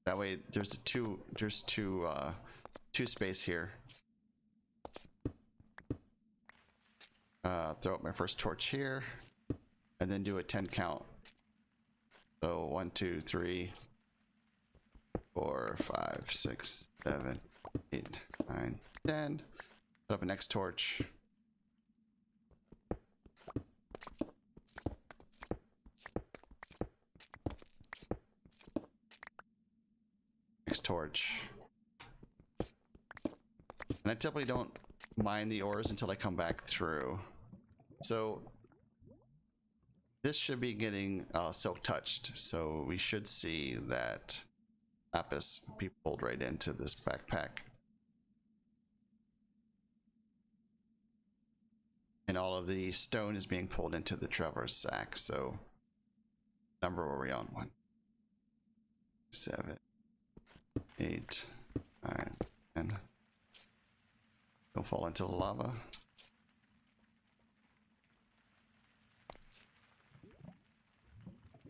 A: that way there's two space here. Throw up my first torch here, and then do a 10 count. So 1, 2, 3, 4, 5, 6, 7, 8, 9, 10. Put up a next torch. Torch. And I typically don't mine the ores until I come back through. So this should be getting silk touched, so we should see that lapis be pulled right into this backpack. And all of the stone is being pulled into the traverse sack. So number were we on? 1, 7, 8, 9, 10. Don't fall into the lava.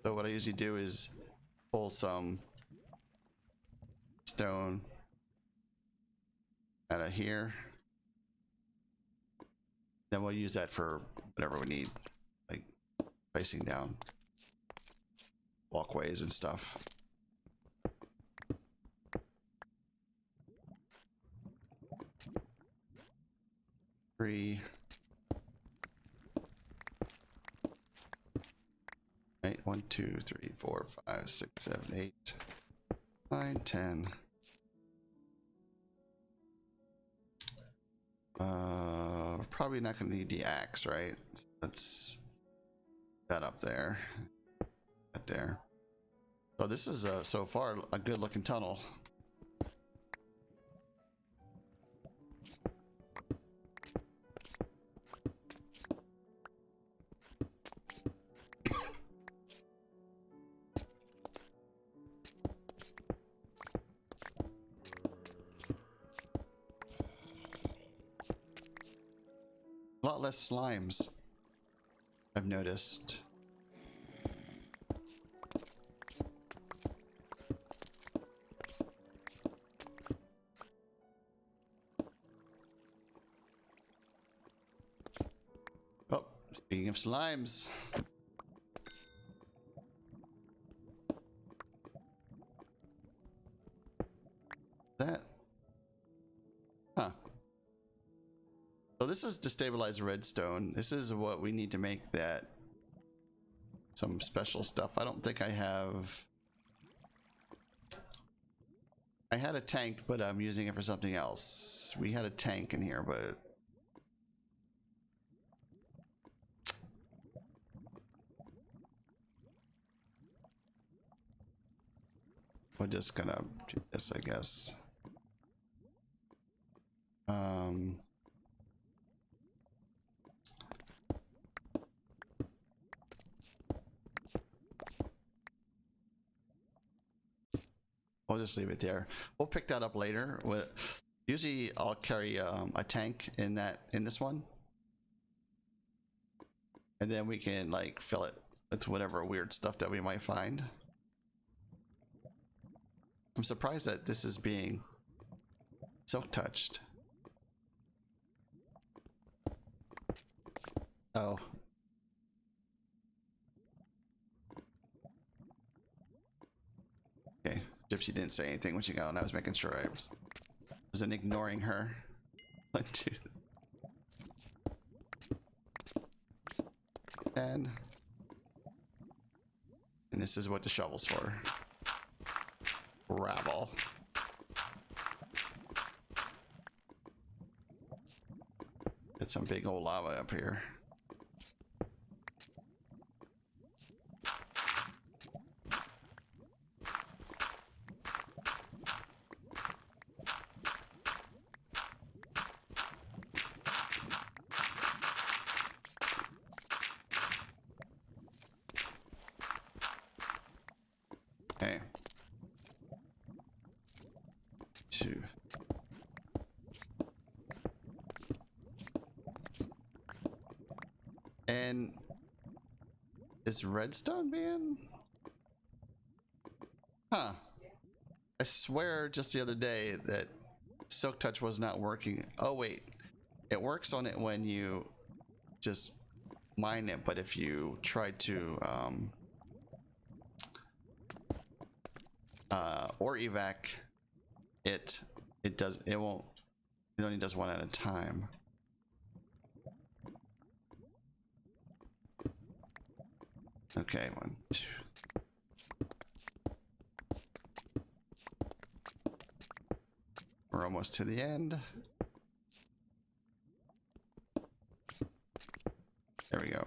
A: So what I usually do is pull some redstone out of here. Then we'll use that for whatever we need, like placing down walkways and stuff. Three. Right, 1, 2, 3, 4, 5, 6, 7, 8, 9, 10. Probably not going to need the axe, right? Let's that up there, that there. So this is so far a good looking tunnel. A lot less slimes, I've noticed. Oh, speaking of slimes. That. Huh. So this is destabilized redstone. This is what we need to make that some special stuff. I don't think I have. I had a tank, but I'm using it for something else. We had a tank in here, but we're just gonna do this, I guess. We'll just leave it there. We'll pick that up later. Usually I'll carry a tank in this one, and then we can like fill it with whatever weird stuff that we might find. I'm surprised that this is being silk touched. Oh. Okay, Gypsy didn't say anything when she got on. I was making sure I wasn't ignoring her. 1, 2, 10. And this is what the shovel's for. Gravel. Get some big old lava up here. Okay. 2. And is redstone being? Huh. I swear just the other day that Silk Touch was not working. Oh wait, it works on it when you just mine it, but if you try to or evac it, it only does one at a time. Okay, 1, 2. We're almost to the end. There we go.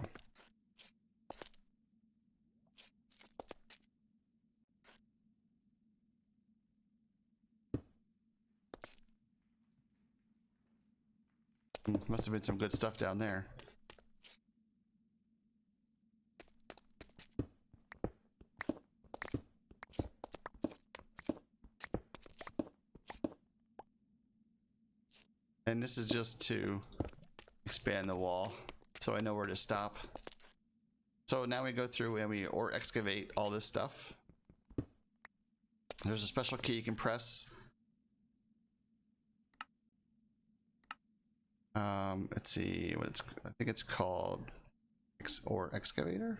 A: Must have been some good stuff down there. And this is just to expand the wall, so I know where to stop. So now we go through and we excavate all this stuff. There's a special key you can press Let's see what it's. I think it's called ore excavator.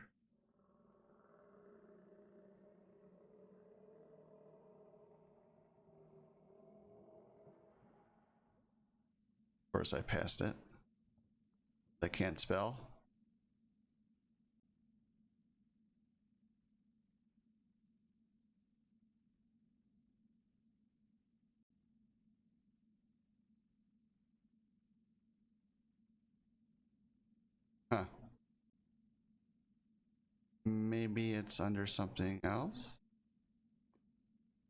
A: Of course, I passed it. I can't spell. Huh. Maybe it's under something else.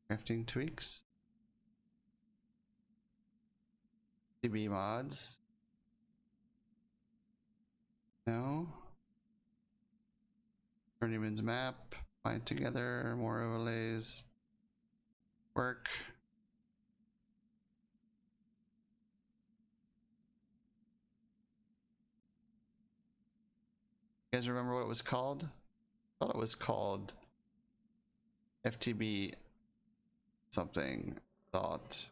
A: Crafting tweaks. FTB mods. No. Journeyman's map. Find together. More overlays. Work. You guys remember what it was called? I thought it was called FTB something. Thought.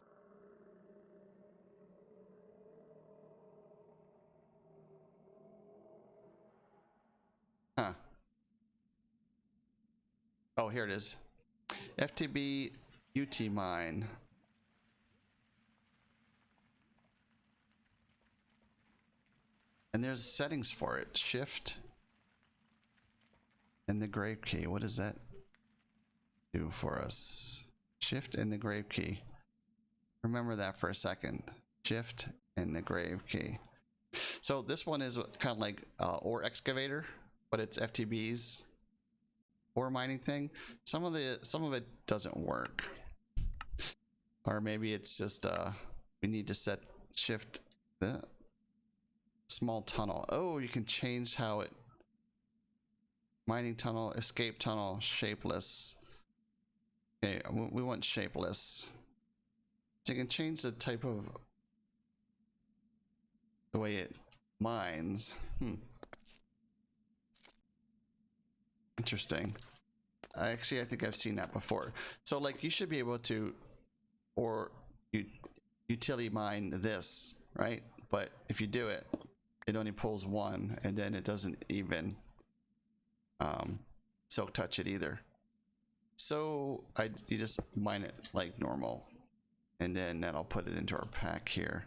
A: Huh. Oh, here it is. FTB UT mine. And there's settings for it. Shift and the grave key. What does that do for us? Shift and the grave key. Remember that for a second. Shift and the grave key. So this one is kind of like ore excavator, but it's FTB's ore mining thing. Some of it doesn't work, or maybe it's just we need to set shift the small tunnel. Oh, you can change how it mining tunnel, escape tunnel, shapeless. Okay, we want shapeless. So you can change the type of the way it mines. Interesting. I think I've seen that before. So like you should be able to, or utility mine this, right? But if you do it, it only pulls one, and then it doesn't even silk touch it either. So you just mine it like normal, and then that'll put it into our pack here.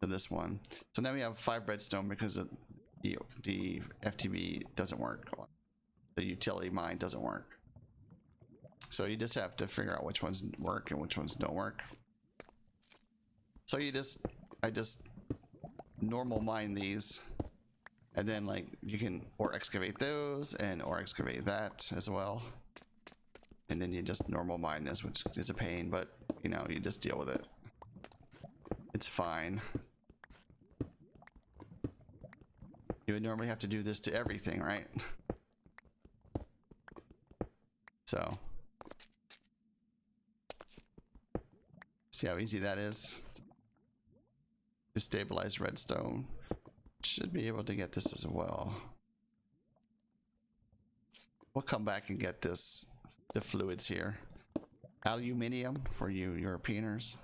A: So this one. So now we have 5 redstone because of the FTB doesn't work. The utility mine doesn't work. So you just have to figure out which ones work and which ones don't work. So I just normal mine these, and then like you can or excavate those and or excavate that as well. And then you just normal mine this, which is a pain, but you know, you just deal with it. It's fine. You would normally have to do this to everything, right? So see how easy that is. Destabilize redstone. Should be able to get this as well. We'll come back and get this, the fluids here. Aluminium for you Europeaners.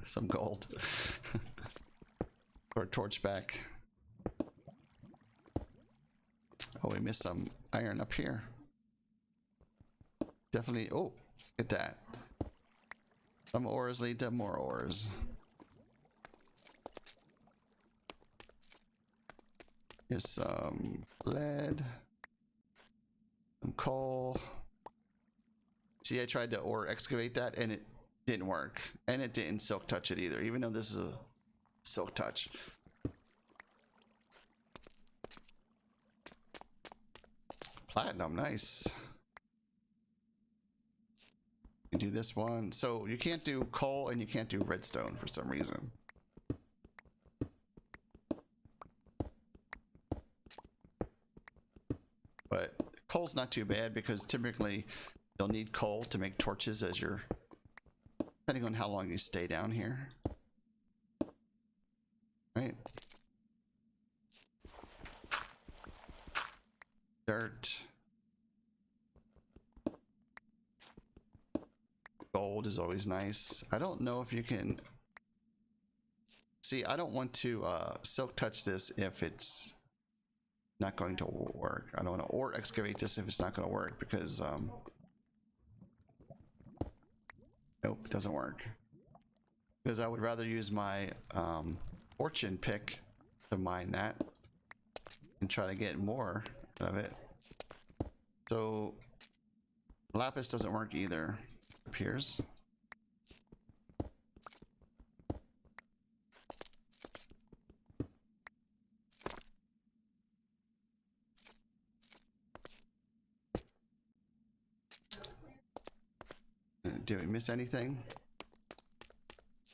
A: Some gold. Or torch back. Oh, we missed some iron up here. Definitely. Oh, get that. Some ores lead to more ores. Here's some lead, some coal. See, I tried to ore excavate that and it didn't work, and it didn't silk touch it either, even though this is a silk touch. Platinum, nice. You do this one. So you can't do coal and you can't do redstone for some reason. But coal's not too bad because typically you'll need coal to make torches as you're, depending on how long you stay down here. Right? Dirt. Gold is always nice. I don't know if you can See, I don't want to silk touch this if it's not going to work. I don't want to ore excavate this if it's not going to work, because nope, it doesn't work. Because I would rather use my fortune pick to mine that and try to get more of it. So lapis doesn't work either, it appears. Did we miss anything?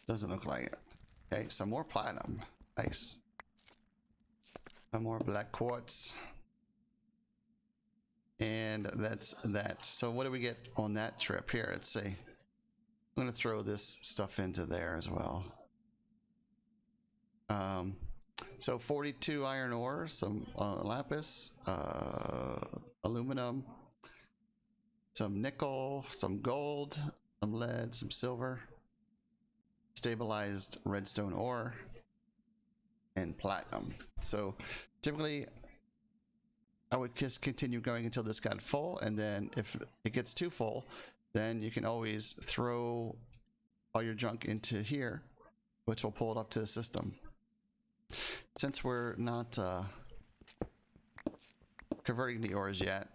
A: Doesn't look like it. Okay, some more platinum. Nice. Some more black quartz. And that's that. So what do we get on that trip here? Let's see. I'm going to throw this stuff into there as well. So 42 iron ore, some lapis, aluminum, some nickel, some gold, some lead, some silver, stabilized redstone ore, and platinum. So typically I would just continue going until this got full, and then if it gets too full, then you can always throw all your junk into here, which will pull it up to the system. Since we're not converting the ores yet,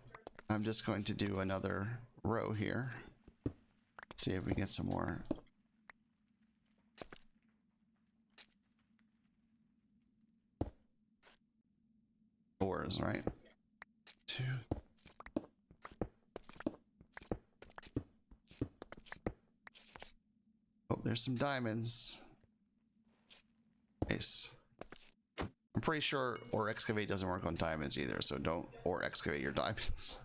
A: I'm just going to do another row here. See if we get some more. Ores, right? 2. Oh, there's some diamonds. Nice. I'm pretty sure ore excavate doesn't work on diamonds either, so don't ore excavate your diamonds.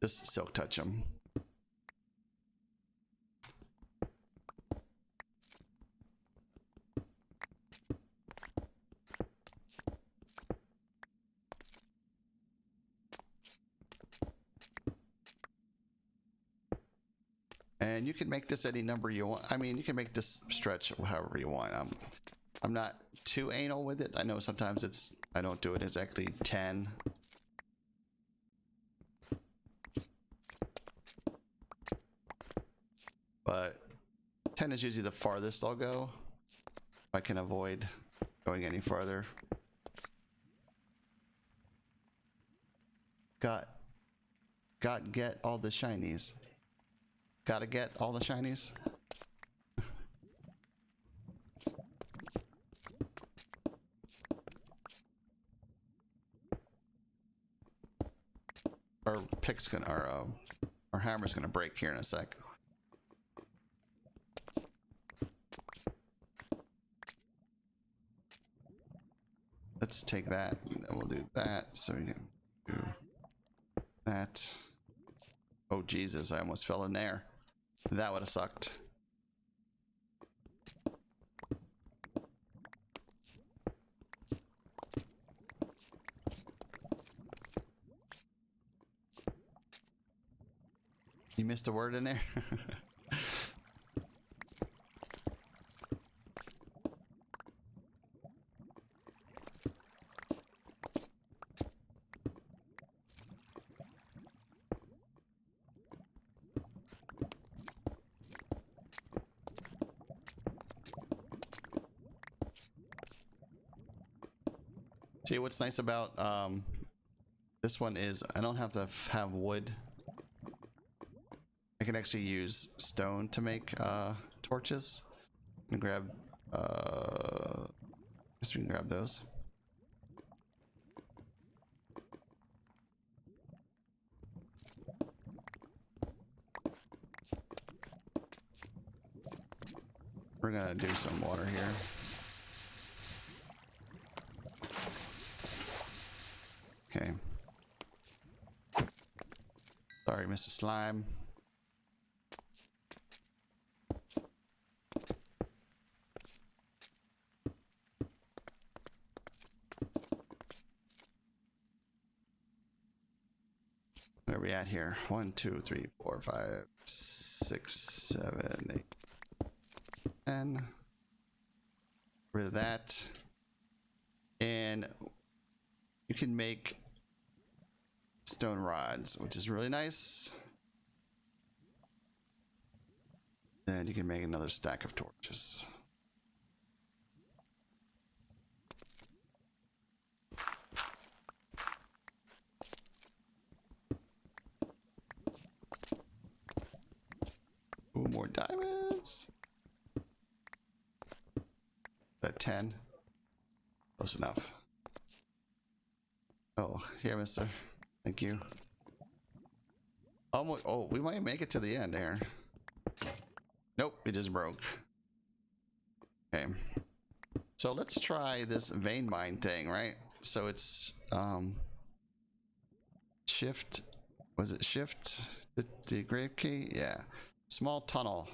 A: Just silk touch them. And you can make this any number you want. I mean, you can make this stretch however you want. I'm not too anal with it. I know sometimes it's, I don't do it exactly 10. But 10 is usually the farthest I'll go, if I can avoid going any farther. Get all the shinies. Gotta get all the shinies. Our pick's gonna, our hammer's gonna break here in a sec. Let's take that, and then we'll do that, so we can do that. Oh Jesus, I almost fell in there. That would have sucked. You missed a word in there? See, what's nice about this one is I don't have to have wood. I can actually use stone to make torches. And grab, I guess we can grab those. We're gonna do some water here. Okay. Sorry, Mr. Slime. Where are we at here? 1, 2, 3, 4, 5, 6, 7, 8, 10. rid of that. And you can make stone rods, which is really nice. Then you can make another stack of torches. Ooh, more diamonds. That 10. Close enough. Oh, here, mister. Thank you. Almost. Oh, we might make it to the end there. Nope, it just broke. Okay. So let's try this vein mine thing, right? So it's shift. Was it shift? The grave key? Yeah. Small tunnel.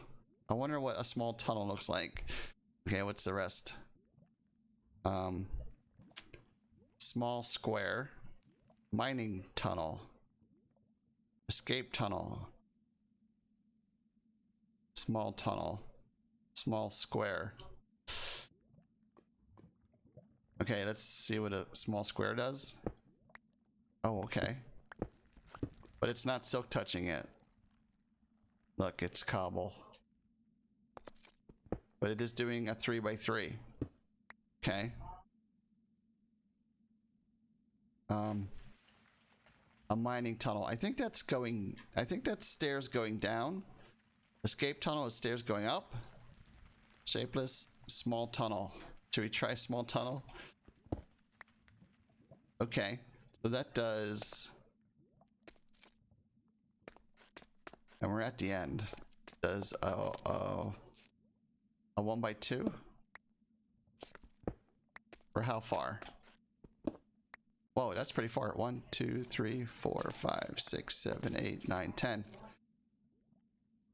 A: I wonder what a small tunnel looks like. Okay, what's the rest? Small square. Mining tunnel. Escape tunnel. Small tunnel. Small square. Okay, let's see what a small square does. Oh, okay. But it's not silk touching it. Look, it's cobble. But it is doing a 3x3. Okay. A mining tunnel. I think that's stairs going down. Escape tunnel is stairs going up. Shapeless, small tunnel. Should we try small tunnel? Okay. So that does... And we're at the end. Does a 1x2? For how far? Whoa, that's pretty far. 1, 2, 3, 4, 5, 6, 7, 8, 9, 10.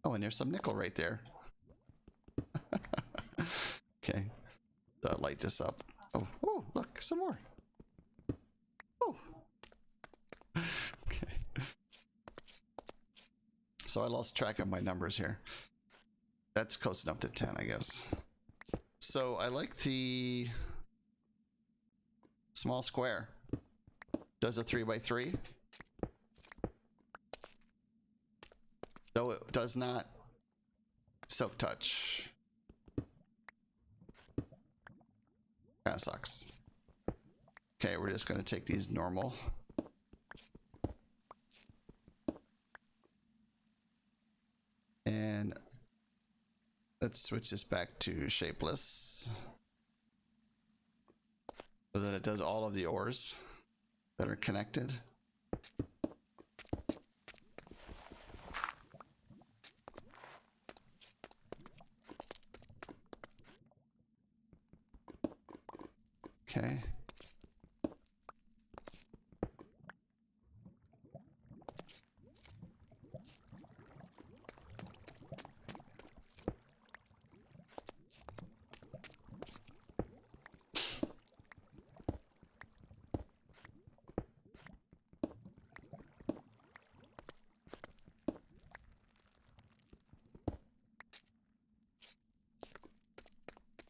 A: Oh, and there's some nickel right there. Okay. So I'll light this up. Oh, look, some more. Oh. Okay. So I lost track of my numbers here. That's close enough to 10, I guess. So I like the small square. Does a 3x3. Though it does not silk touch. Kinda sucks. Okay, we're just gonna take these normal. And let's switch this back to shapeless. So that it does all of the ores that are connected. Okay.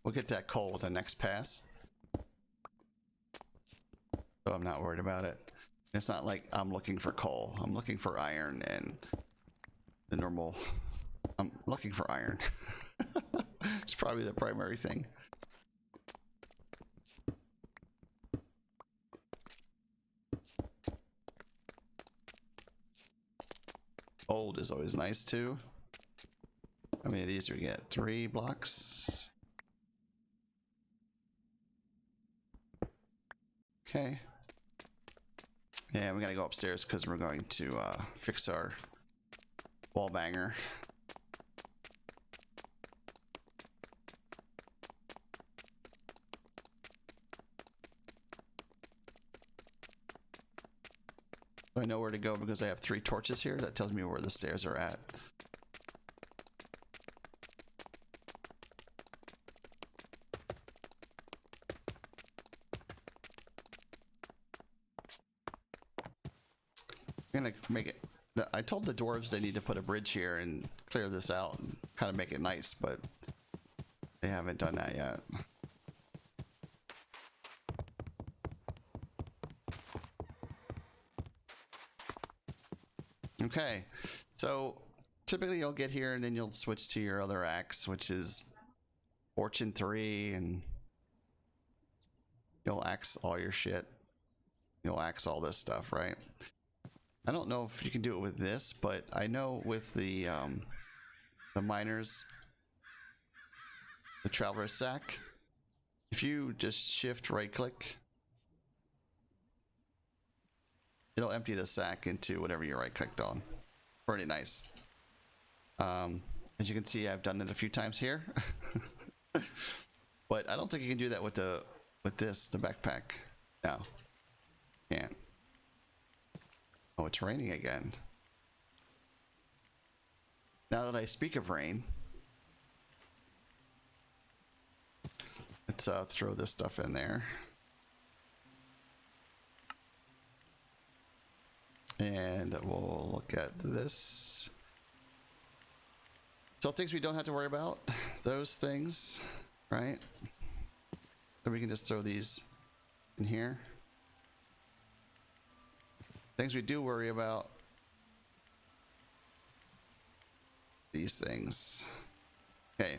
A: We'll get that coal with the next pass. So I'm not worried about it. It's not like I'm looking for coal. I'm looking for iron and the normal... I'm looking for iron. It's probably the primary thing. Old is always nice too. How many of these do we get? 3 blocks. Okay. Yeah, we gotta go upstairs because we're going to fix our wall banger. I know where to go because I have 3 torches here. That tells me where the stairs are at. I'm gonna make it... I told the dwarves they need to put a bridge here and clear this out and kind of make it nice, but they haven't done that yet. Okay, so typically you'll get here and then you'll switch to your other axe, which is Fortune 3, and you'll axe all your shit. You'll axe all this stuff, right? I don't know if you can do it with this, but I know with the miners, the traveler's sack, if you just shift right click, it'll empty the sack into whatever you right clicked on. Pretty nice. As you can see, I've done it a few times here. But I don't think you can do that with the backpack. No, can't. Oh, it's raining again. Now that I speak of rain, let's throw this stuff in there. And we'll look at this. So things we don't have to worry about, those things, right? So we can just throw these in here. Things we do worry about, these things. Okay,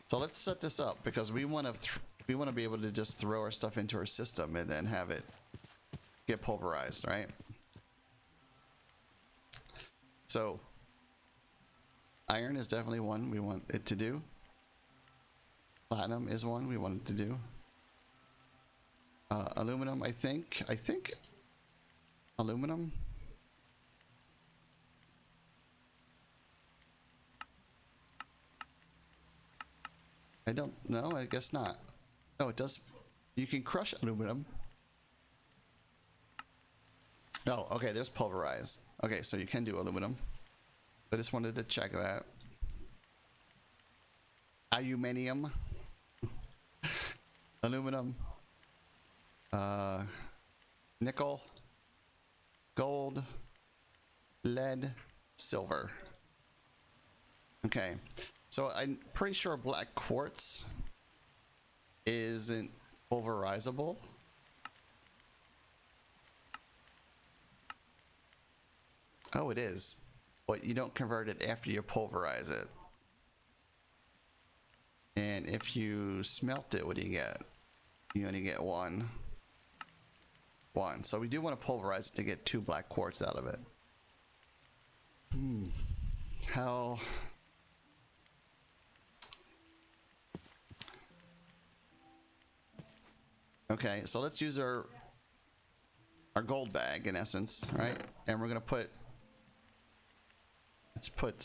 A: so let's set this up because we want to be able to just throw our stuff into our system and then have it get pulverized, right? So iron is definitely one we want it to do. Platinum is one we want it to do. Aluminum, I think aluminum. I don't know, I guess not. Oh, it does. You can crush aluminum. Oh, okay, there's pulverize. Okay, so you can do aluminum. I just wanted to check that. Aluminium. Aluminum. Nickel. Gold. Lead. Silver. Okay, so I'm pretty sure black quartz isn't pulverizable. Oh, it is, but you don't convert it after you pulverize it. And if you smelt it, what do you get? You only get one. So we do want to pulverize it to get 2 black quartz out of it. How? Okay, so let's use our gold bag in essence, right? And we're gonna put, let's put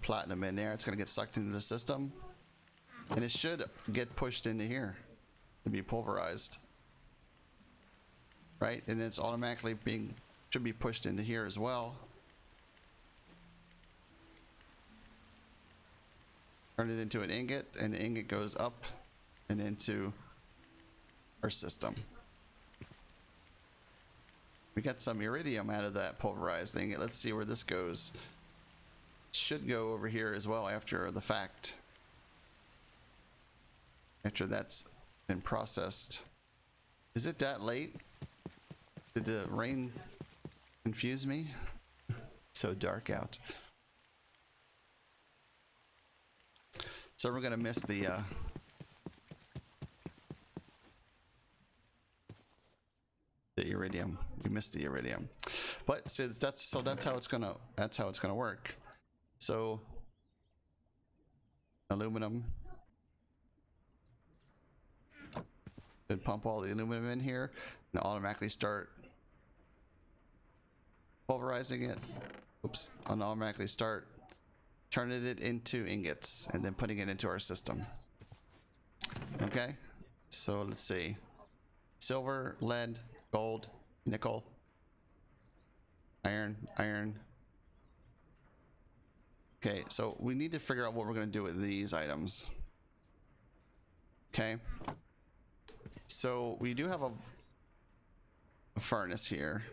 A: platinum in there. It's gonna get sucked into the system, and it should get pushed into here to be pulverized, right? And it's automatically should be pushed into here as well. Turn it into an ingot, and the ingot goes up and into our system. We got some iridium out of that pulverized ingot. Let's see where this goes. It should go over here as well after the fact. After that's been processed. Is it that late? Did the rain confuse me? It's so dark out. So we're gonna miss the iridium. We missed the iridium, but so that's how it's gonna work. So aluminum, then pump all the aluminum in here and automatically start pulverizing it. Oops, and automatically start turning it into ingots and then putting it into our system. Okay, so let's see. Silver, lead, gold, nickel, iron. Okay, so we need to figure out what we're going to do with these items. Okay, so we do have a furnace here.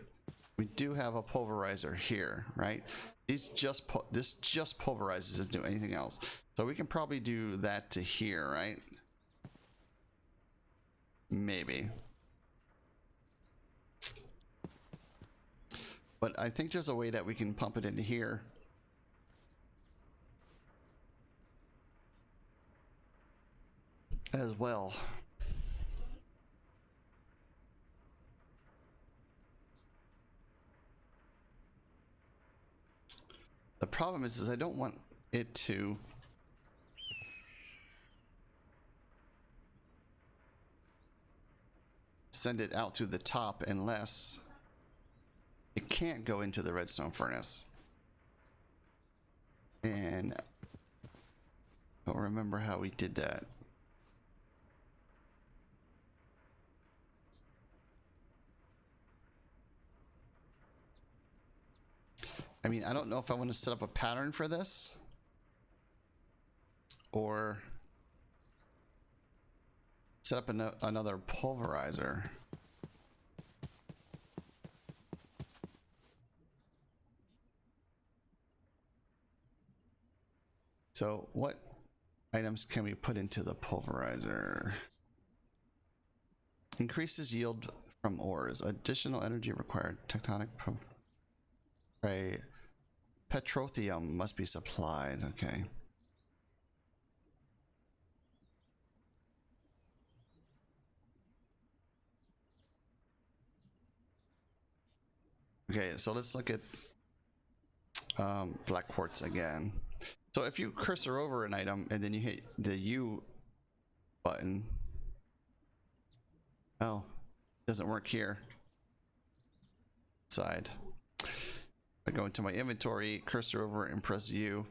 A: We do have a pulverizer here, right? This just pulverizes, doesn't do anything else. So we can probably do that to here, right? Maybe. But I think there's a way that we can pump it into here. As well. The problem is I don't want it to send it out through the top unless it can't go into the redstone furnace. And I don't remember how we did that. I mean, I don't know if I want to set up a pattern for this or set up another pulverizer. So what items can we put into the pulverizer? Increases yield from ores. Additional energy required. Tectonic right. Petroleum must be supplied. Okay. Okay, so let's look at black quartz again. So if you cursor over an item and then you hit the U button, oh, doesn't work here. Side. I go into my inventory, cursor over and press U.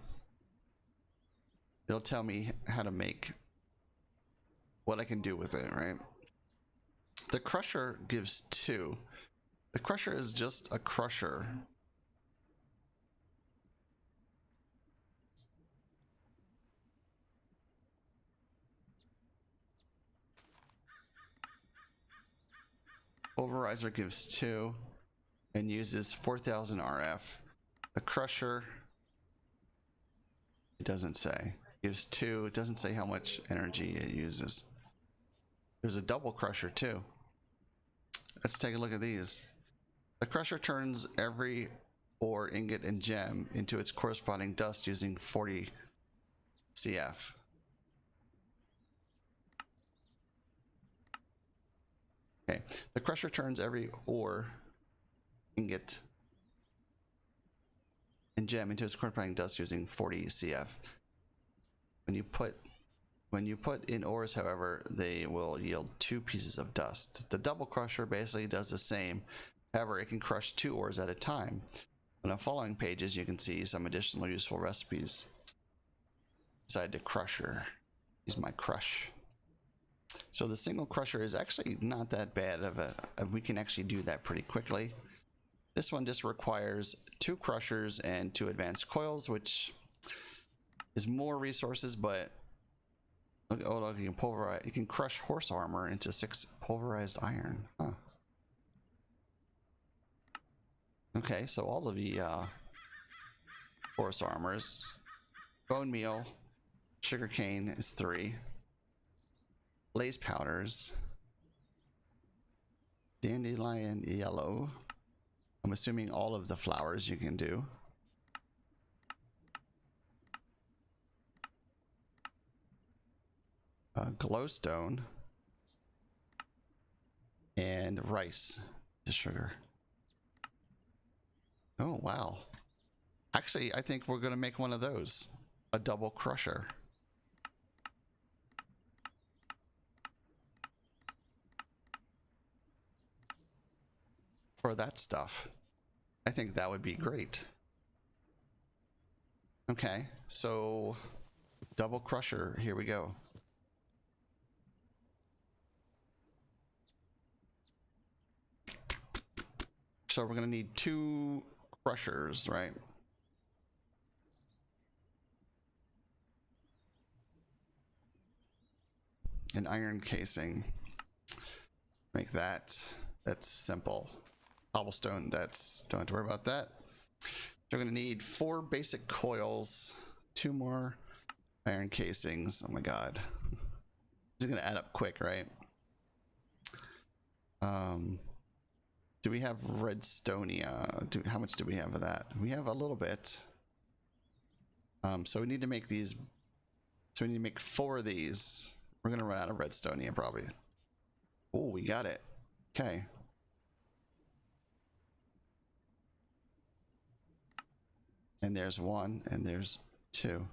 A: It'll tell me how to make what I can do with it, right? The crusher gives 2. The crusher is just a crusher. Pulverizer gives 2 and uses 4000 RF. The crusher, it doesn't say. Gives 2, it doesn't say how much energy it uses. There's a double crusher too. Let's take a look at these. The crusher turns every ore, ingot, and gem into its corresponding dust using 40 CF. Okay, the crusher turns every ore, ingot, and gem into its corresponding dust using 40 CF. When you put in ores, however, they will yield 2 pieces of dust. The double crusher basically does the same. However, it can crush 2 ores at a time. On the following pages, you can see some additional useful recipes inside the crusher. Use my crush. So the single crusher is actually not that bad of a, we can actually do that pretty quickly. This one just requires 2 crushers and 2 advanced coils, which is more resources, but look, oh look, you can pulverize, you can crush horse armor into 6 pulverized iron. Huh. Okay, so all of the horse armors, bone meal, sugarcane is 3, blaze powders, dandelion yellow. I'm assuming all of the flowers you can do. Glowstone and rice to sugar. Oh wow, actually I think we're gonna make one of those, a double crusher. For that stuff, I think that would be great. Okay, so double crusher, here we go. So we're gonna need 2 crushers, right? An iron casing. Make that. That's simple. Cobblestone, that's, don't have to worry about that. So we're gonna need 4 basic coils, 2 more iron casings. Oh my god. This is gonna add up quick, right? Do we have redstonia? How much do we have of that? We have a little bit. So we need to make these. So we need to make 4 of these. We're gonna run out of redstonia probably. Oh, we got it. Okay. And there's 1, and there's 2.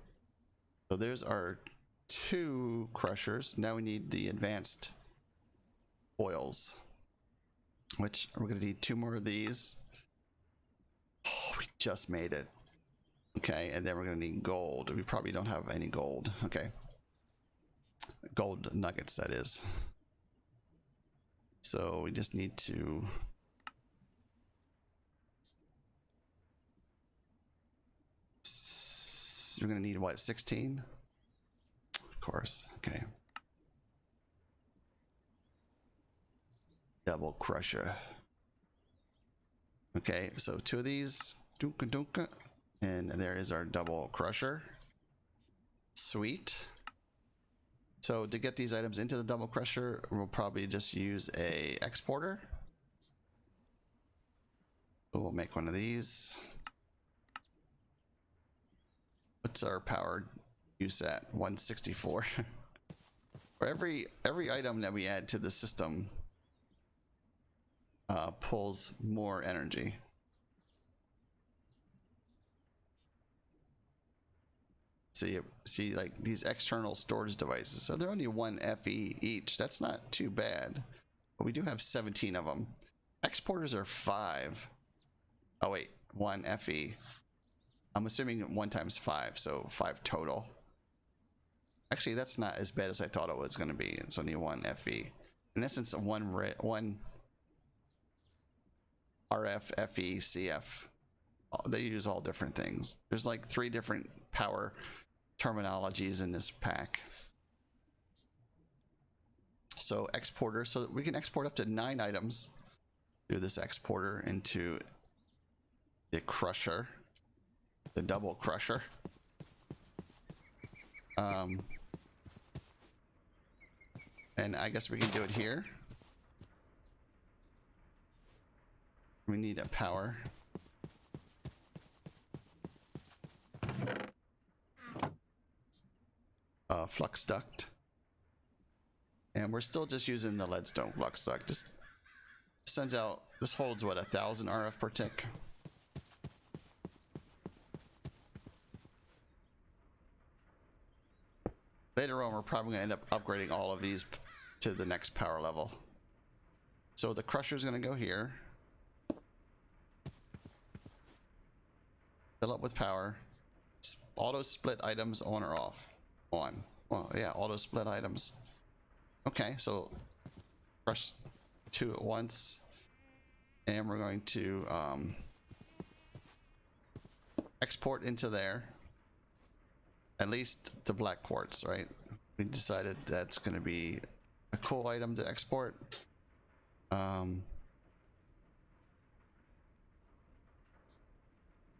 A: So there's our 2 crushers. Now we need the advanced oils, which we're gonna need 2 more of these. Oh, we just made it. Okay, and then we're gonna need gold. We probably don't have any gold. Okay. Gold nuggets, that is. So we just need to you're gonna need what, 16? Of course. Okay. Double crusher. Okay, so 2 of these. Dunka dunka. And there is our double crusher. Sweet. So to get these items into the double crusher, we'll probably just use a exporter. So we'll make 1 of these. What's our power use at? 164. For every item that we add to the system pulls more energy. See, like these external storage devices. So they're only 1 FE each. That's not too bad. But we do have 17 of them. Exporters are 5. Oh wait, 1 FE. I'm assuming 1 times 5, so 5 total. Actually, that's not as bad as I thought it was going to be. It's only 1 FE. In essence, 1 RF, FE, CF. They use all different things. There's like 3 different power terminologies in this pack. So exporter, so that we can export up to 9 items through this exporter into the crusher, the double crusher. And I guess we can do it here. We need a power. Flux duct. And we're still just using the leadstone flux duct. This sends out, this holds what, 1,000 RF per tick. Later on, we're probably going to end up upgrading all of these to the next power level. So the crusher is going to go here. Fill up with power. Auto split items on or off? On. Well, yeah, auto split items. Okay, so crush 2 at once. And we're going to export into there. At least the black quartz, right? We decided that's going to be a cool item to export.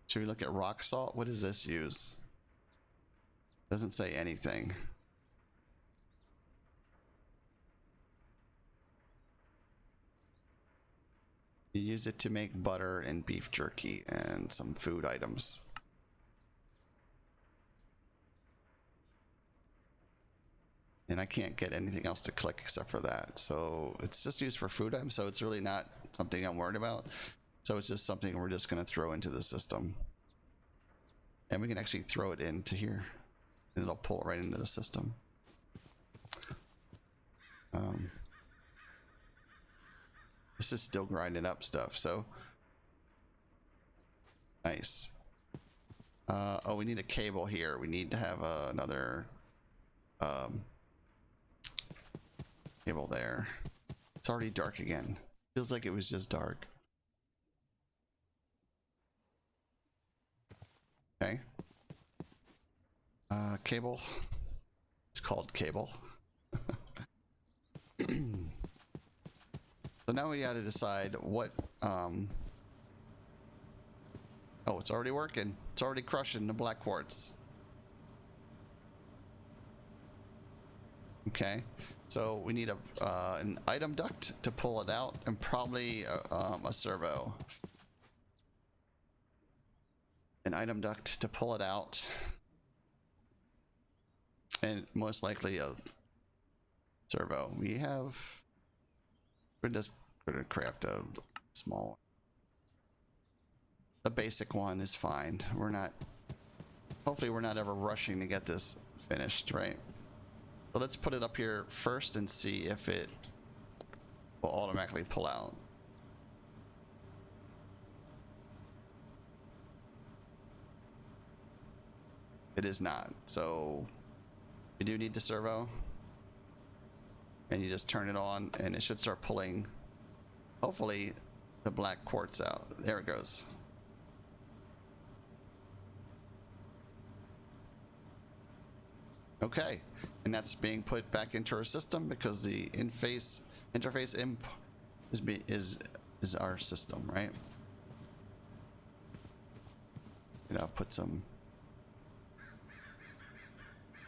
A: Should we look at rock salt? What does this use? Doesn't say anything. You use it to make butter and beef jerky and some food items. And I can't get anything else to click except for that. So it's just used for food items, so it's really not something I'm worried about. So it's just something we're just going to throw into the system. And we can actually throw it into here. And it'll pull it right into the system. This is still grinding up stuff, so nice. Oh, we need a cable here. We need to have another cable there. It's already dark again. Feels like it was just dark. Okay. Cable. It's called cable. So now we got to decide what oh, it's already working. It's already crushing the black quartz. Okay, so we need an item duct to pull it out, and probably a servo. An item duct to pull it out, and most likely a servo. We have. We're gonna craft a small one. The basic one is fine. We're not. Hopefully, we're not ever rushing to get this finished, right? So let's put it up here first and see if it will automatically pull out. It is not. So we do need the servo. And you just turn it on and it should start pulling, hopefully, the black quartz out. There it goes. Okay, and that's being put back into our system because the interface imp is our system, right? And I'll put some.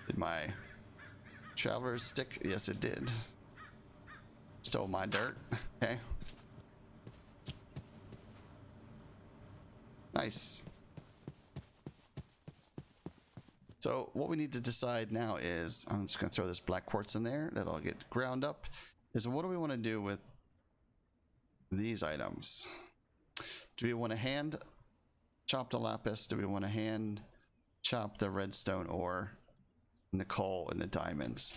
A: Did my traveler's stick? Yes, it did. Stole my dirt. Okay. Nice. So what we need to decide now is, I'm just going to throw this black quartz in there. That'll get ground up. Is what do we want to do with these items? Do we want to hand chop the lapis? Do we want to hand chop the redstone ore and the coal and the diamonds?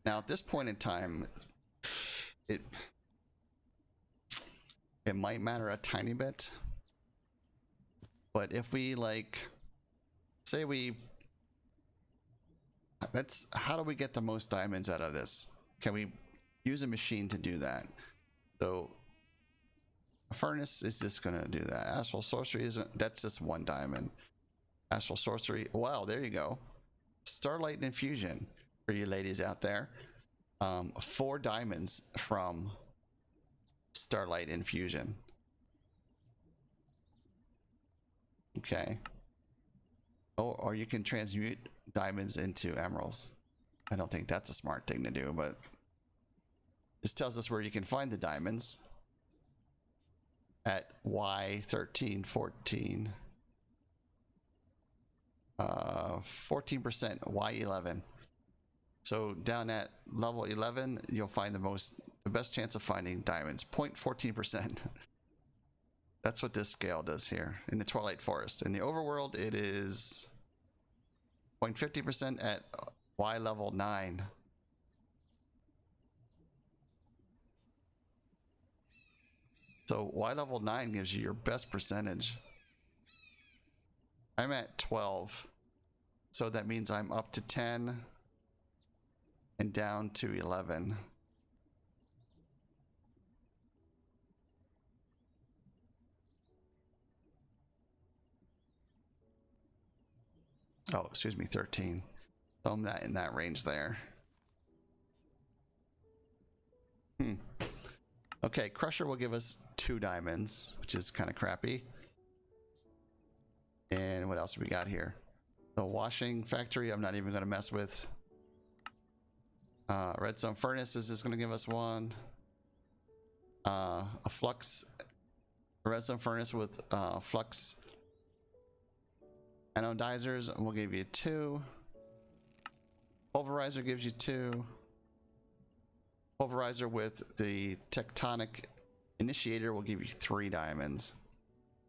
A: Now at this point in time, it might matter a tiny bit, but if we like, say how do we get the most diamonds out of this? Can we use a machine to do that? So a furnace is just gonna do that. Astral sorcery that's just 1 diamond. Astral sorcery, wow, there you go. Starlight infusion for you ladies out there. 4 diamonds from Starlight infusion. Okay. Oh, or you can transmute diamonds into emeralds. I don't think that's a smart thing to do, but this tells us where you can find the diamonds at Y1314. 14%, Y11. So down at level 11, you'll find the best chance of finding diamonds. 0.14%. That's what this scale does here in the Twilight Forest. In the overworld, it is 0.50% at Y level 9. So Y level 9 gives you your best percentage. I'm at 12. So that means I'm up to 10 and down to 11. Oh, excuse me, 13. So I'm in that range there. Okay, Crusher will give us 2 diamonds, which is kind of crappy. And what else we got here? The washing factory, I'm not even going to mess with. Redstone furnace is just going to give us 1. A flux, a redstone furnace with flux anodizers will give you 2. Pulverizer gives you 2. Pulverizer with the tectonic initiator will give you 3 diamonds.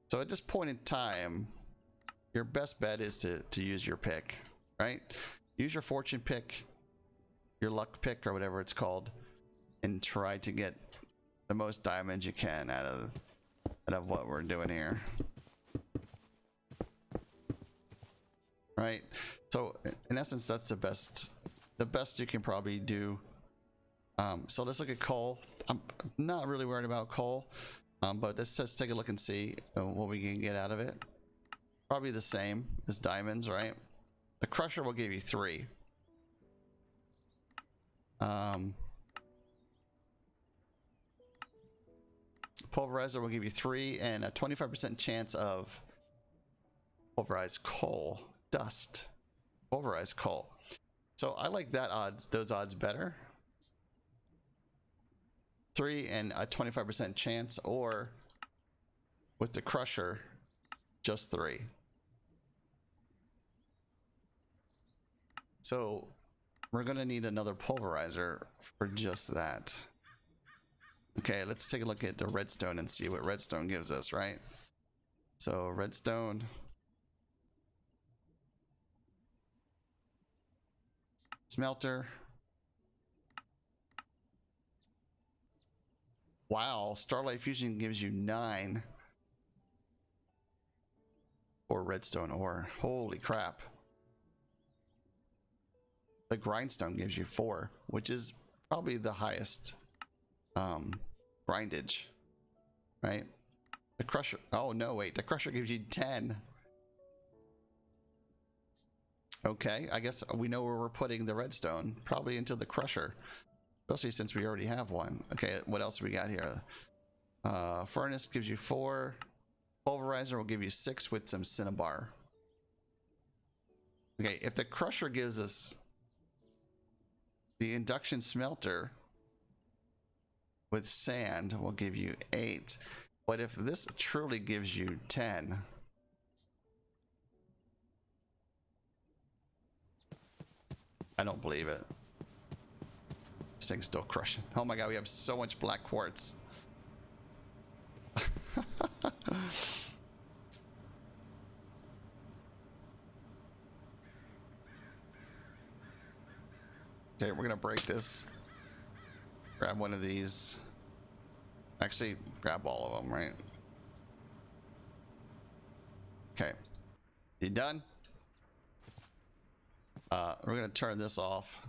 A: So at this point in time, your best bet is to use your pick, right? Use your fortune pick, your luck pick, or whatever it's called, and try to get the most diamonds you can out of what we're doing here. Right? So in essence, that's the best you can probably do. So let's look at coal. I'm not really worried about coal, but let's take a look and see what we can get out of it. Probably the same as diamonds, right? The crusher will give you 3. Pulverizer will give you 3 and a 25% chance of Pulverized coal, dust, pulverized coal. So I like those odds better. 3 and a 25% chance, or with the crusher, just 3. So we're gonna need another pulverizer for just that. Okay, let's take a look at the redstone and see what redstone gives us, right? So redstone. Smelter. Wow, Starlight Fusion gives you 9 for redstone ore. Holy crap. The grindstone gives you 4, which is probably the highest grindage, right? The crusher, oh no, wait, the crusher gives you 10. Okay, I guess we know where we're putting the redstone, probably into the crusher, especially since we already have one. Okay, what else we got here? Furnace gives you 4. Pulverizer will give you 6 with some cinnabar. Okay, if the crusher gives us the induction smelter with sand, will give you 8. But if this truly gives you 10, I don't believe it. This thing's still crushing. Oh my god, we have so much black quartz. Okay, we're gonna break this. Grab one of these. Actually, grab all of them, right? Okay. You done? We're gonna turn this off.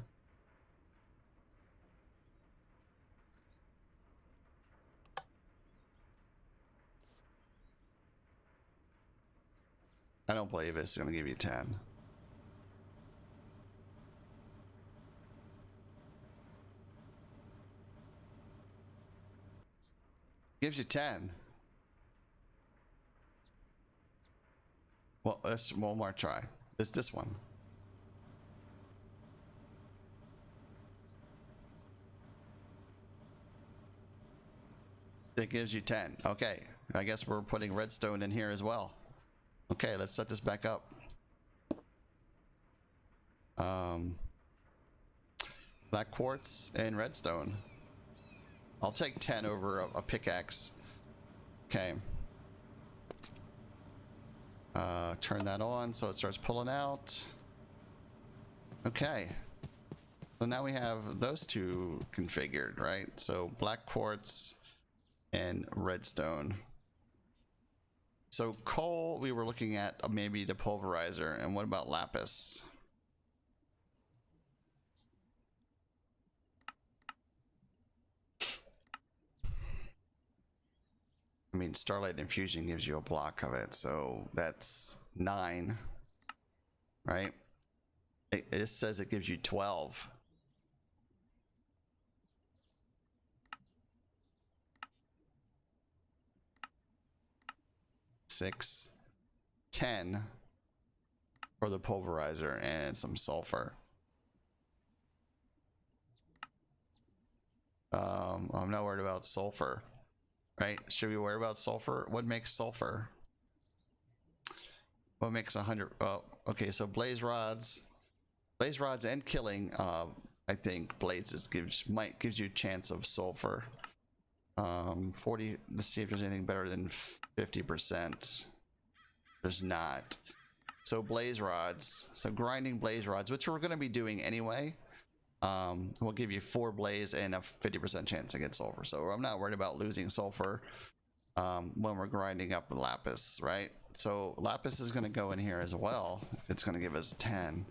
A: I don't believe it's gonna give you 10. Gives you 10. Well, let's one more try. This one. It gives you 10. Okay, I guess we're putting redstone in here as well. Okay, let's set this back up. Black quartz and redstone. I'll take 10 over a pickaxe. Okay. Turn that on so it starts pulling out. Okay. So now we have those two configured, right? So black quartz and redstone. So coal, we were looking at maybe the pulverizer. And what about lapis? I mean, Starlight Infusion gives you a block of it, so that's 9, right? It says it gives you 12. Six, 10 for the pulverizer and some sulfur. I'm not worried about sulfur, right? Should we worry about sulfur? What makes sulfur? What makes 100? Oh, okay. So blaze rods and killing. I think blazes gives you a chance of sulfur. 40. Let's see if there's anything better than 50%. There's not. So blaze rods. So grinding blaze rods, which we're going to be doing anyway. Will give you 4 blaze and a 50% chance to get sulfur. So I'm not worried about losing sulfur when we're grinding up lapis, right? So lapis is going to go in here as well if it's going to give us 10.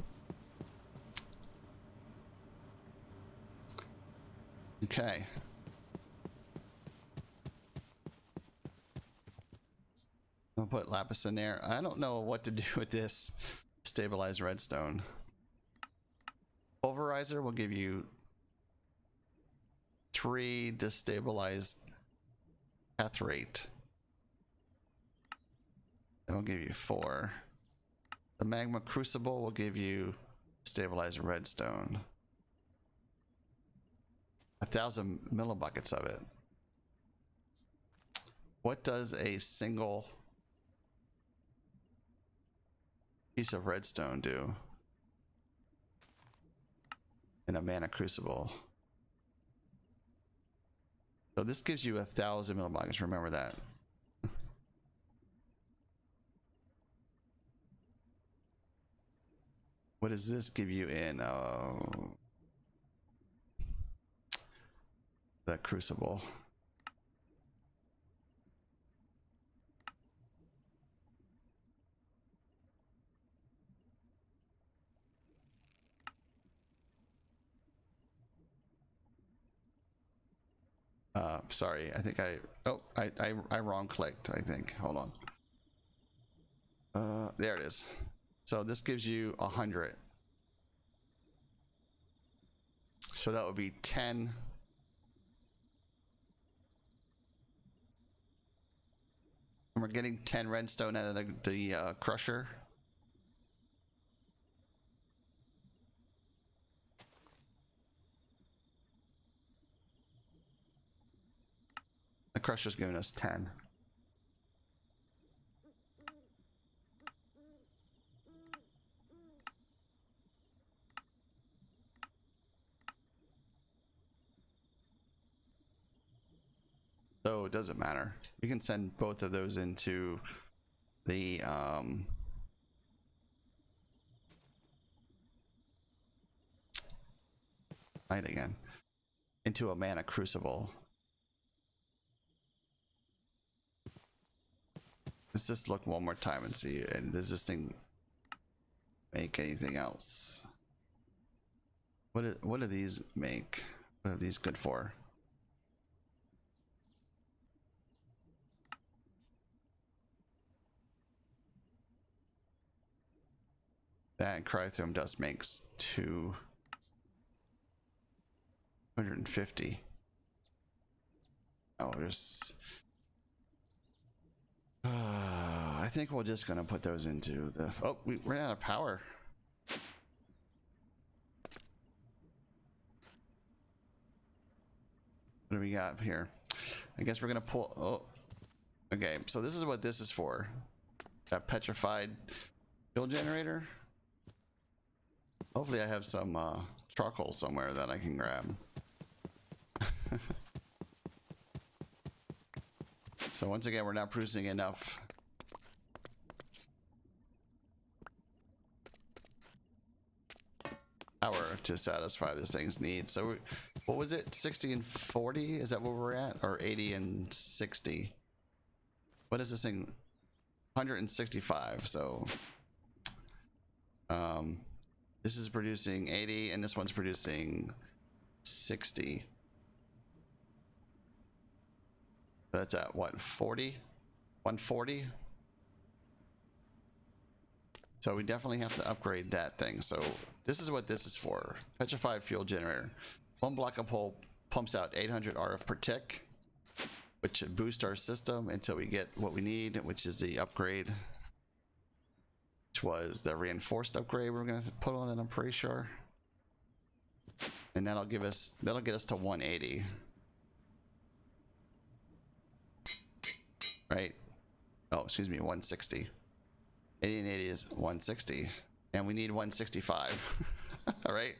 A: Okay. I'll put lapis in there. I don't know what to do with this stabilized redstone. Pulverizer will give you 3 destabilized path rate. It'll give you 4. The magma crucible will give you stabilized redstone. 1,000 millibuckets of it. What does a single piece of redstone do in a mana crucible? So this gives you 1,000 millibuckets. Remember that. What does this give you in the crucible? Sorry, I think I wrong clicked, I think. Hold on. There it is. So this gives you 100. So that would be 10. And we're getting 10 redstone out of the crusher. The crusher's giving us 10. So it doesn't matter. We can send both of those into the again, into a mana crucible. Let's just look one more time and see, and does this thing make anything else? What do these make? What are these good for? That cryotherm dust makes 250. Oh, there's I think we're just gonna put those into the. Oh, we ran out of power. What do we got here? I guess we're gonna pull. Oh, okay. So this is what this is for. That petrified fuel generator. Hopefully, I have some charcoal somewhere that I can grab. So once again, we're not producing enough. Power to satisfy this thing's needs. So what was it, 60 and 40? Is that where we're at? Or 80 and 60? What is this thing? 165. So this is producing 80 and this one's producing 60. That's at what, 40? 140? So we definitely have to upgrade that thing. So this is what this is for. Petrified fuel generator. One block of hole pumps out 800 RF per tick, which should boost our system until we get what we need, which is the upgrade, which was the reinforced upgrade we're gonna put on it, I'm pretty sure. And that'll get us to 180. Right? Oh, excuse me, 160. 80 and 80 is 160, and we need 165. All right.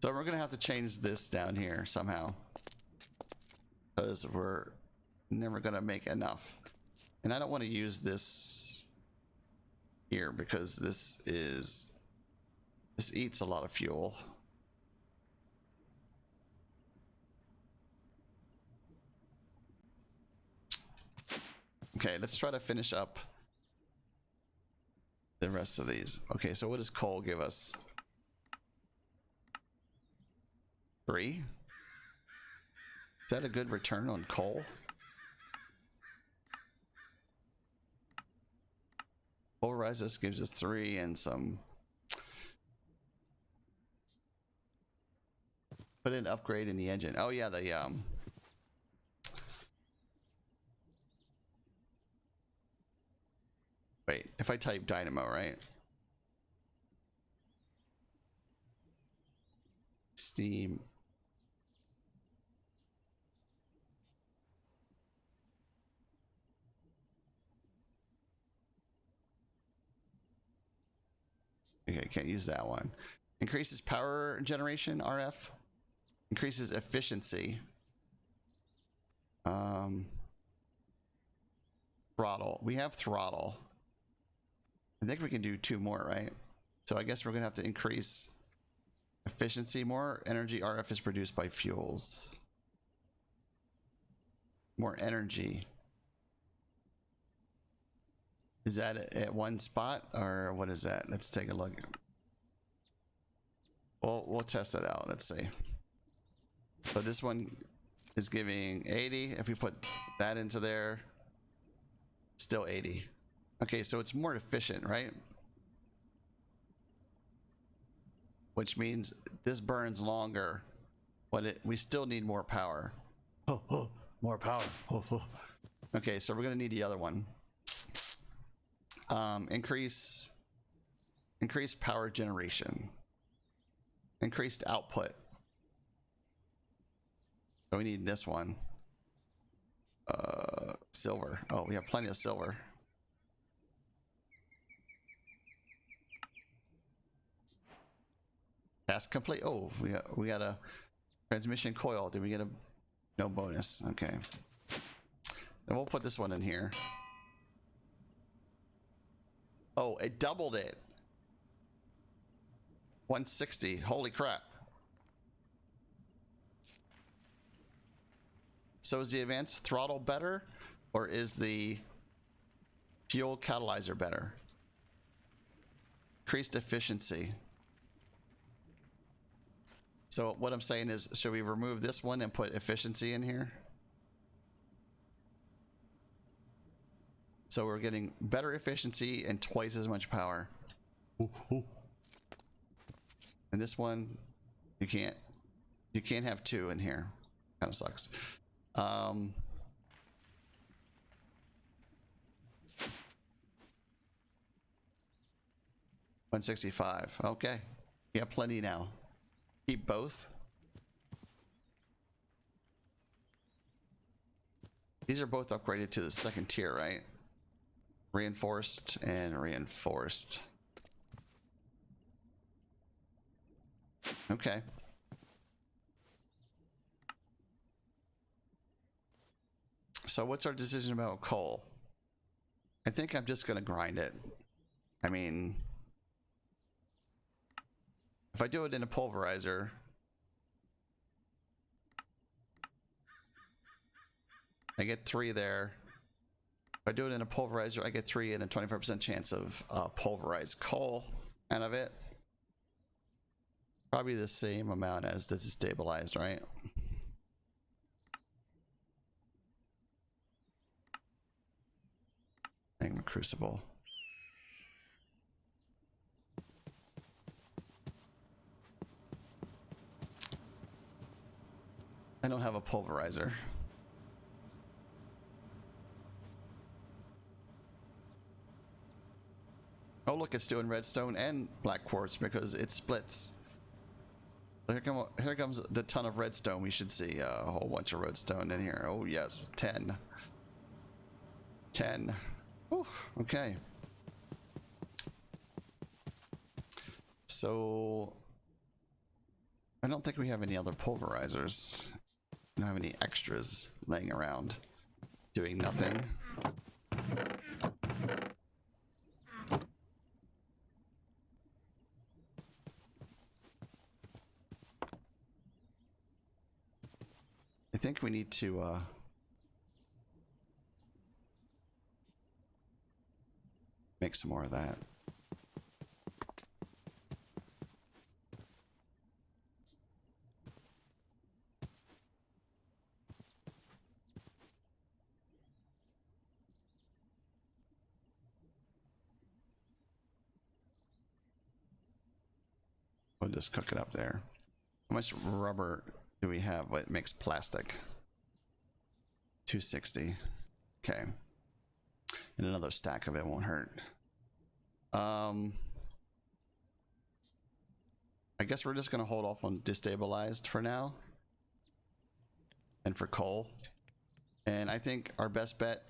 A: So we're gonna have to change this down here somehow, because we're never gonna make enough. And I don't want to use this here because this eats a lot of fuel. Okay, let's try to finish up the rest of these. Okay, so what does coal give us? 3? Is that a good return on coal? Polarize this gives us 3 and some. Put an upgrade in the engine. Oh yeah, Wait, if I type dynamo, right? Steam. Okay, can't use that one. Increases power generation, RF. Increases efficiency. Throttle. We have throttle. I think we can do 2 more, right? So I guess we're gonna have to increase efficiency. More energy RF is produced by fuels. More energy. Is that at one spot or what is that? Let's take a look. We'll test that out. Let's see. So this one is giving 80. If we put that into there, still 80. Okay, so it's more efficient, right? Which means this burns longer, but we still need more power. More power. Okay, so we're gonna need the other one. Increase power generation. Increased output. So we need this one. Silver. Oh, we have plenty of silver. Task complete. Oh, we got a transmission coil. Did we get a no bonus? Okay. Then we'll put this one in here. Oh, it doubled it. 160. Holy crap. So is the advanced throttle better, or is the fuel catalyzer better? Increased efficiency. So what I'm saying is, should we remove this one and put efficiency in here? So we're getting better efficiency and twice as much power. And this one, you can't have 2 in here. Kind of sucks. 165. Okay, we have plenty now. Keep both. These are both upgraded to the 2nd tier, right? Reinforced and reinforced. Okay. So what's our decision about coal? I think I'm just gonna grind it. I mean, if I do it in a pulverizer, I get 3 there. If I do it in a pulverizer, I get 3 and a 25% chance of pulverized coal out of it. Probably the same amount as this is stabilized, right? Magma crucible. I don't have a pulverizer. Oh look, it's doing redstone and black quartz because it splits. Here comes the ton of redstone. We should see a whole bunch of redstone in here. Oh yes, 10. 10. Whew, okay. So I don't think we have any other pulverizers. We don't have any extras laying around doing nothing. I think we need to make some more of that. We'll just cook it up there. How much rubber do we have? What makes plastic? 260. Okay. And another stack of it won't hurt. I guess we're just gonna hold off on destabilized for now. And for coal. And I think our best bet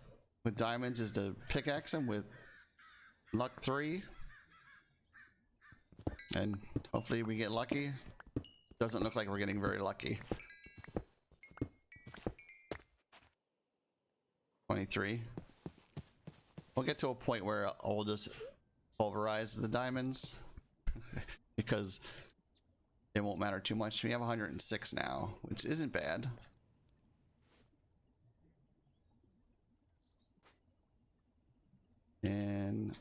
A: with diamonds is to pickaxe them with luck 3. And hopefully we get lucky. Doesn't look like we're getting very lucky. 23. We'll get to a point where I'll just pulverize the diamonds because it won't matter too much. We have 106 now, which isn't bad. And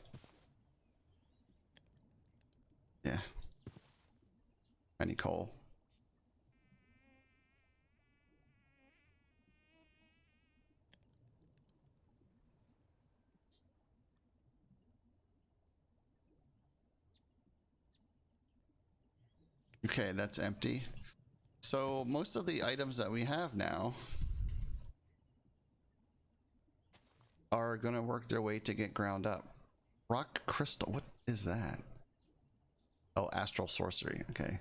A: yeah, I need coal. Okay, that's empty. So most of the items that we have now are gonna work their way to get ground up. Rock crystal, what is that? Oh, astral sorcery, okay.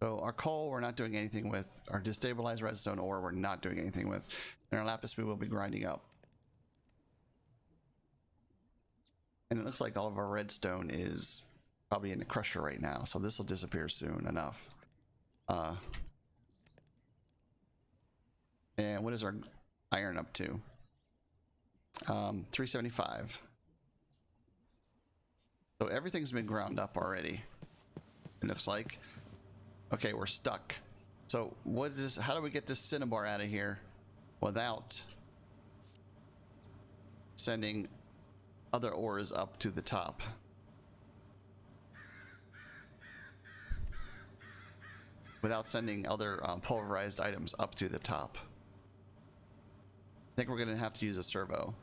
A: So our coal we're not doing anything with, our destabilized redstone ore we're not doing anything with, and our lapis we will be grinding up. And it looks like all of our redstone is probably in the crusher right now, so this will disappear soon enough. And what is our iron up to? 375. So everything's been ground up already, it looks like. Okay, we're stuck. So what is this? How do we get this cinnabar out of here without sending other ores up to the top? Without sending other pulverized items up to the top. I think we're gonna have to use a servo.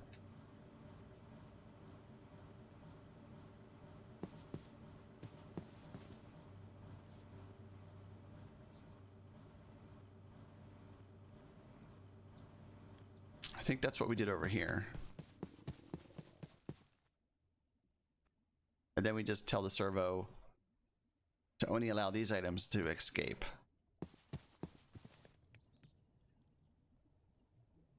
A: I think that's what we did over here. And then we just tell the servo to only allow these items to escape.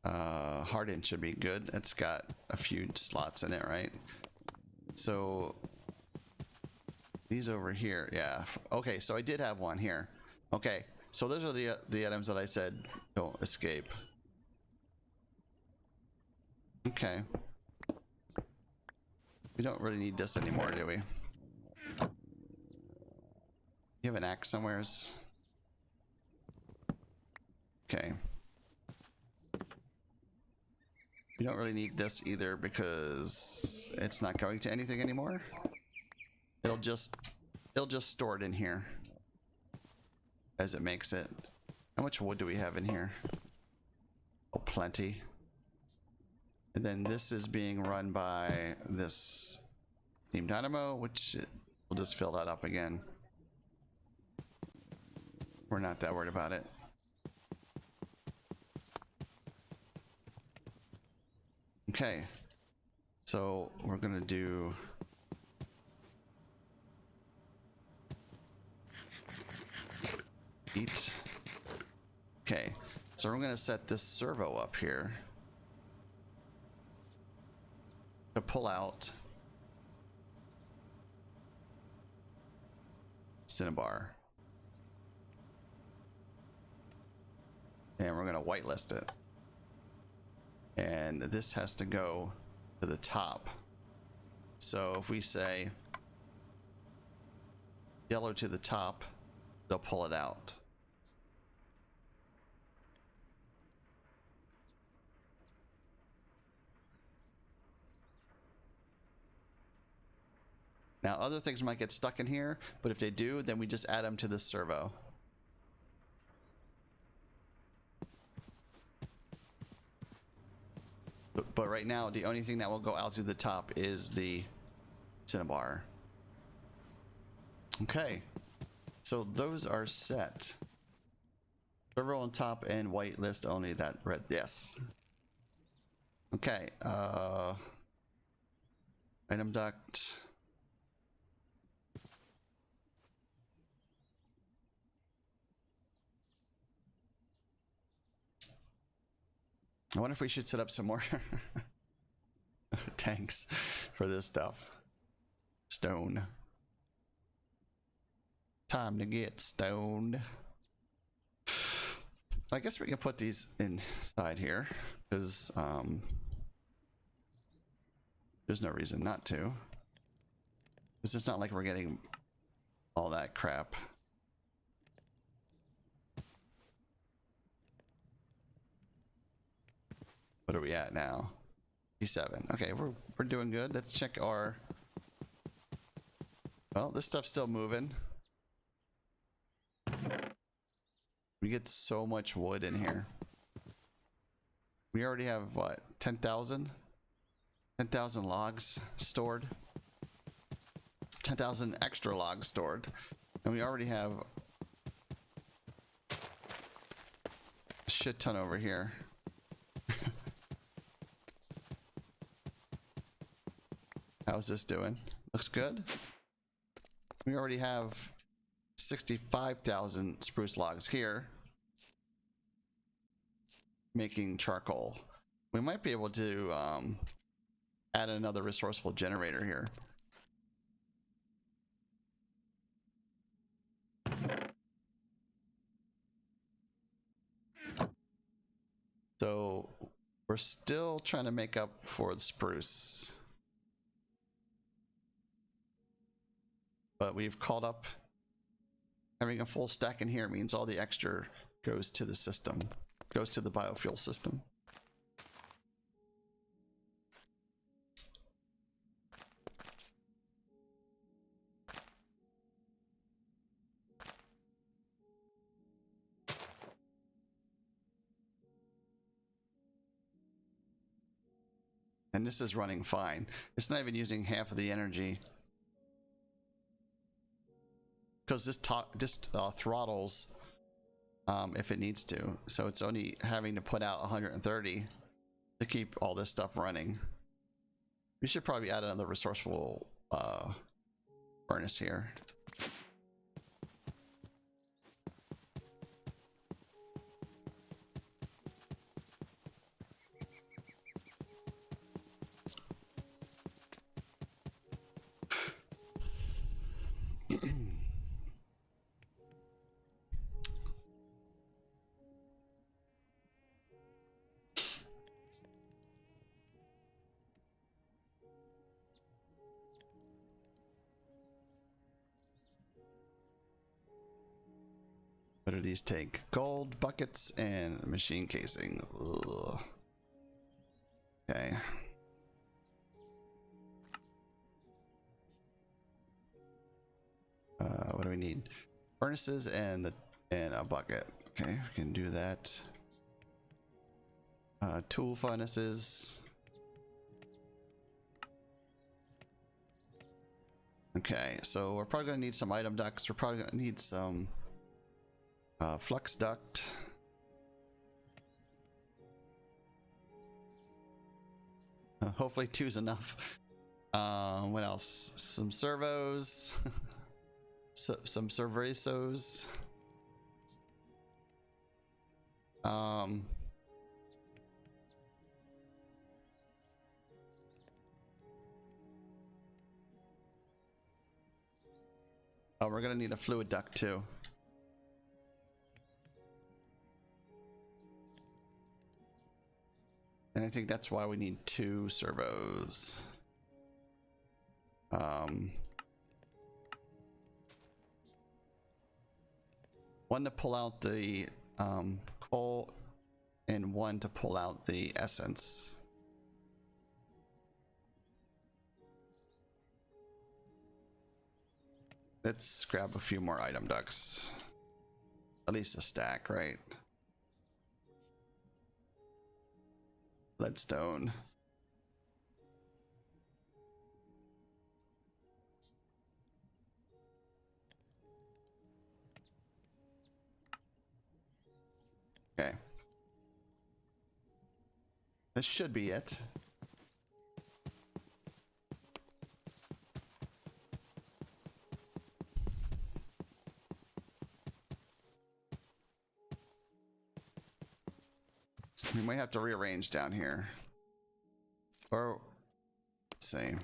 A: Hardened should be good. It's got a few slots in it, right? So these over here, yeah. Okay, so I did have one here. Okay, so those are the items that I said don't escape. Okay. We don't really need this anymore, do we? You have an axe somewheres? Okay. We don't really need this either because it's not going to anything anymore. It'll just store it in here as it makes it. How much wood do we have in here? Oh, plenty. And then this is being run by this Team Dynamo, which we'll just fill that up again. We're not that worried about it. Okay, so we're gonna do eat. Okay, so we're gonna set this servo up here to pull out cinnabar. And we're gonna whitelist it. And this has to go to the top. So if we say yellow to the top, they'll pull it out. Now other things might get stuck in here, but if they do, then we just add them to the servo. But right now, the only thing that will go out through the top is the cinnabar. Okay, so those are set. Servo on top and whitelist only. That red, yes. Okay, item duct. I wonder if we should set up some more tanks for this stuff. Stone. Time to get stoned. I guess we can put these inside here because there's no reason not to. Because it's not like we're getting all that crap. What are we at now? 57. Okay, we're doing good. Let's check our. Well, this stuff's still moving. We get so much wood in here. We already have what? 10,000? 10,000 logs stored. 10,000 extra logs stored. And we already have a shit ton over here. How's this doing? Looks good. We already have 65,000 spruce logs here. Making charcoal. We might be able to add another resourceful generator here. So we're still trying to make up for the spruce. But we've caught up. Having a full stack in here means all the extra goes to the system, goes to the biofuel system. And this is running fine. It's not even using half of the energy. Because this throttles if it needs to. So it's only having to put out 130 to keep all this stuff running. We should probably add another resourceful furnace here. What do these take? Gold buckets and machine casing. Ugh. Okay. What do we need? Furnaces and a bucket. Okay, we can do that. Tool furnaces. Okay, so we're probably gonna need some item ducts. We're probably gonna need some flux duct. Hopefully two's enough. What else? Some servos. Some servazos. Oh, we're gonna need a fluid duct too. And I think that's why we need 2 servos. One to pull out the coal and one to pull out the essence. Let's grab a few more item ducts. At least a stack, right? Leadstone. Okay. This should be it. We might have to rearrange down here. Or, let's see.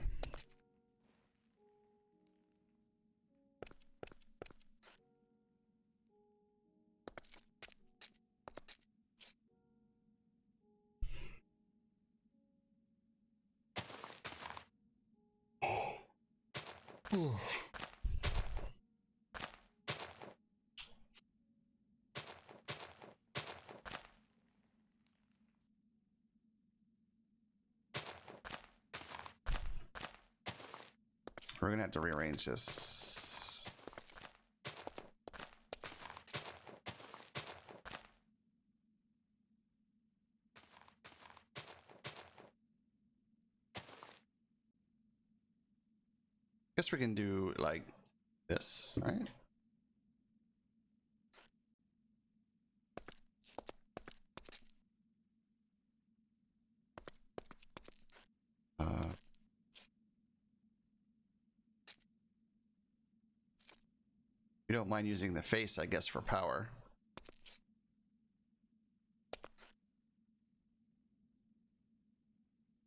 A: We're gonna have to rearrange this. Guess we can do like this, right? We don't mind using the face, I guess, for power.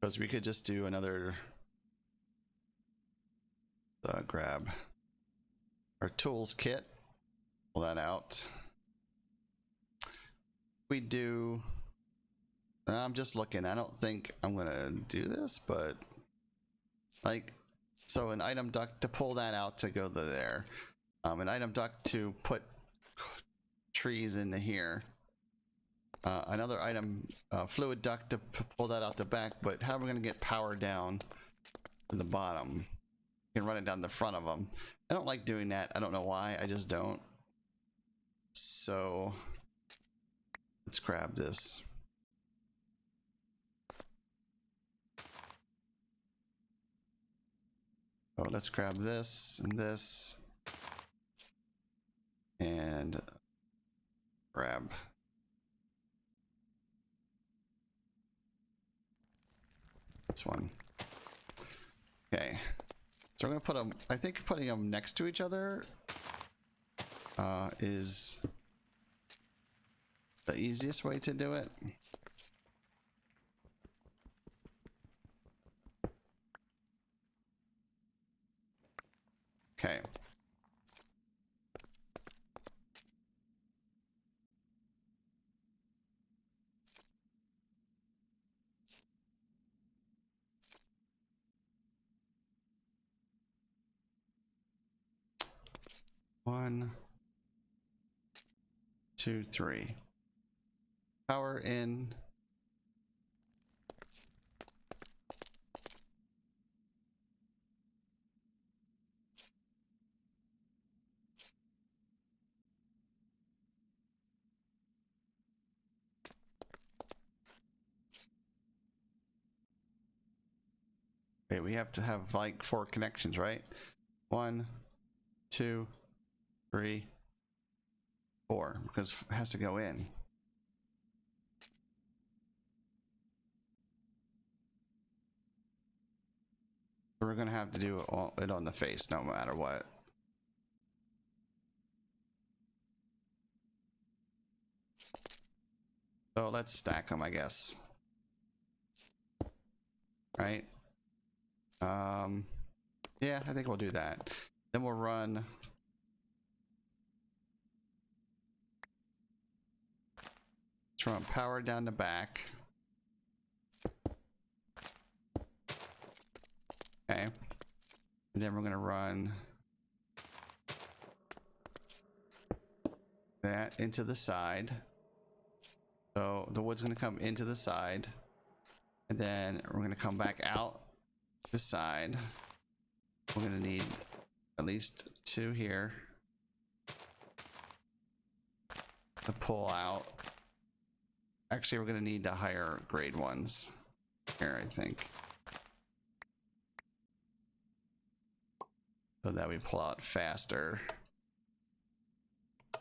A: Because we could just do another grab our tools kit, pull that out. We do, I'm just looking, I don't think I'm gonna do this, but like, so an item duct to pull that out to go to there. An item duct to put trees into here. Another item fluid duct to pull that out the back, but how are we going to get power down to the bottom? You can run it down the front of them. I don't like doing that. I don't know why. I just don't. So let's grab this. Oh, let's grab this and this. And grab this one. Okay, so we're gonna put them, I think putting them next to each other is the easiest way to do it. Okay. One, two, three. Power in. Okay, we have to have like 4 connections, right? 1, 2, 3, 4, because it has to go in. So we're gonna have to do it on the face no matter what. So let's stack them, I guess. Right? Yeah, I think we'll do that. Then we'll run power down the back. Okay. And then we're gonna run that into the side. So the wood's gonna come into the side, and then we're gonna come back out the side. We're gonna need at least 2 here to pull out. Actually, we're gonna need the higher grade ones here, I think, so that we pull out faster.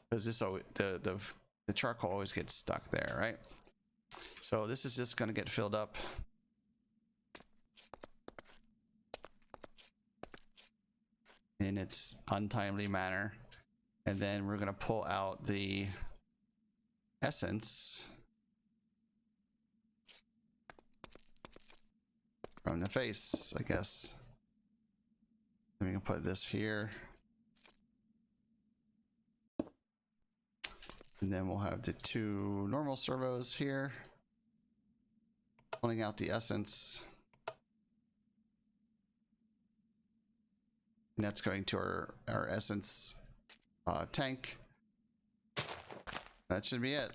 A: Because this the charcoal always gets stuck there, right? So this is just going to get filled up. In its untimely manner. And then we're going to pull out the essence from the face, I guess. And we can put this here. And then we'll have the two normal servos here. Pulling out the essence. And that's going to our essence tank. That should be it.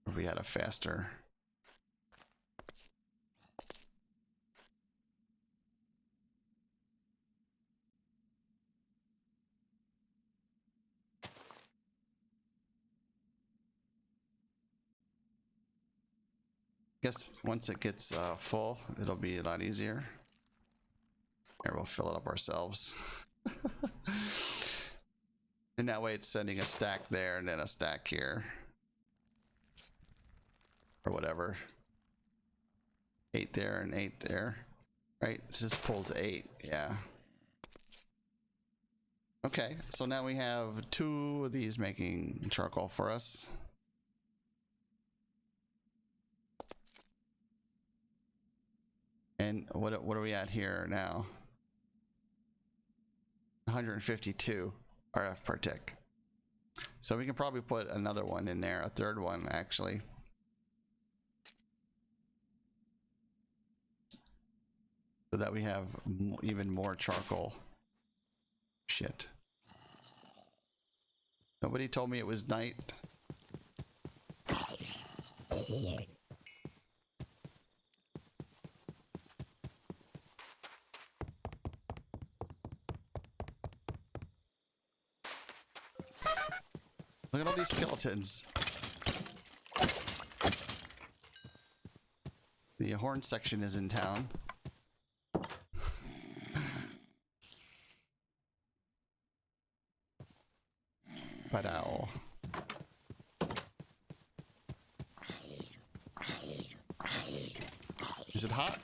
A: If we had a faster. Guess once it gets full, it'll be a lot easier. Here, we'll fill it up ourselves. And that way it's sending a stack there and then a stack here. Or whatever. 8 there and 8 there. Right? This just pulls 8. Yeah. Okay, so now we have 2 of these making charcoal for us. And what are we at here now? 152 RF per tick. So we can probably put another one in there, a third one actually. So that we have even more charcoal. Shit. Nobody told me it was night. Look at all these skeletons. The horn section is in town. Ba-dow. Is it hot?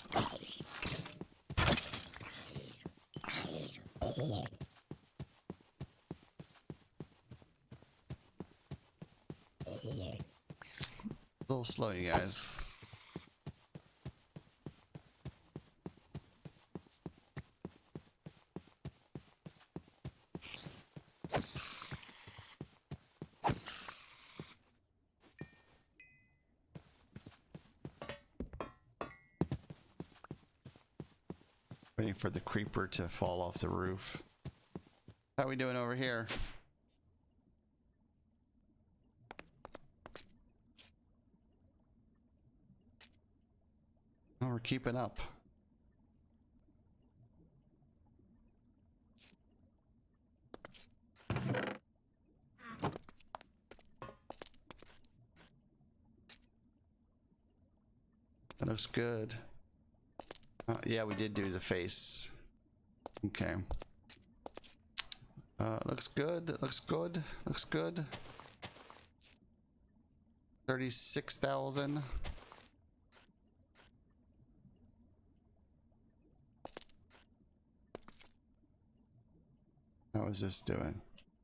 A: A little slow, you guys. Waiting for the creeper to fall off the roof. How are we doing over here? Oh, we're keeping up. That looks good. Yeah, we did do the face. Okay. Looks good. Looks good. Looks good. 36,000. How is this doing?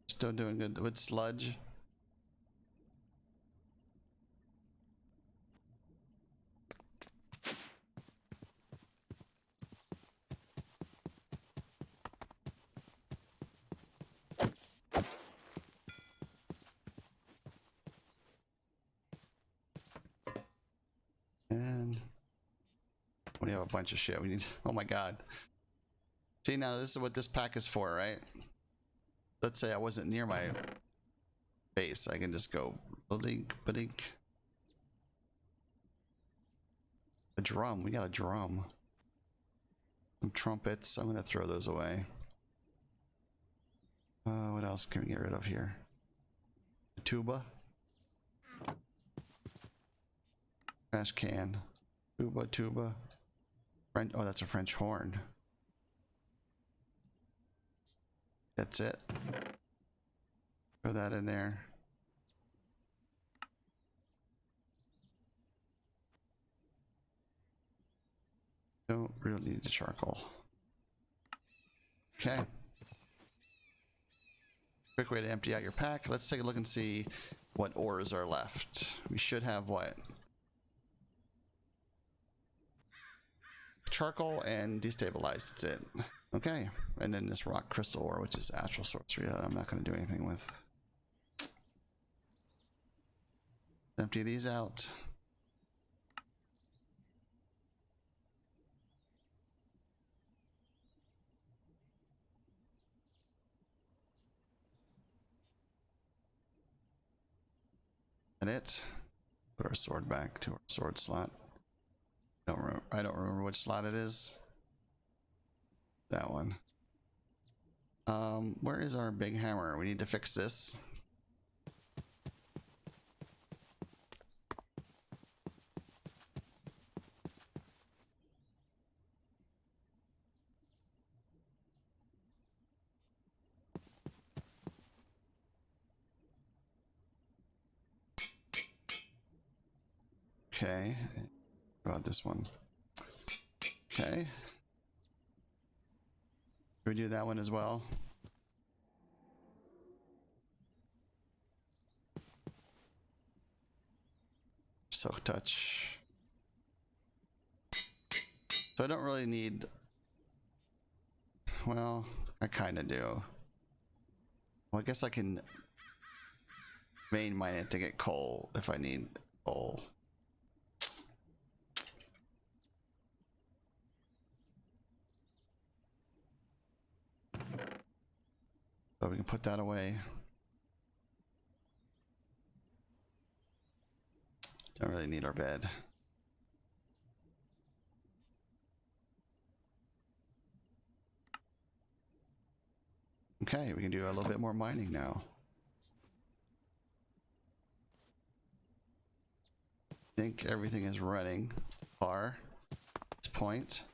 A: Still doing good with sludge. And we have a bunch of shit we need. Oh my god. See, now this is what this pack is for, right? Let's say I wasn't near my base. I can just go blink, blink. A drum. We got a drum. Some trumpets. I'm gonna throw those away. What else can we get rid of here? A tuba. Trash can. Tuba, tuba. French. Oh, that's a French horn. That's it. Throw that in there. Don't really need the charcoal. Okay. Quick way to empty out your pack. Let's take a look and see what ores are left. We should have what? Charcoal and destabilized. That's it. Okay. And then this rock crystal ore, which is astral sorcery, that I'm not going to do anything with. Empty these out. And it. Put our sword back to our sword slot. I don't remember which slot it is. That one. Where is our big hammer? We need to fix this. Okay. What about this one? Okay. Should we do that one as well? Silk touch. So I don't really need... Well, I kind of do. Well, I guess I can main mine it to get coal if I need coal. So we can put that away. Don't really need our bed. Okay, we can do a little bit more mining now. I think everything is running far at this point.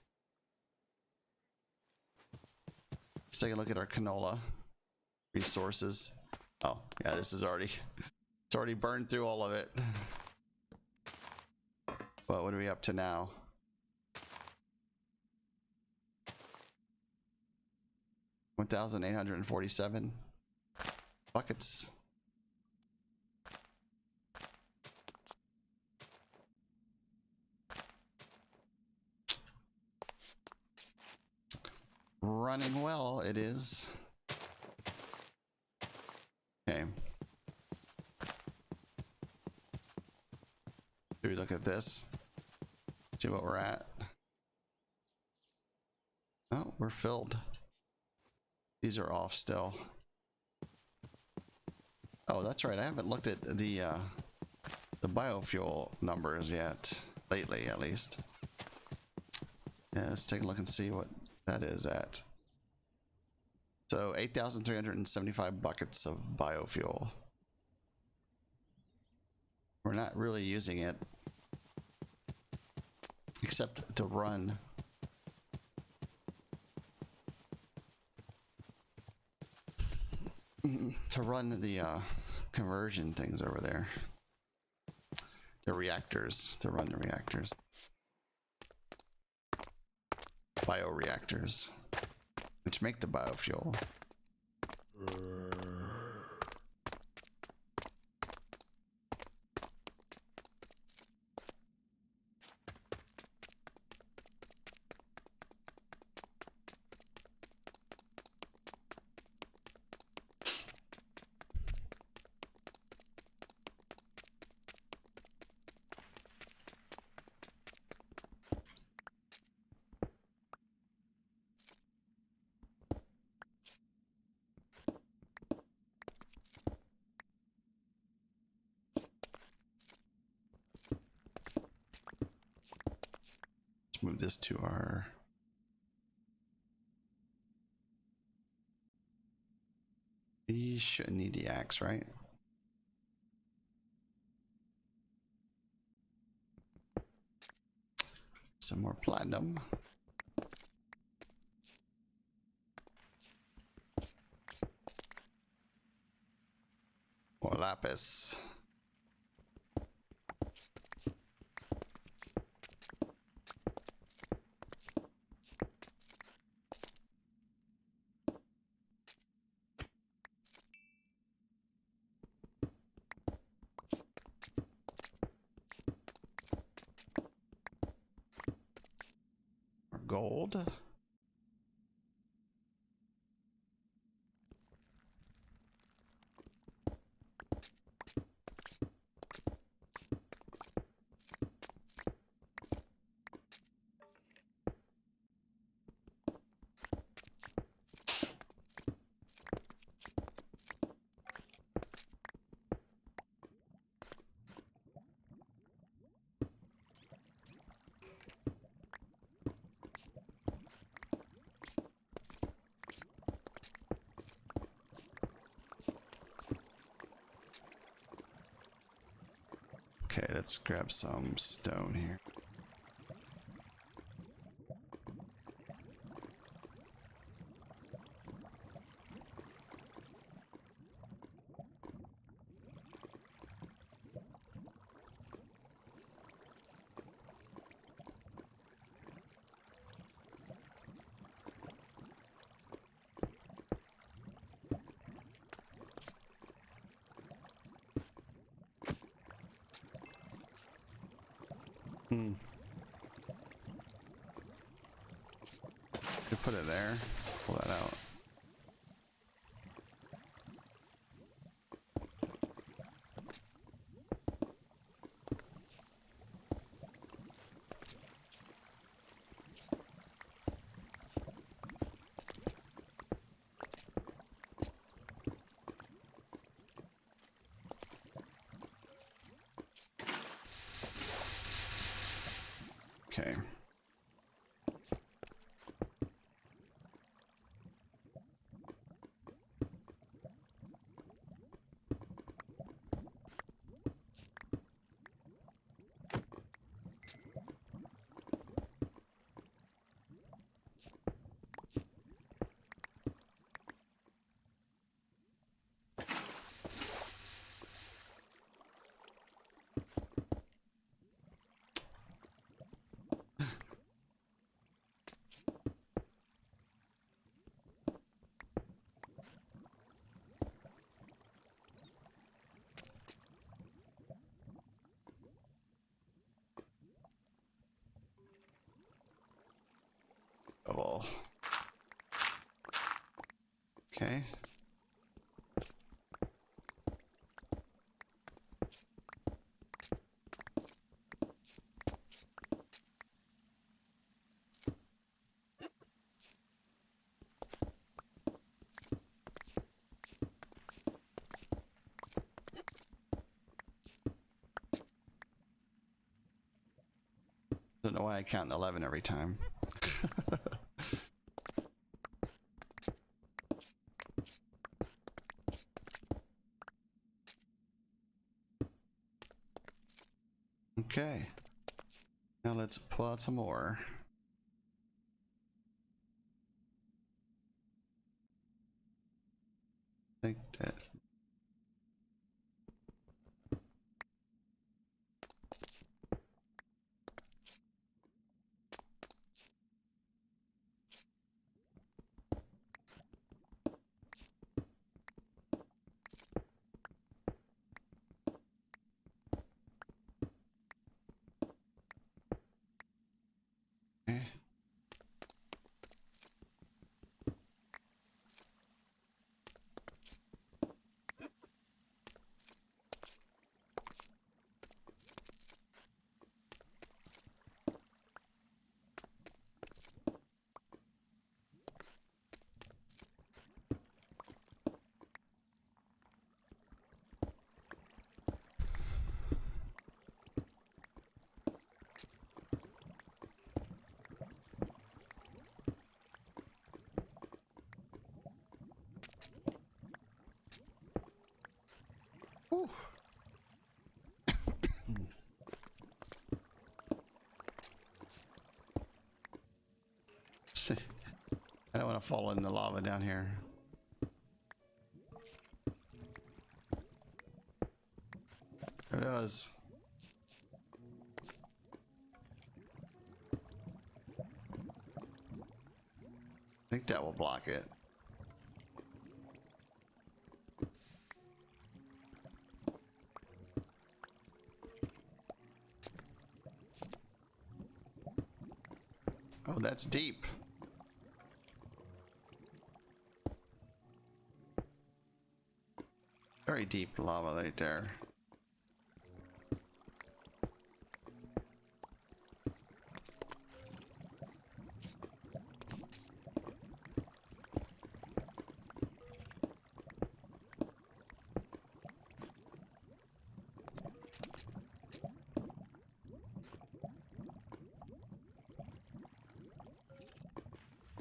A: Let's take a look at our canola resources. Oh, yeah, this is already, it's already burned through all of it. But what are we up to now? $1,847 buckets. Running well, it is. Okay. Do we look at this? See what we're at. Oh, we're filled. These are off still. Oh, that's right. I haven't looked at the biofuel numbers yet. Lately, at least. Yeah, let's take a look and see what that is at. So 8,375 buckets of biofuel. We're not really using it except to run. To run the conversion things over there. The reactors. To run the reactors. Bioreactors. Which make the biofuel. Move this to our we shouldn't need the axe, right? Some more platinum. this. Gold. Okay, let's grab some stone here. Could put it there. Pull that out. Okay. Oh. Okay. Don't know why I count 11 every time. Okay. Now let's pull out some more. I think that. Okay. Whew. I don't want to fall in the lava down here. was. I think that will block it. Oh, that's deep. Very deep lava right there.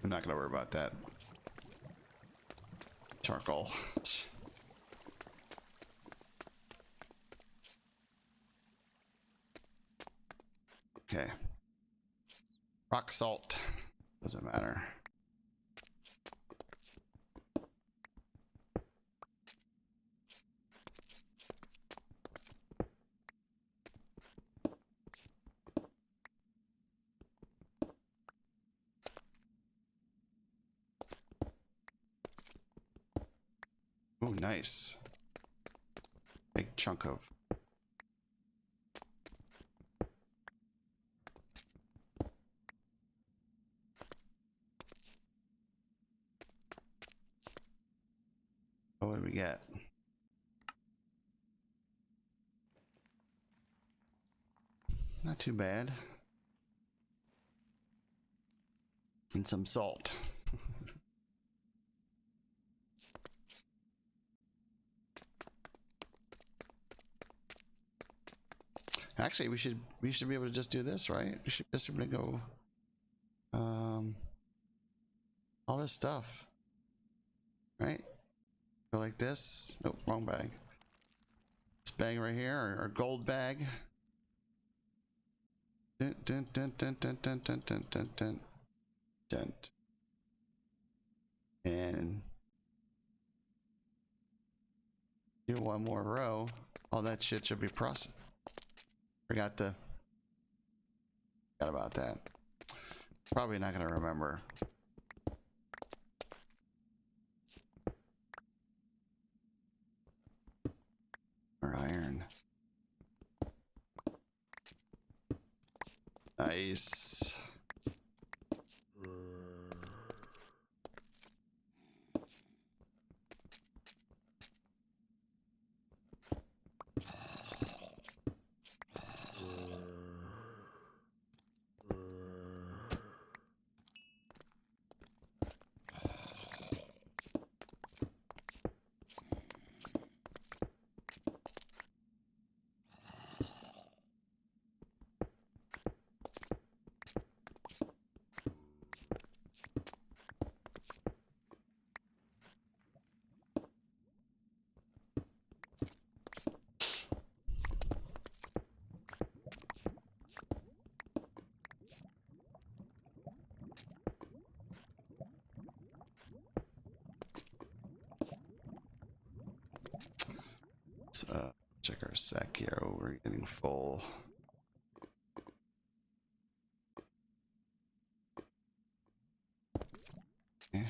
A: I'm not gonna worry about that. Charcoal. Okay. Rock salt. Doesn't matter. Oh, nice. Big chunk of. What did we get? Not too bad. And some salt. Actually, we should be able to just do this, right? We should just be able to go all this stuff. Right? Go like this. Nope, wrong bag. This bag right here, our gold bag. Dun, dun, dun, dun, dun, dun, dun, dun, dun, dun, dun. And do one more row. All that shit should be processed. Forgot about that. Probably not gonna remember. Or iron. Nice. Let's check our sack here. Oh, we're getting full. Okay.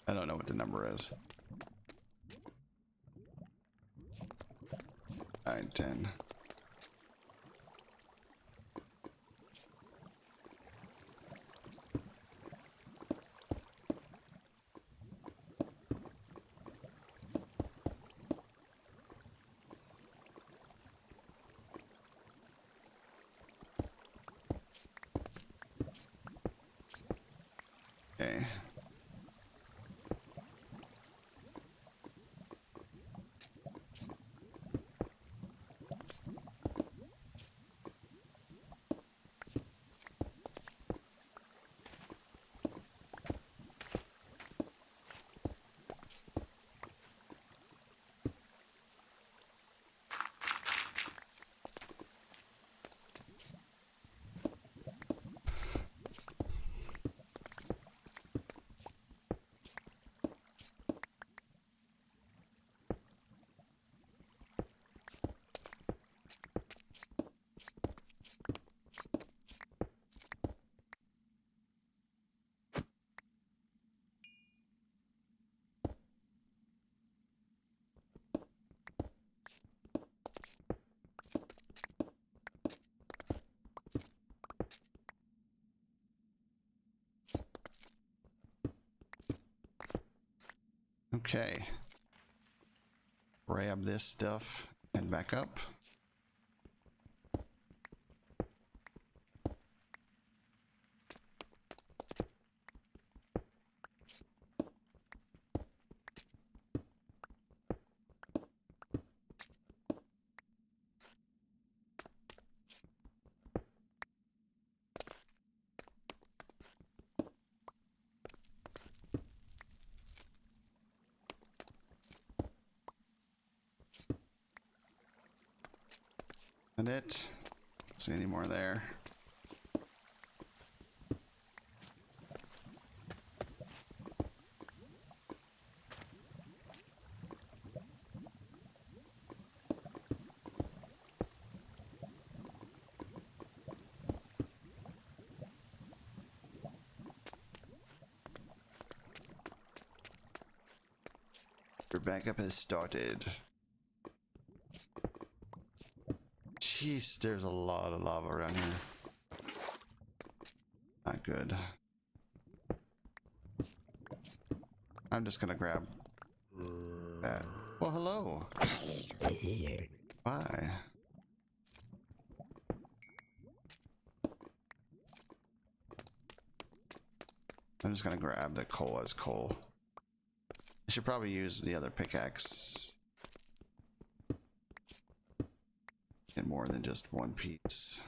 A: I don't know what the number is. 9, 10. Okay. Grab this stuff and back up. And it. Don't see any more there. Your backup has started. Jeez, there's a lot of lava around here. Not good. I'm just gonna grab that. Well, hello. Bye. I'm just gonna grab the coal as coal. I should probably use the other pickaxe. Get more than just one piece.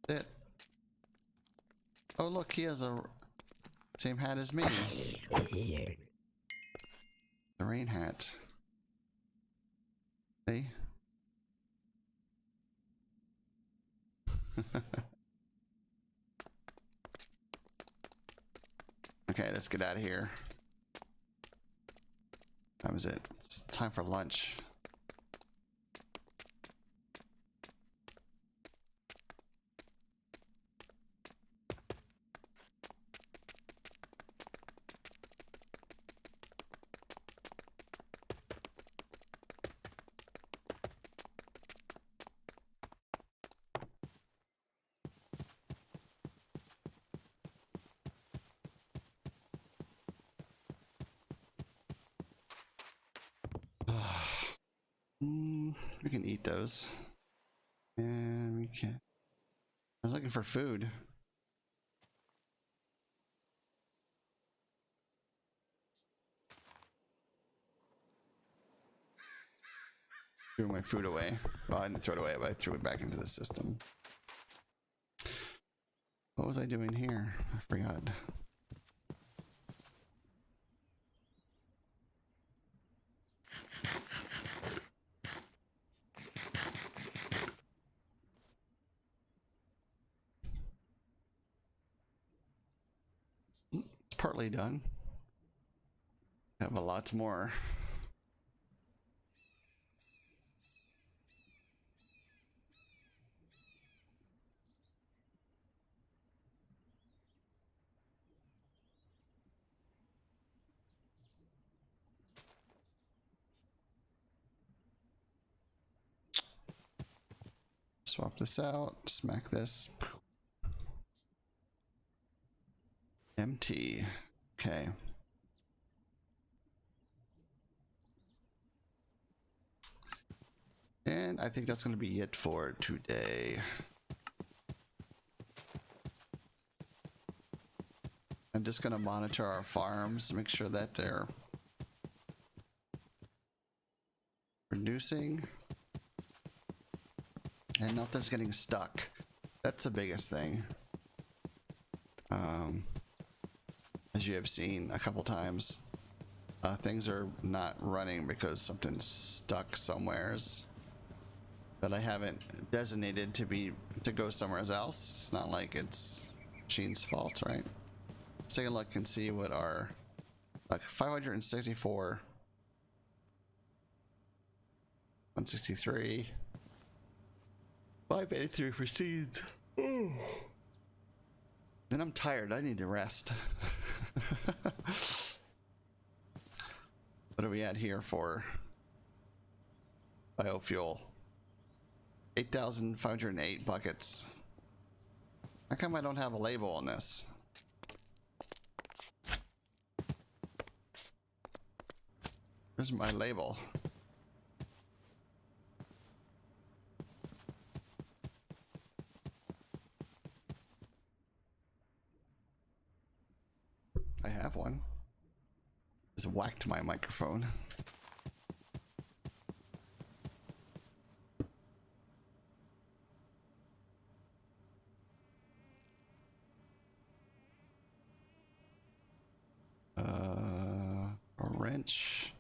A: It. Oh look, he has a same hat as me. The rain hat. See? Okay, let's get out of here. That was it. It's time for lunch. We can eat those. And we can. I was looking for food. Threw my food away. Well, I didn't throw it away, but I threw it back into the system. What was I doing here? I forgot. It's partly done. I have a lot more. Swap this out, smack this. Empty. Okay. And I think that's going to be it for today. I'm just going to monitor our farms, make sure that they're producing and nothing's getting stuck. That's the biggest thing. As you have seen a couple times, things are not running because something's stuck somewheres that I haven't designated to go somewhere else. It's not like it's machine's fault, right? Let's take a look and see what our 564, 163, 583 for seeds. Then I'm tired. I need to rest. What are we at here for biofuel? 8,508 buckets. How come I don't have a label on this? Where's my label? I have one. Just whacked my microphone. A wrench.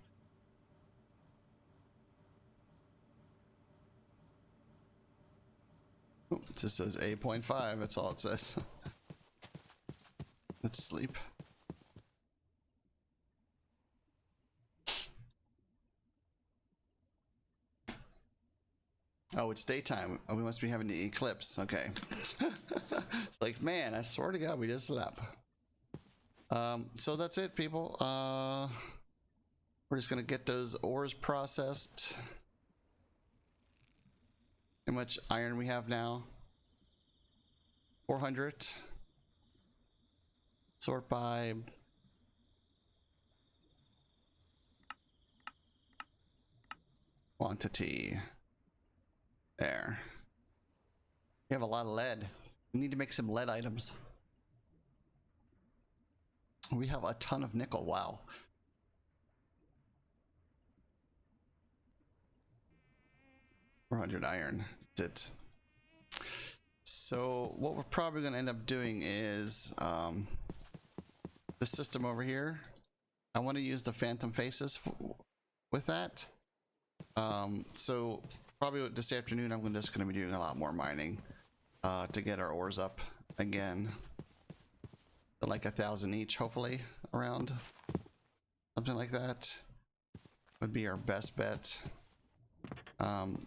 A: Oh, it just says 8.5. That's all it says. Let's sleep. Oh, it's daytime. Oh, we must be having the eclipse. Okay. It's like, man, I swear to God, we just slept. So that's it, people. We're just gonna get those ores processed. How much iron we have now? 400. Sort by quantity. There. We have a lot of lead. We need to make some lead items. We have a ton of nickel. Wow. $400 iron. That's it. So what we're probably going to end up doing is this system over here. I want to use the phantom faces with that. So probably this afternoon I'm just going to be doing a lot more mining to get our ores up again. To like 1,000 each, hopefully, around something like that would be our best bet.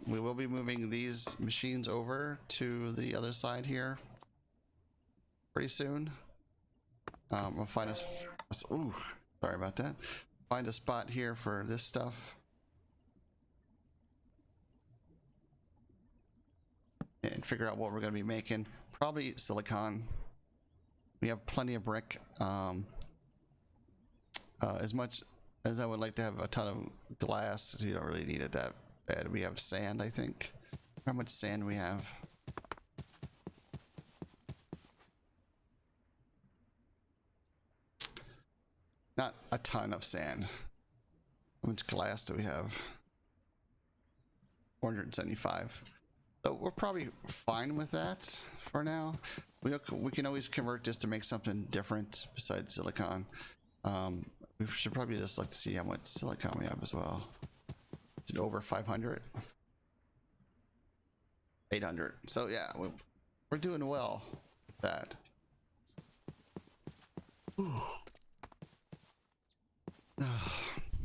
A: We will be moving these machines over to the other side here pretty soon. We'll find us. Ooh, sorry about that. Find a spot here for this stuff. And figure out what we're going to be making. Probably silicon. We have plenty of brick. As much as I would like to have a ton of glass, you don't really need it that bad. We have sand, I think. How much sand we have? Not a ton of sand. How much glass do we have? 475. So we're probably fine with that for now. We can always convert this to make something different besides silicon. We should probably just look to see how much silicon we have as well. Is it over 500? 800. So yeah, we're doing well with that.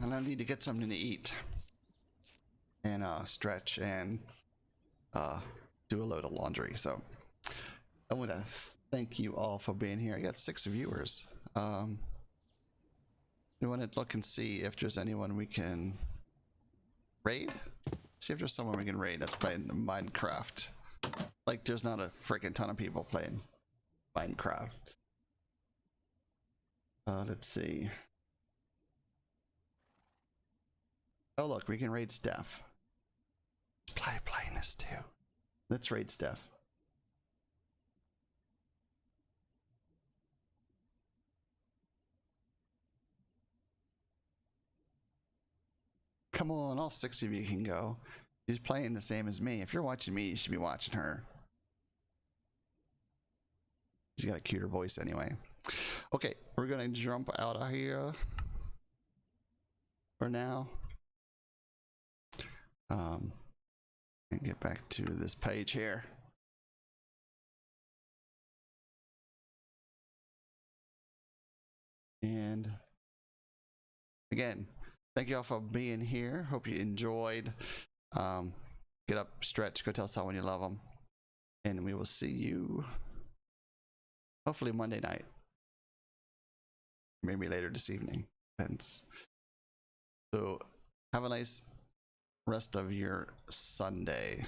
A: And I need to get something to eat and stretch and do a load of laundry. So I want to thank you all for being here. I got 6 viewers. We want to look and see if there's anyone we can raid. See if there's someone we can raid that's playing Minecraft. Like there's not a freaking ton of people playing Minecraft. Let's see. Oh look, we can raid Steph. Playing this too. Let's raid Steph. Come on, all 6 of you can go. She's playing the same as me. If you're watching me, you should be watching her. She's got a cuter voice anyway. Okay, we're gonna jump out of here for now. And get back to this page here. And again, thank you all for being here. Hope you enjoyed. Get up, stretch, go tell someone you love them. And we will see you hopefully Monday night. Maybe later this evening. Depends. So have a nice rest of your Sunday.